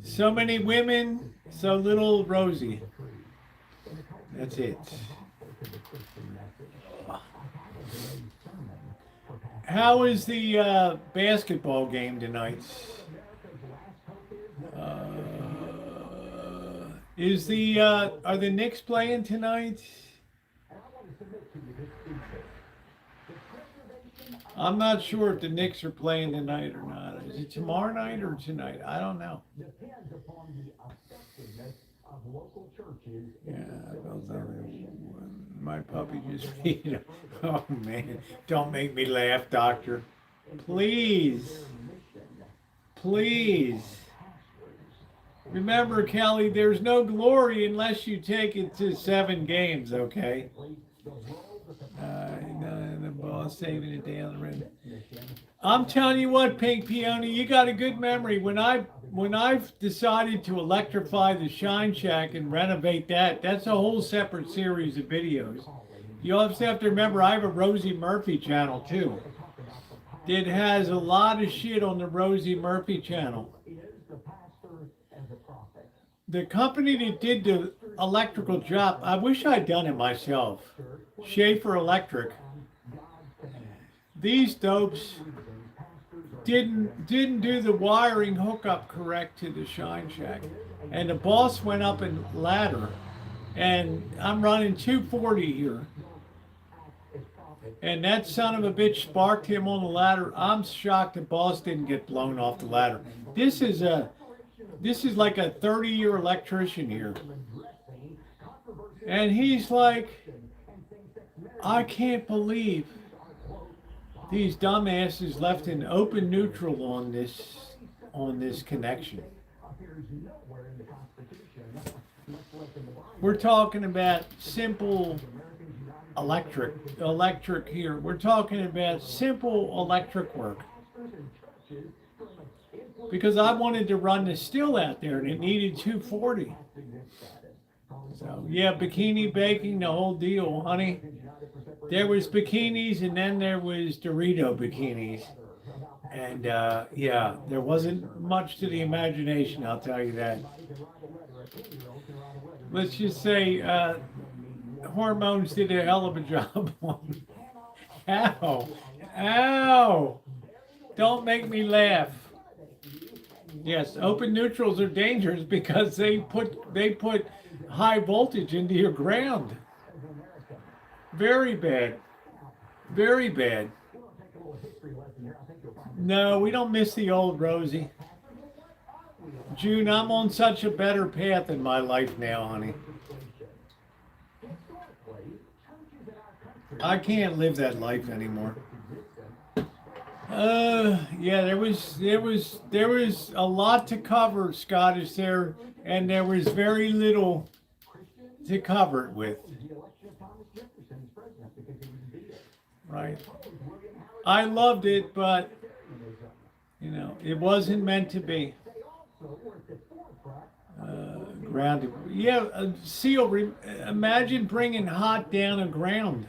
So many women, so little Rosie. That's it. How is the basketball game tonight? Are the Knicks playing tonight? I'm not sure if the Knicks are playing tonight or not. Is it tomorrow night or tonight? I don't know. Yeah, my puppy just peed. Oh man, don't make me laugh, doctor. Please. Please. Remember, Kelly, there's no glory unless you take it to 7 games, okay? The ball saving it down the rim. I'm telling you what, Pink Peony, you got a good memory. When I've decided to electrify the Shine Shack and renovate that, that's a whole separate series of videos. You also have to remember I have a Rosie Murphy channel too. It has a lot of shit on the Rosie Murphy channel. The company that did the electrical job, I wish I'd done it myself. Schaefer Electric. These dopes didn't do the wiring hookup correct to the Shine Shack. And the boss went up a ladder, and I'm running 240 here. And that son of a bitch sparked him on the ladder. I'm shocked the boss didn't get blown off the ladder. This is like a 30-year electrician here. And he's like, I can't believe these dumbasses left an open neutral on this connection. We're talking about simple electric here. We're talking about simple electric work. Because I wanted to run the still out there and it needed 240. So yeah, bikini baking, the whole deal, honey. There was bikinis and then there was Dorito bikinis. And yeah, there wasn't much to the imagination, I'll tell you that. Let's just say hormones did a hell of a job on me. Ow, ow, don't make me laugh. Yes, open neutrals are dangerous because they put high voltage into your ground. Very bad. Very bad. No, we don't miss the old Rosie. June, I'm on such a better path in my life now, honey. I can't live that life anymore. Yeah, there was a lot to cover, Scottish there, and there was very little to cover it with. Right. I loved it, but it wasn't meant to be. Grounded. Yeah, Seal, imagine bringing hot down on ground.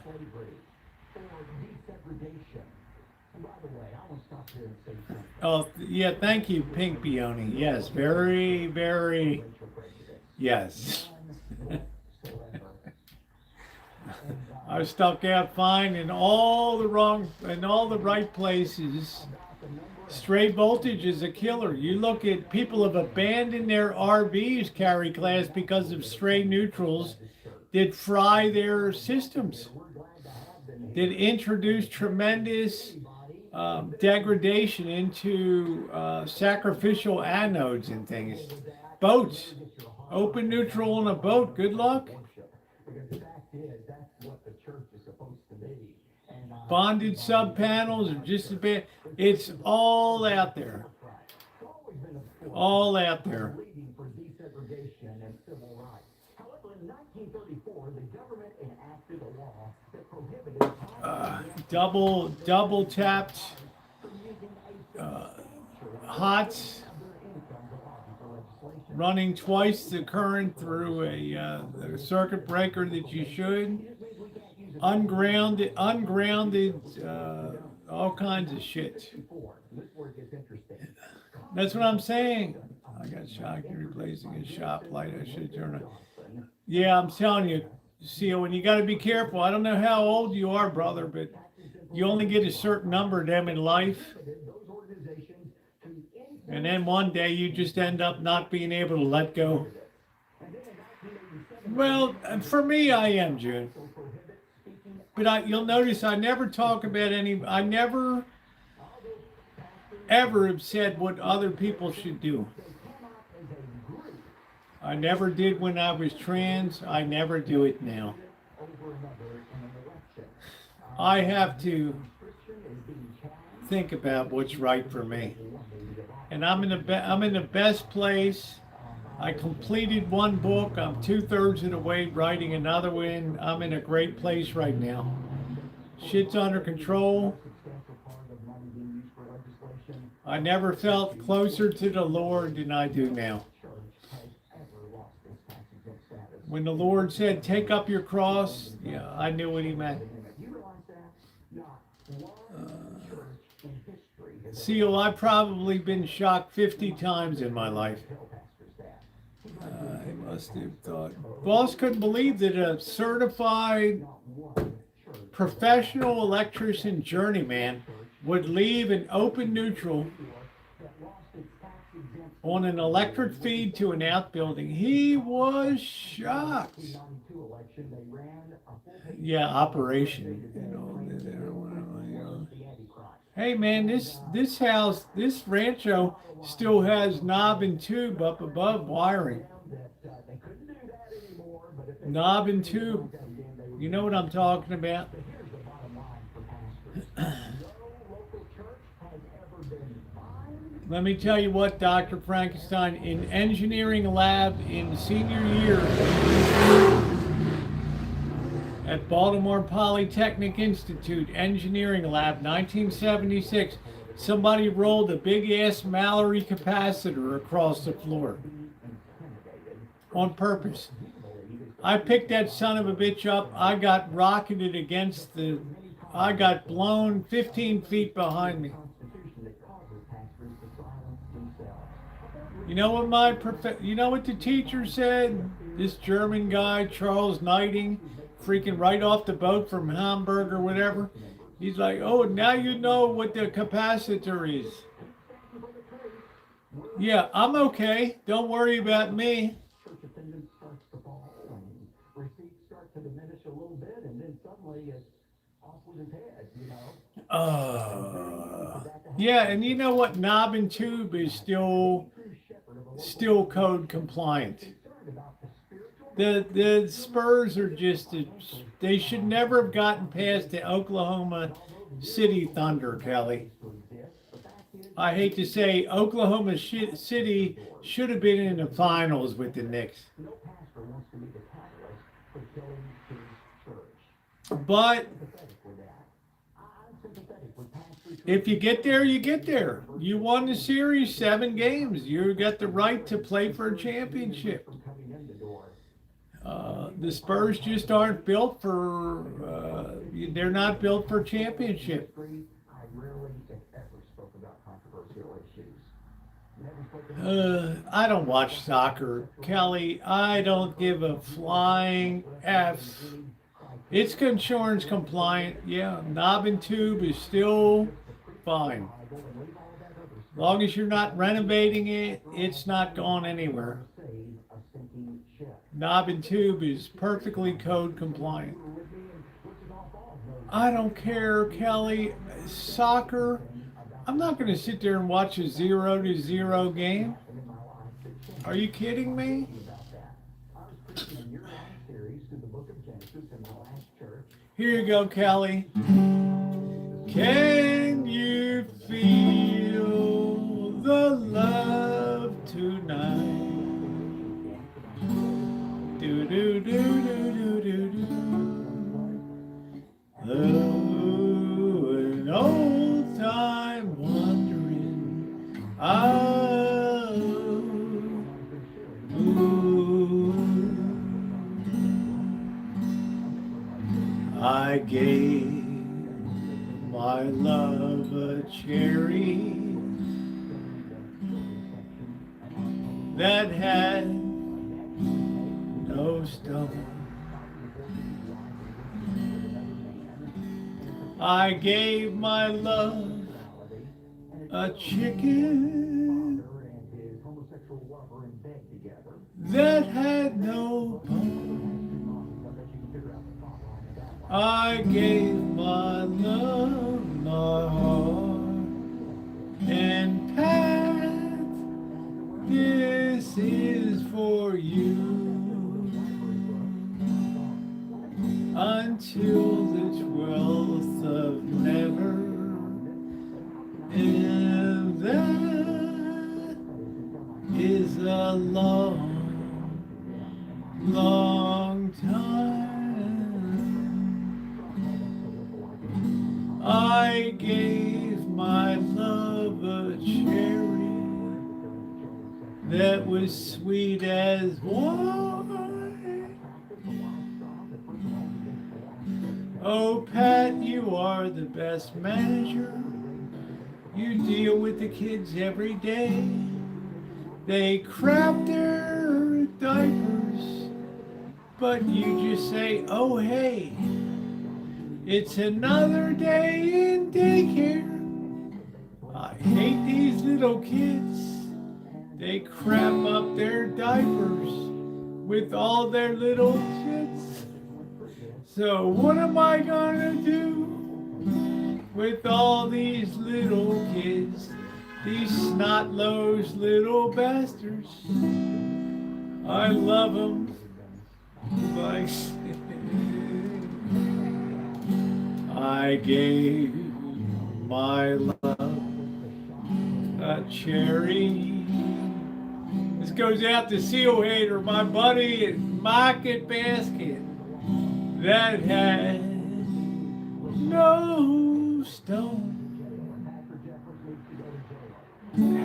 Oh, yeah, thank you, Pink Peony. Yes, very, very, yes. I was stuck out fine in all the right places. Stray voltage is a killer. You look at people have abandoned their RVs carry class because of stray neutrals that fry their systems, that introduce tremendous degradation into sacrificial anodes and things. Boats, open neutral on a boat. Good luck. Bonded sub panels are just a bit. It's all out there. All out there. Double tapped hots running twice the current through a circuit breaker that you should. Ungrounded, all kinds of shit. That's what I'm saying. I got shocked replacing a shop light. I should turn it. Yeah, I'm telling you, Seal, and you got to be careful. I don't know how old you are, brother, but you only get a certain number of them in life. And then one day you just end up not being able to let go. Well, for me, I am, June. But you'll notice I never talk about I never, ever have said what other people should do. I never did when I was trans. I never do it now. I have to think about what's right for me. And I'm in the best place. I completed one book. I'm 2/3 of the way writing another one. I'm in a great place right now. Shit's under control. I never felt closer to the Lord than I do now. When the Lord said, take up your cross, yeah, I knew what he meant. Seal, I've probably been shocked 50 times in my life. I must have thought. Boss couldn't believe that a certified professional electrician journeyman would leave an open neutral on an electric feed to an outbuilding. He was shocked. Yeah, operation. Hey man, this house, this Rancho still has knob and tube up above wiring. Knob and tube. You know what I'm talking about? Let me tell you what, Dr. Frankenstein, in engineering lab in senior year at Baltimore Polytechnic Institute, engineering lab, 1976, somebody rolled a big-ass Mallory capacitor across the floor on purpose. I picked that son of a bitch up. I got rocketed I got blown 15 feet behind me. You know what you know what the teacher said? This German guy, Charles Knighting, freaking right off the boat from Hamburg or whatever. He's like, oh, now you know what the capacitor is. Yeah, I'm okay. Don't worry about me. Yeah, and you know what? Knob and tube is still code compliant. The Spurs are just, they should never have gotten past the Oklahoma City Thunder, Kelly. I hate to say Oklahoma City should have been in the finals with the Knicks. But if you get there, you get there. You won the series 7 games. You got the right to play for a championship. The Spurs just aren't built for, they're not built for championship. I rarely, if ever, spoke about controversial issues. I don't watch soccer, Kelly. I don't give a flying F. It's insurance compliant. Yeah, knob and tube is still fine. As long as you're not renovating it, it's not going anywhere. Knob and tube is perfectly code compliant. I don't care, Kelly. Soccer, I'm not going to sit there and watch a 0-0 game. Are you kidding me? Here you go, Kelly. Can you feel the love tonight? Do do do do do do do. Oh, an old time wandering. Oh, ooh. I gave my love a cherry that had no stone. I gave my love a chicken that had no bone. I gave my love my heart, and Pat, this is for you. Until the 12th of never, and that is a long, long time. I gave my love a cherry that was sweet as wine. Oh, Pat, you are the best manager. You deal with the kids every day. They crap their diapers, but you just say, oh, hey, it's another day in daycare. I hate these little kids. They crap up their diapers with all their little tits. So what am I gonna do with all these little kids, these snot-nosed little bastards? I love them like I gave my love a cherry. This goes out to Seal Hater, my buddy at Market Basket, that had no stone.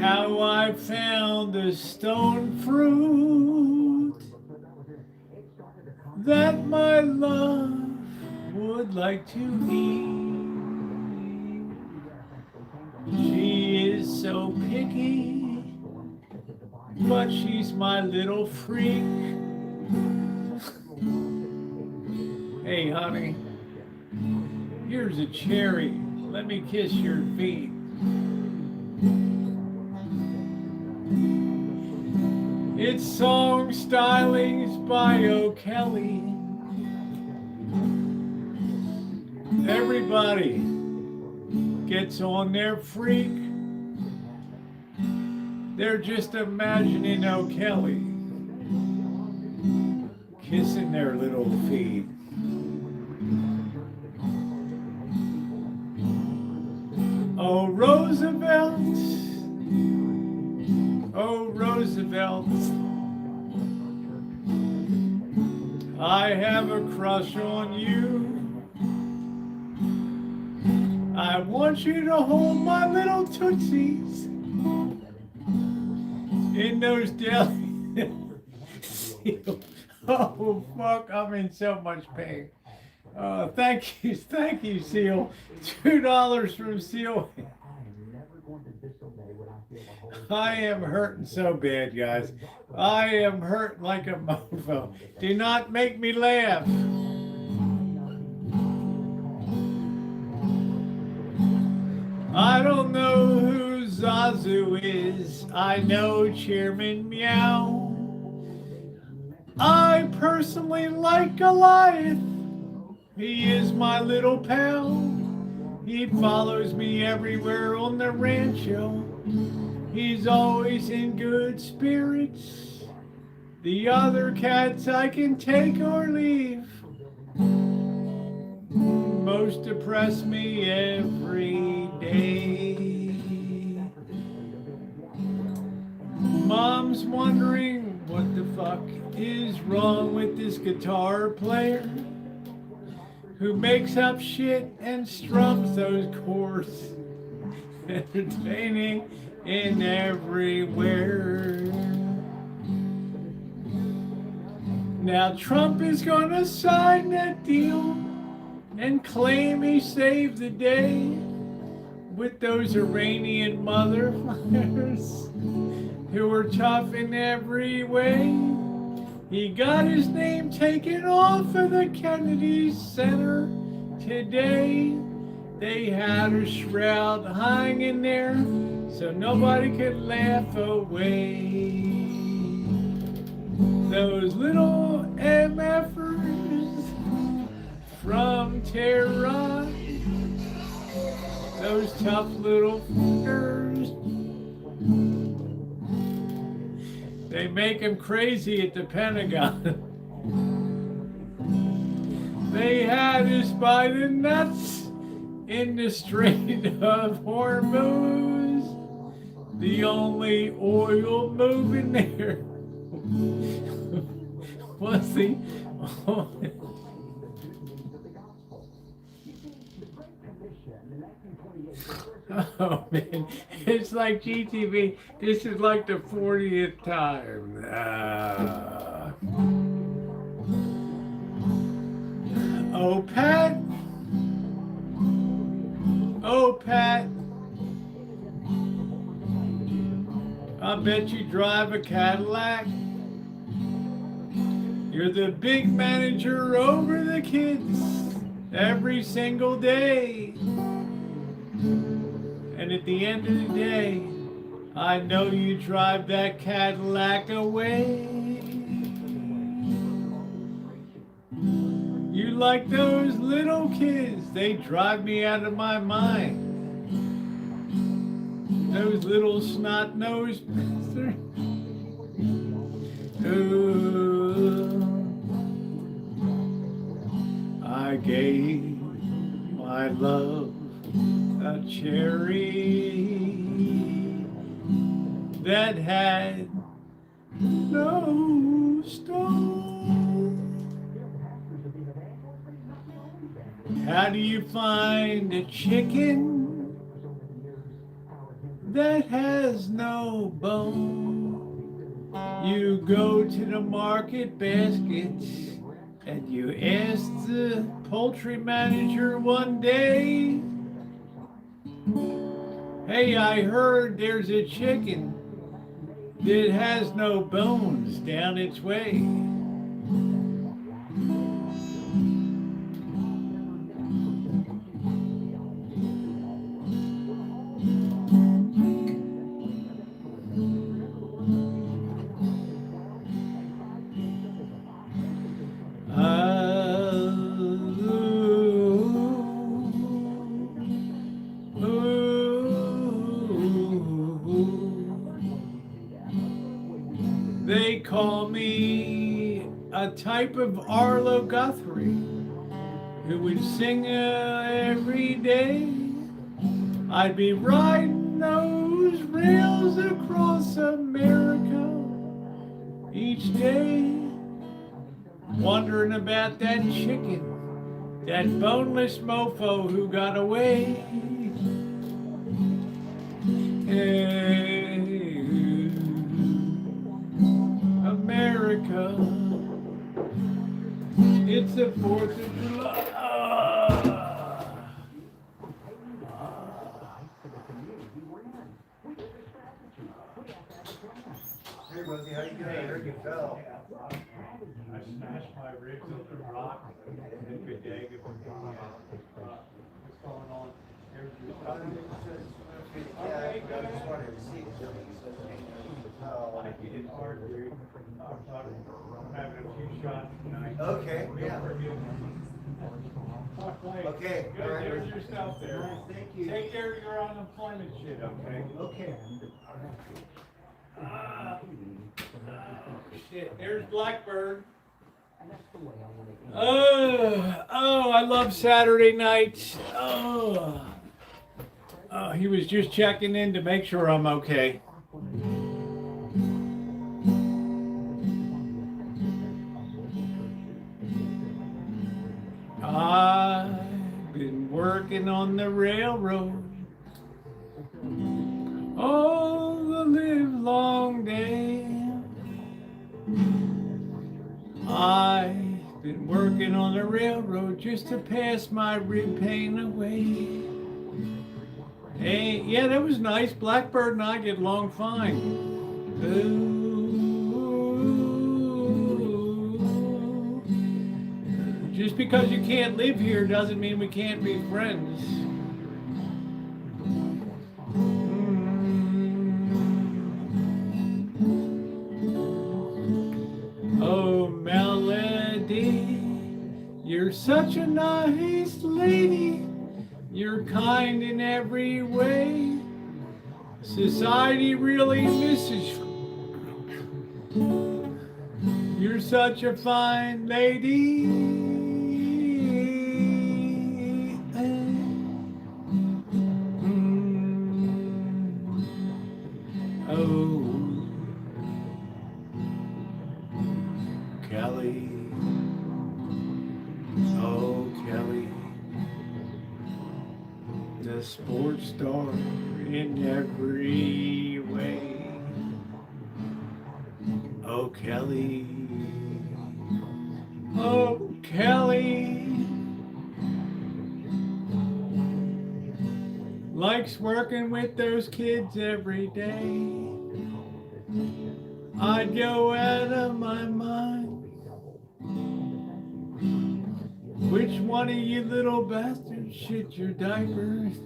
How I found a stone fruit that my love would like to eat. She is so picky, but she's my little freak. Hey, honey, here's a cherry. Let me kiss your feet. It's song stylings by O'Kelly. Everybody gets on their freak. They're just imagining O'Kelly kissing their little feet. Oh, Roosevelt. Oh, Roosevelt. I have a crush on you. I want you to hold my little tootsies in those deli. Oh, fuck, I'm in so much pain. Thank you, Seal. $2 from Seal. I am hurting so bad, guys. I am hurting like a mofo. Do not make me laugh. I don't know who Zazu is. I know Chairman Meow. I personally like Goliath. He is my little pal. He follows me everywhere on the Rancho. He's always in good spirits. The other cats I can take or leave. Most depress me every day. Mom's wondering what the fuck is wrong with this guitar player who makes up shit and strums those chords. Entertaining in everywhere. Now Trump is gonna sign that deal and claim he saved the day with those Iranian motherfuckers who were tough in every way. He got his name taken off of the Kennedy Center today. They had a shroud hanging there so nobody could laugh away. Those little MFers from Tehran, those tough little fuckers, they make them crazy at the Pentagon. They had us by the nuts in the Strait of Hormuz, the only oil moving there was the oh man, it's like GTV. This is like the 40th time. Oh, Pat. Oh, Pat. I bet you drive a Cadillac. You're the big manager over the kids every single day. And at the end of the day, I know you drive that Cadillac away. You like those little kids, they drive me out of my mind. Those little snot-nosed bastards. Ooh, I gave my love a cherry that had no stone. How do you find a chicken that has no bone? You go to the market baskets and you ask the poultry manager one day, hey, I heard there's a chicken that has no bones down its way. They call me a type of Arlo Guthrie who would sing every day. I'd be riding those rails across America each day, wondering about that chicken, that boneless mofo who got away. Hey, America, the 4th of July. Hey, Rosie, how you doing? I heard you fell. I smashed my ribs on the rock and good day. What's going on? Yeah, I just wanted to see. It's hard, dude. I'm having a few shots tonight. Okay, yeah. Okay, Good, all right. there's yourself there. Thank you. Take care of your unemployment shit, okay? Okay. Shit, there's Blackbird. Oh, I love Saturday nights. Oh, he was just checking in to make sure I'm okay. I've been working on the railroad all the livelong day. I've been working on the railroad just to pass my rib pain away. Hey, yeah, that was nice. Blackbird and I get along fine. Ooh. Just because you can't live here doesn't mean we can't be friends. Oh, Melody, you're such a nice lady. You're kind in every way. Society really misses you. You're such a fine lady. Oh, Kelly. Oh, Kelly. The sports star in every way. Oh, Kelly. Oh, Kelly. Likes working with those kids every day. I'd go out of my mind. Which one of you little bastards shit your diapers?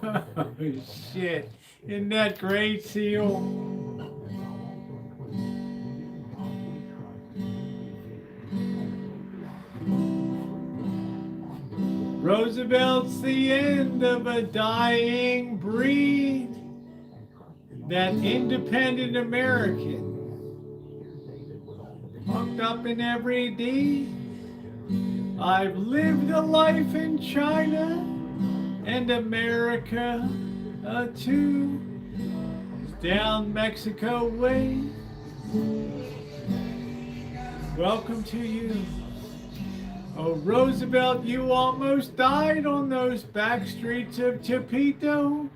Oh, shit. Isn't that great, Seal? Roosevelt's the end of a dying breed. That independent American, hooked up in every deed. I've lived a life in China and America too. Down Mexico way. Welcome to you. Oh, Roosevelt, you almost died on those back streets of Tepito.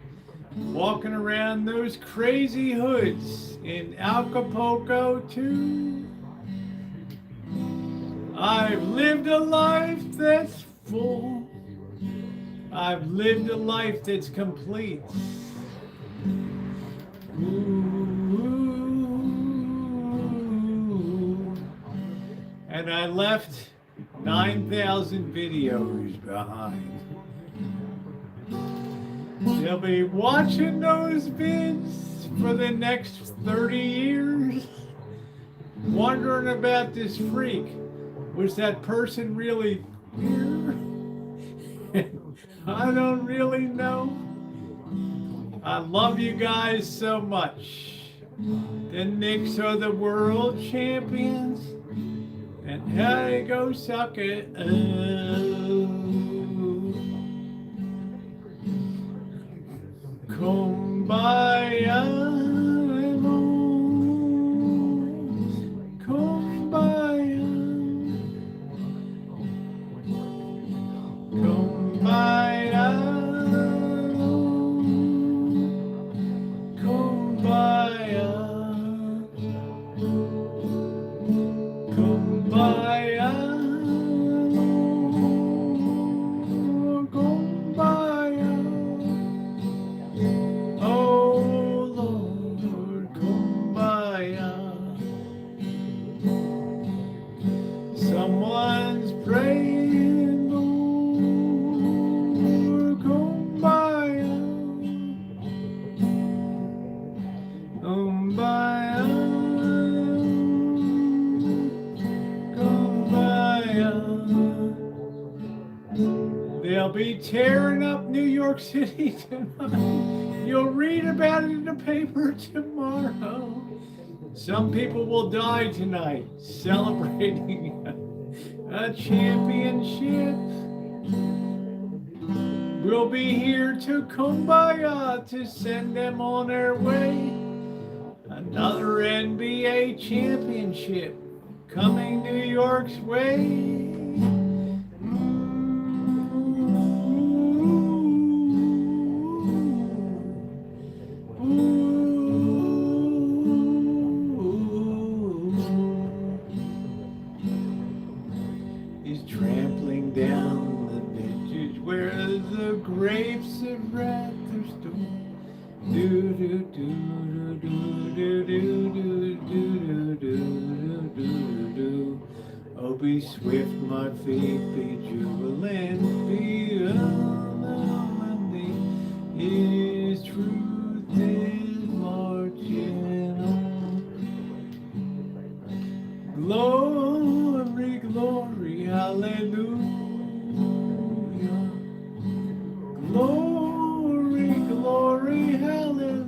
Walking around those crazy hoods in Acapulco too. I've lived a life that's full. I've lived a life that's complete. Ooh. And I left 9,000 videos behind. They'll be watching those vids for the next 30 years, wondering about this freak. Was that person really here? I don't really know. I love you guys so much. The Knicks are the world champions, and hey, go suck it. Kumbaya, kumbaya, kumbaya, kumbaya. They'll be tearing up New York City tonight. You'll read about it in the paper tomorrow. Some people will die tonight celebrating a championship. We'll be here to kumbaya to send them on their way. Another NBA championship coming New York's way. He's trampling down the ditches where the grapes of wrath are stored. Do do do do do do do do do do do. Oh, be swift, my feet, be jubilant, be unlimited. His truth is marching on. Glory, glory, hallelujah. Glory, glory, hallelujah.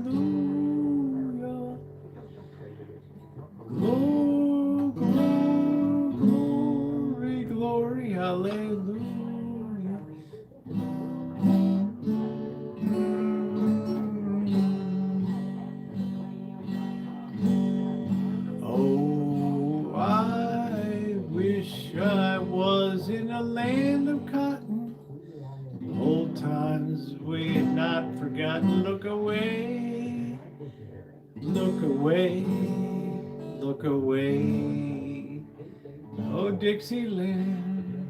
Glory, glory, hallelujah. Oh, I wish I was in a land of cotton. Old times we have not forgotten. Look away, look away, look away. Oh, Dixieland,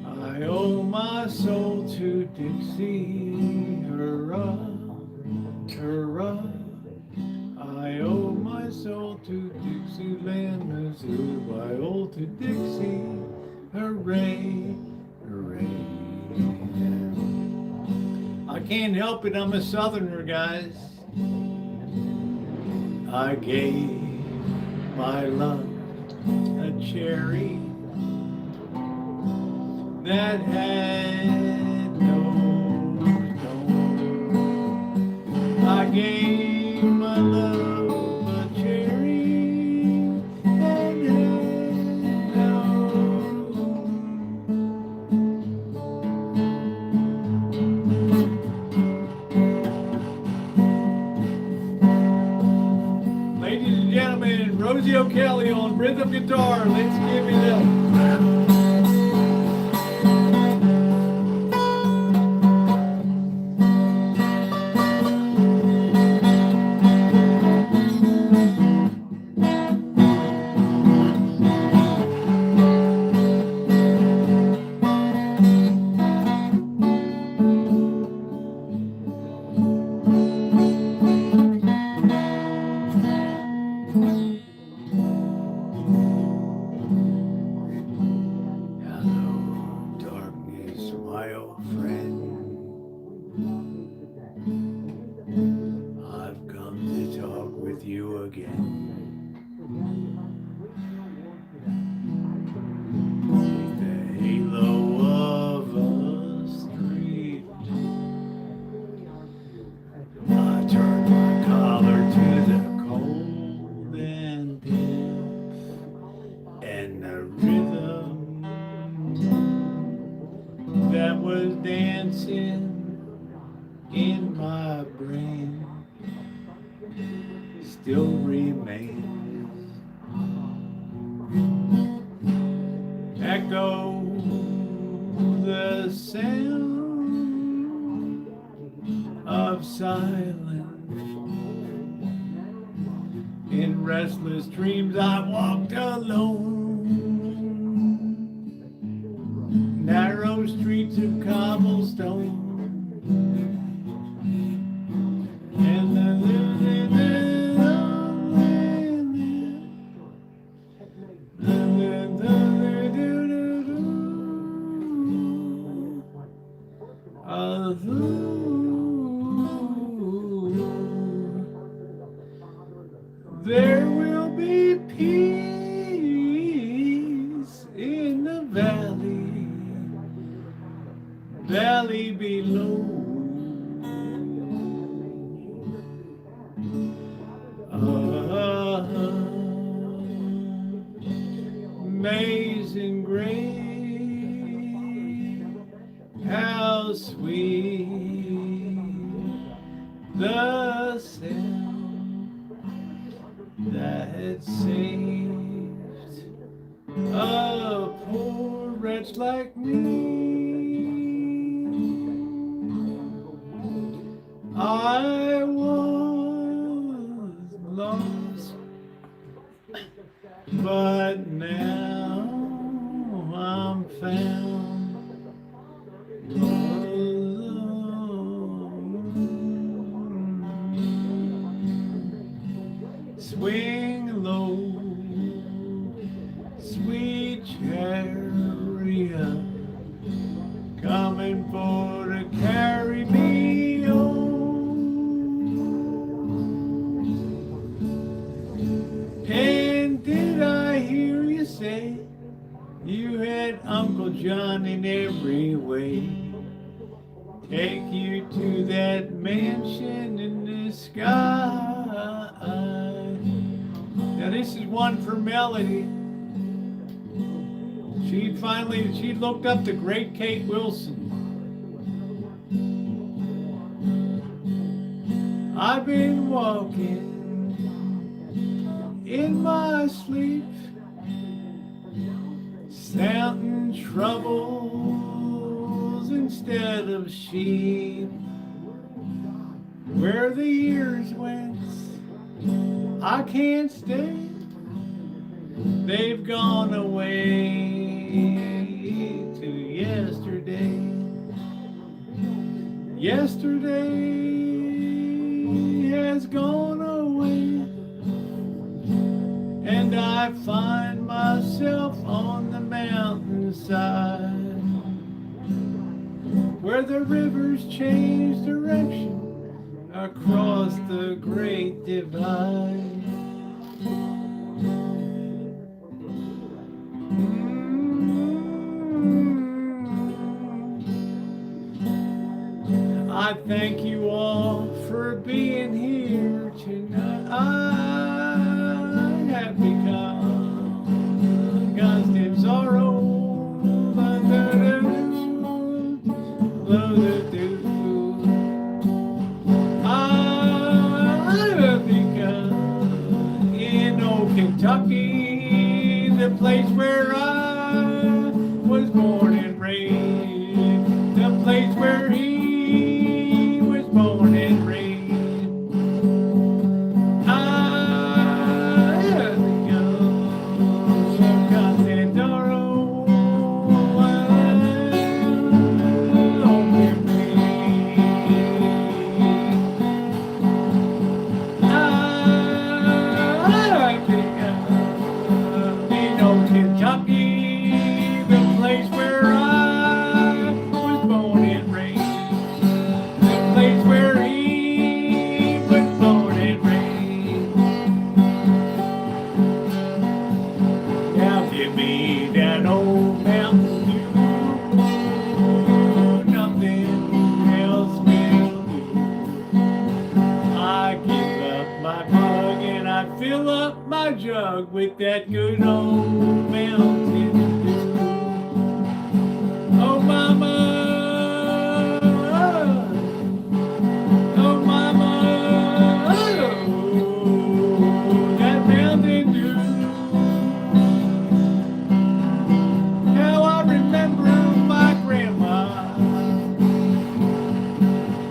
I owe my soul to Dixie. Hurrah, hurrah. I owe my soul to Dixieland, Missouri. I owe to Dixie. Hooray, hooray. I can't help it, I'm a Southerner, guys. I gave my love a cherry that had no stone. I gave my love a cherry that had no Ladies and gentlemen, Rosieokelly on rhythm guitar. Let's give it up. In my brain still remains. Echo the sound of silence. In restless dreams I walked alone. Narrow streets of cobblestone. And there will be peace in the valley. valley below. Amazing grace, how sweet the sound that saved a poor wretch like me. I was lost, but now I'm found alone. Swing low, sweet chariot, coming for to carry me home. And did I hear you say you had Uncle John in every way? Take you to that mansion in the sky. Now this is one for Melody. She looked up the great Kate Wilson. I've been walking in my sleep, counting troubles instead of sheep. Where the years went, I can't stay. They've gone away to yesterday. Yesterday has gone away, and I find myself on the mountainside, where the rivers change direction across the great divide. I thank you all for being here tonight. I have become constant sorrow. I have become in old Kentucky, the place where I was born and raised, the place where he was born and raised. I have become Contendoro. Kentucky, the place where I was born and raised, the place where he was born and raised. Now give me that old Mountain Dew, nothing else will do. I give up my mug and I fill up my jug with that good old Mountain Dew. Oh mama, oh mama, oh, that Mountain Dew. How I remember my grandma,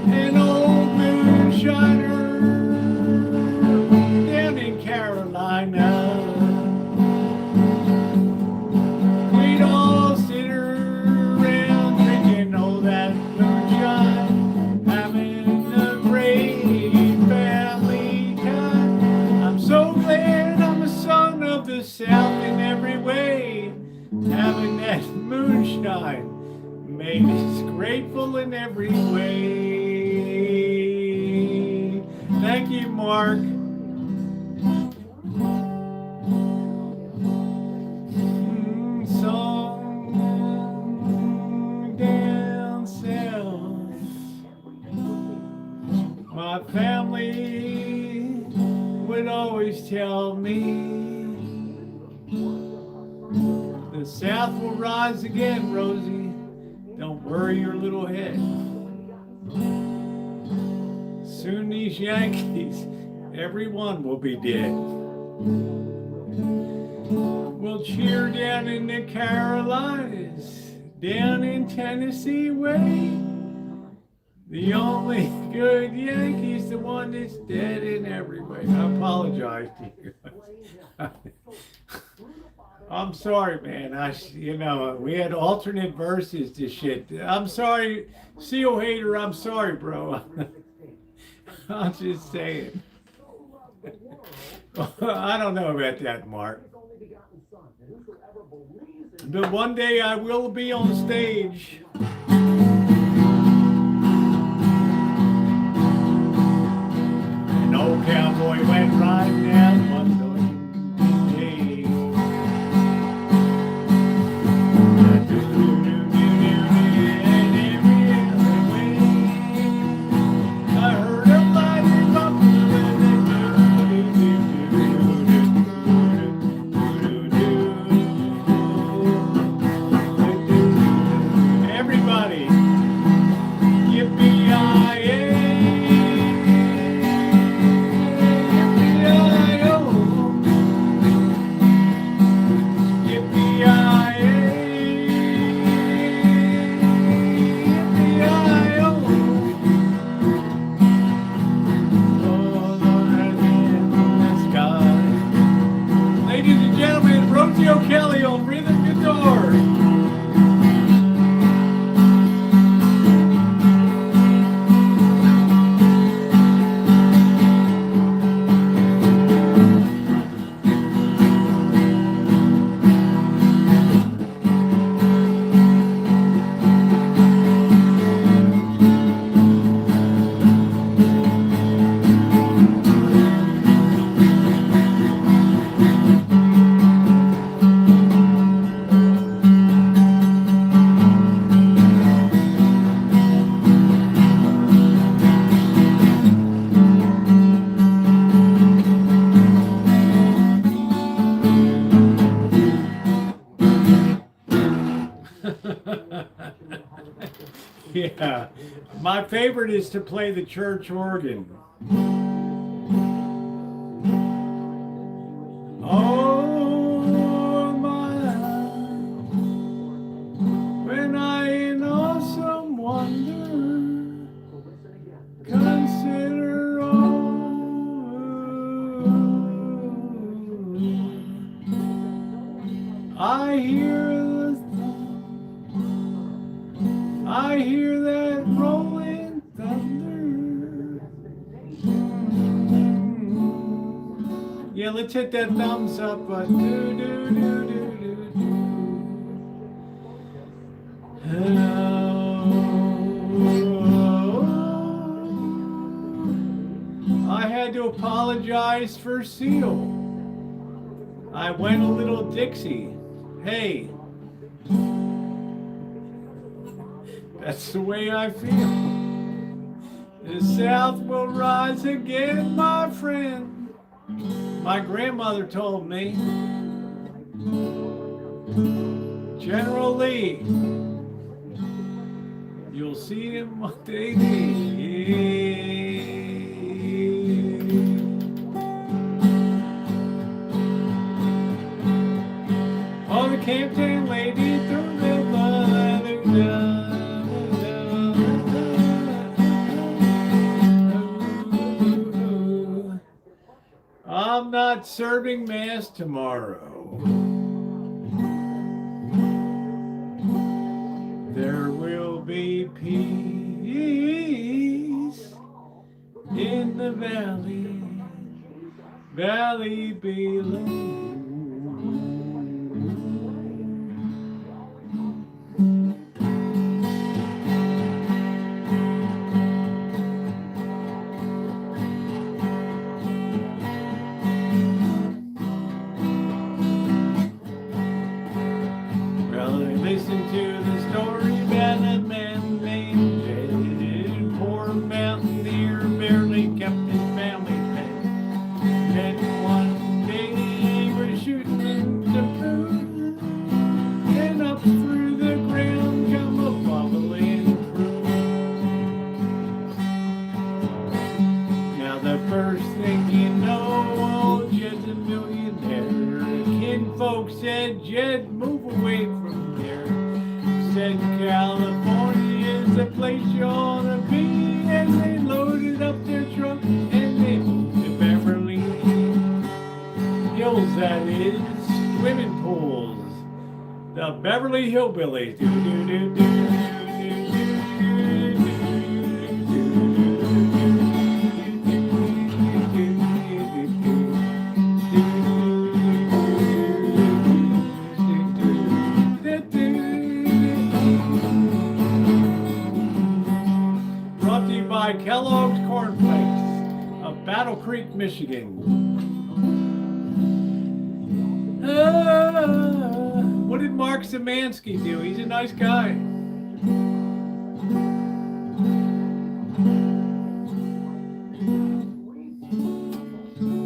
an old moonshiner down in Carolina. We'd all sit around drinking all that moonshine, having a great family time. I'm so glad I'm a son of the South in every way. Having that moonshine made us grateful in every way. Thank you, Mark. Song down south. The South will rise again, Rosie. Don't worry your little head. Soon these Yankees, everyone will be dead. We'll cheer down in the Carolinas, down in Tennessee way. The only good Yankee's the one that's dead in every way. I apologize to you. I'm sorry, man. We had alternate verses to shit. I'm sorry, Seal Hater. I'm sorry, bro. I'm just saying. I don't know about that, Mark. But one day I will be on stage. An old cowboy went riding down one day. I heard a mighty buffalo everybody, yippee-yi-yay. Ladies and gentlemen, Rosieokelly on rhythm guitar. Yeah, my favorite is to play the church organ. Oh my, when I in awesome wonder consider all, I hear that rolling thunder. Yeah, let's hit that thumbs up button. I had to apologize for Seal. I went a little Dixie. Hey. That's the way I feel. The South will rise again, my friend. My grandmother told me. General Lee, you'll see him one day. Oh, the Campton lady threw the mother down. I'm not serving Mass tomorrow. There will be peace in the valley below. Listen to the story about a man named Jed. Poor mountaineer barely kept his family fed. Then one day he was shooting into food. away from there. Said California is the place you ought to be. And they loaded up their truck and they moved to Beverly Hills, that is, swimming pools. The Beverly Hillbillies. Do, do, do, do. Brought to you by Kellogg's Corn Flakes of Battle Creek, Michigan. What did Mark Szymanski do? He's a nice guy.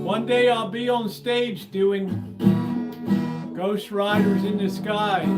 One day I'll be on stage doing Ghost Riders in Disguise.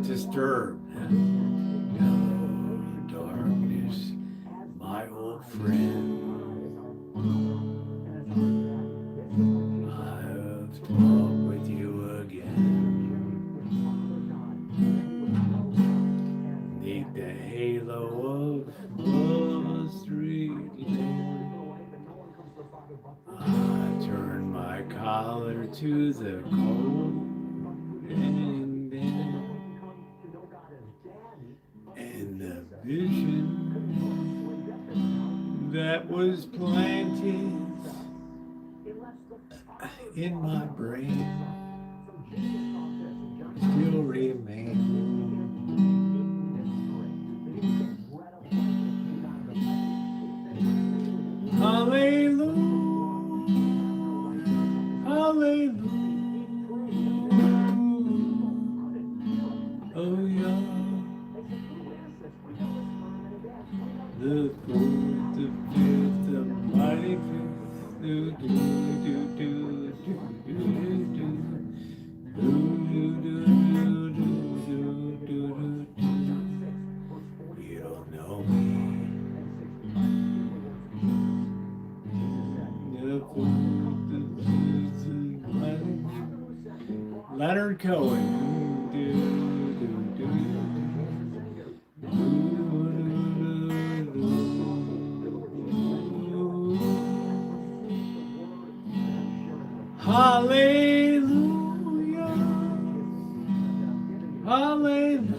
Disturbed. Hello, darkness, my old friend. I've talked with you again. Neath the halo of a street lamp, I turn my collar to the cold and then, and the vision that was planted in my brain still remains. Hallelujah, hallelujah, oh yeah. The fourth, the fifth, the mighty fifth, do do do do do do do do do do do do. You don't know me. The fourth, the fifth, the mighty fifth. Leonard Cohen. Do do do do. Hallelujah, hallelujah.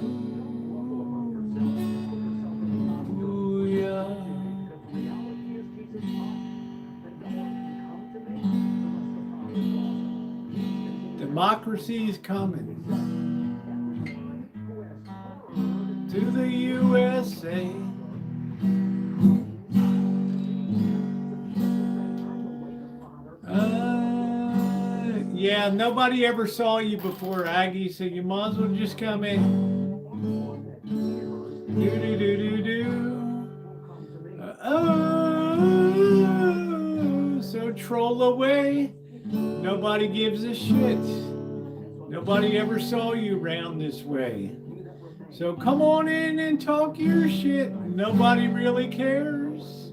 Democracy's coming to the USA. Yeah, nobody ever saw you before, Aggie, so you might as well just come in. Do do do do do. So troll away. Nobody gives a shit. Nobody ever saw you round this way. So come on in and talk your shit. Nobody really cares.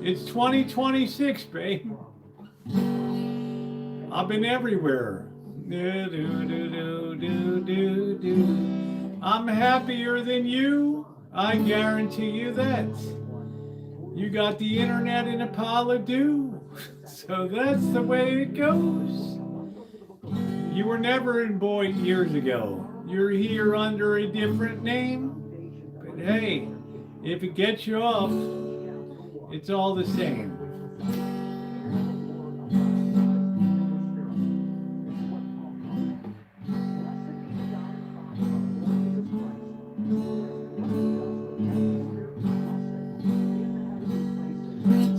It's 2026, babe. I've been everywhere. Do, do, do, do, do, do, do. I'm happier than you. I guarantee you that. You got the internet in a pile of dew. So that's the way it goes. You were never in Boyd years ago. You're here under a different name. But hey, if it gets you off, it's all the same.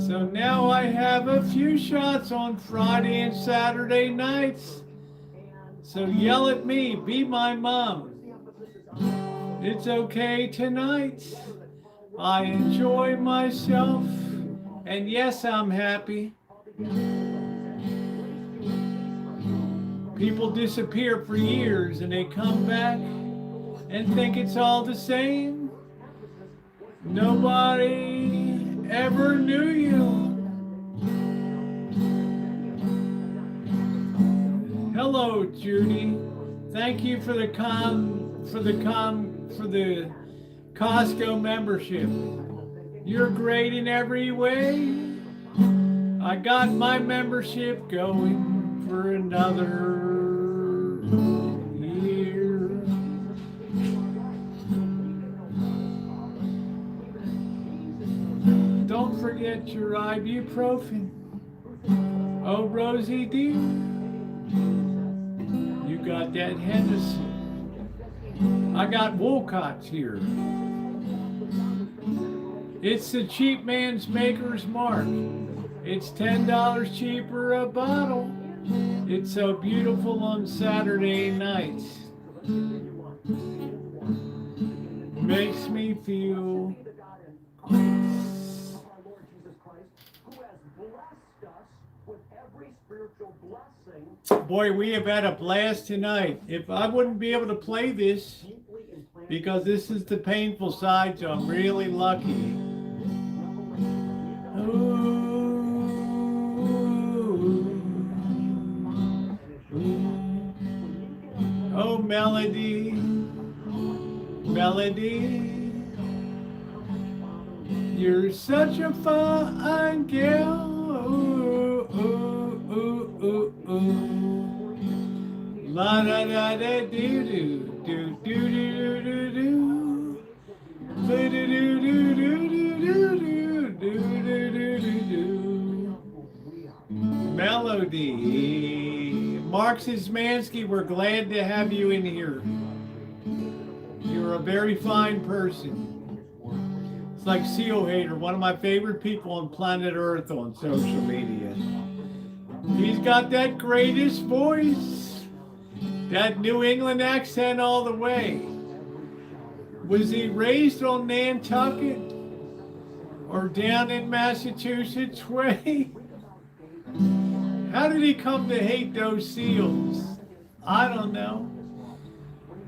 So now I have a few shots on Friday and Saturday nights. So yell at me, be my mom. It's okay tonight. I enjoy myself, and yes, I'm happy. People disappear for years and they come back and think it's all the same. Nobody ever knew you. Hello, Judy. Thank you for the Costco membership. You're great in every way. I got my membership going for another year. Don't forget your ibuprofen. Oh, Rosie dear, you got that Hennessy. I got Wolcott's here. It's the cheap man's maker's mark. It's $10 cheaper a bottle. It's so beautiful on Saturday nights. Makes me feel great. Boy, we have had a blast tonight. If I wouldn't be able to play this, because this is the painful side, so I'm really lucky. Oh, Melody, Melody, you're such a fine girl. La da da da do do do do do do do do do do do do do. Melody, Mark Szymanski, we're glad to have you in here. You're a very fine person. It's like Seal Hater, one of my favorite people on planet Earth on social media. He's got that greatest voice, that New England accent all the way. Was he raised on Nantucket or down in Massachusetts way? How did he come to hate those seals? I don't know.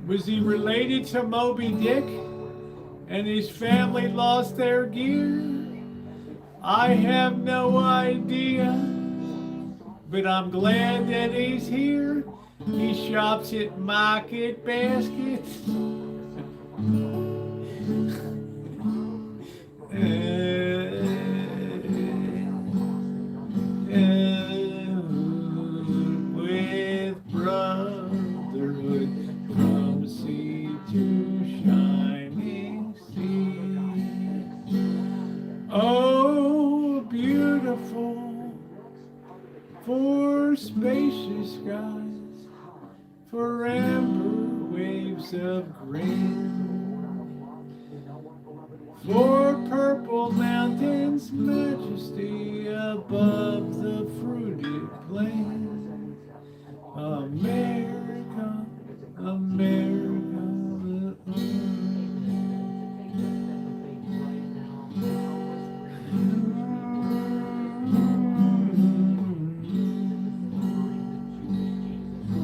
Was he related to Moby Dick and his family lost their gear? I have no idea, but I'm glad that he's here. He shops at Market Baskets. With brotherhood from sea to shining sea. Oh, beautiful for spacious skies, for amber waves of grain, for purple mountains, majesty above the fruited plain. America, America.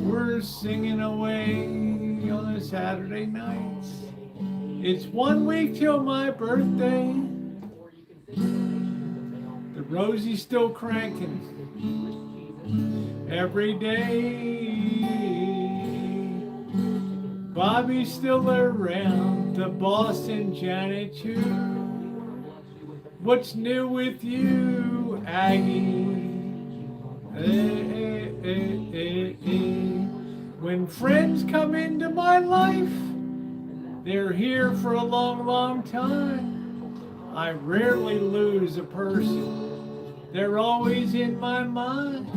We're singing away on a Saturday night. It's 1 week till my birthday. The Rosie's still cranking every day. Bobby's still around, the Boston Janet too. What's new with you, Aggie? When friends come into my life, they're here for a long, long time. I rarely lose a person. They're always in my mind.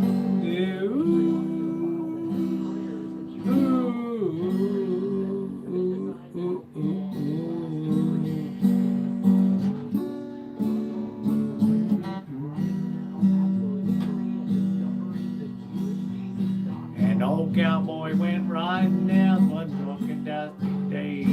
Ooh, ooh, ooh, ooh, ooh. An old cowboy went riding down one drunken dusty day.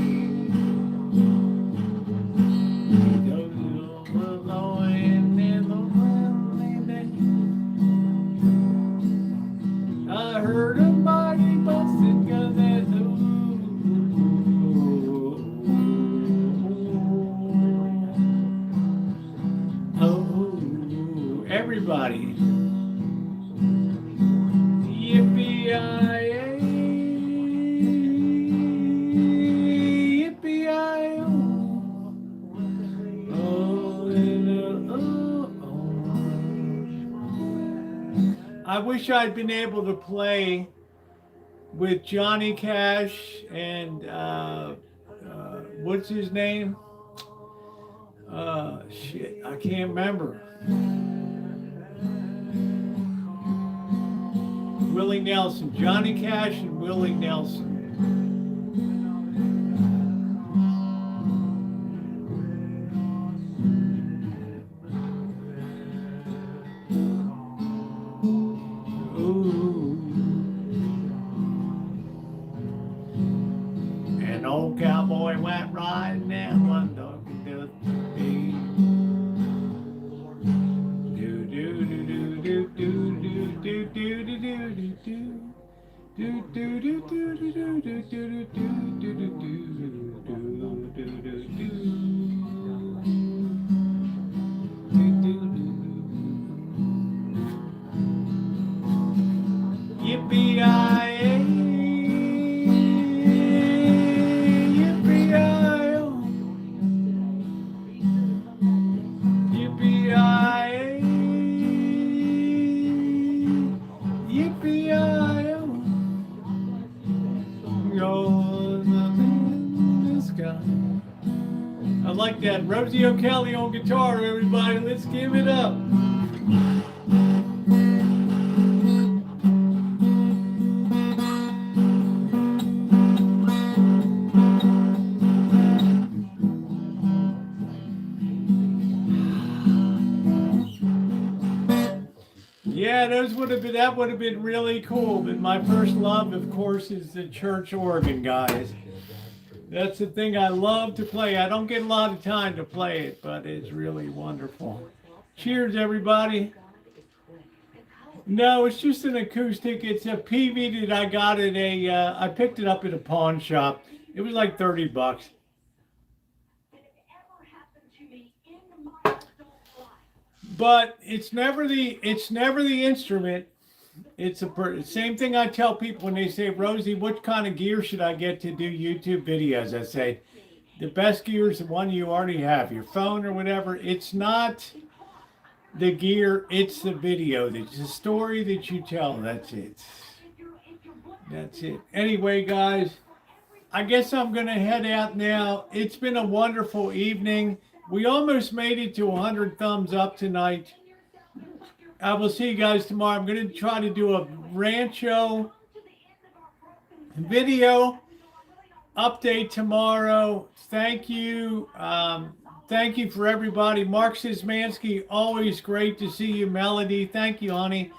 everybody. Yippee-yi-yay. Yippee-yi-yo. Oh, and, oh. I wish I'd been able to play with Johnny Cash and what's his name? Shit, I can't remember. Willie Nelson, Johnny Cash and Willie Nelson. An old cowboy went riding down one dog to be. Do do do do do do do do do do do do. Do do do do do do do do do Yippee-yi-yay, yippee-yi-yo, yippee-yi-yay, yippee-yi-yo. Yours in the sky. I like that. Rosieokelly on guitar, everybody. Let's give it up. Yeah, that would have been really cool. But my first love, of course, is the church organ, guys. That's the thing I love to play. I don't get a lot of time to play it, but it's really wonderful. Cheers, everybody. No, it's just an acoustic. It's a PV that I got at I picked it up at a pawn shop. It was like $30. But it's never the instrument. It's same thing I tell people when they say, Rosie, what kind of gear should I get to do YouTube videos? I say, the best gear is the one you already have, your phone or whatever. It's not the gear, it's the video. It's the story that you tell. That's it. That's it. Anyway, guys, I guess I'm going to head out now. It's been a wonderful evening. We almost made it to 100 thumbs up tonight. I will see you guys tomorrow. I'm going to try to do a Rancho video update tomorrow. Thank you. Thank you for everybody. Mark Szymanski, always great to see you. Melody, thank you, honey.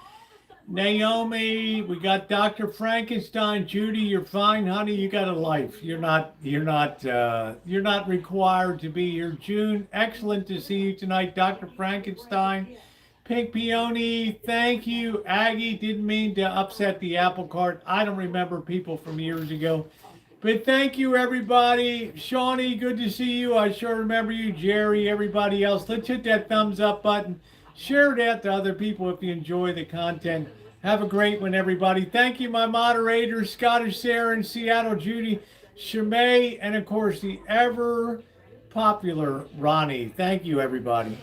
Naomi, we got Dr. Frankenstein. Judy, you're fine, honey. You got a life. You're not required to be here. June, excellent to see you tonight. Dr. Frankenstein. Pink Peony, thank you. Aggie, didn't mean to upset the apple cart. I don't remember people from years ago. But thank you, everybody. Shawnee, good to see you. I sure remember you. Jerry, everybody else. Let's hit that thumbs up button. Share it out to other people if you enjoy the content. Have a great one, everybody. Thank you, my moderators, Scottish Sarah and Seattle Judy, Shimei, and, of course, the ever popular Ronnie. Thank you, everybody.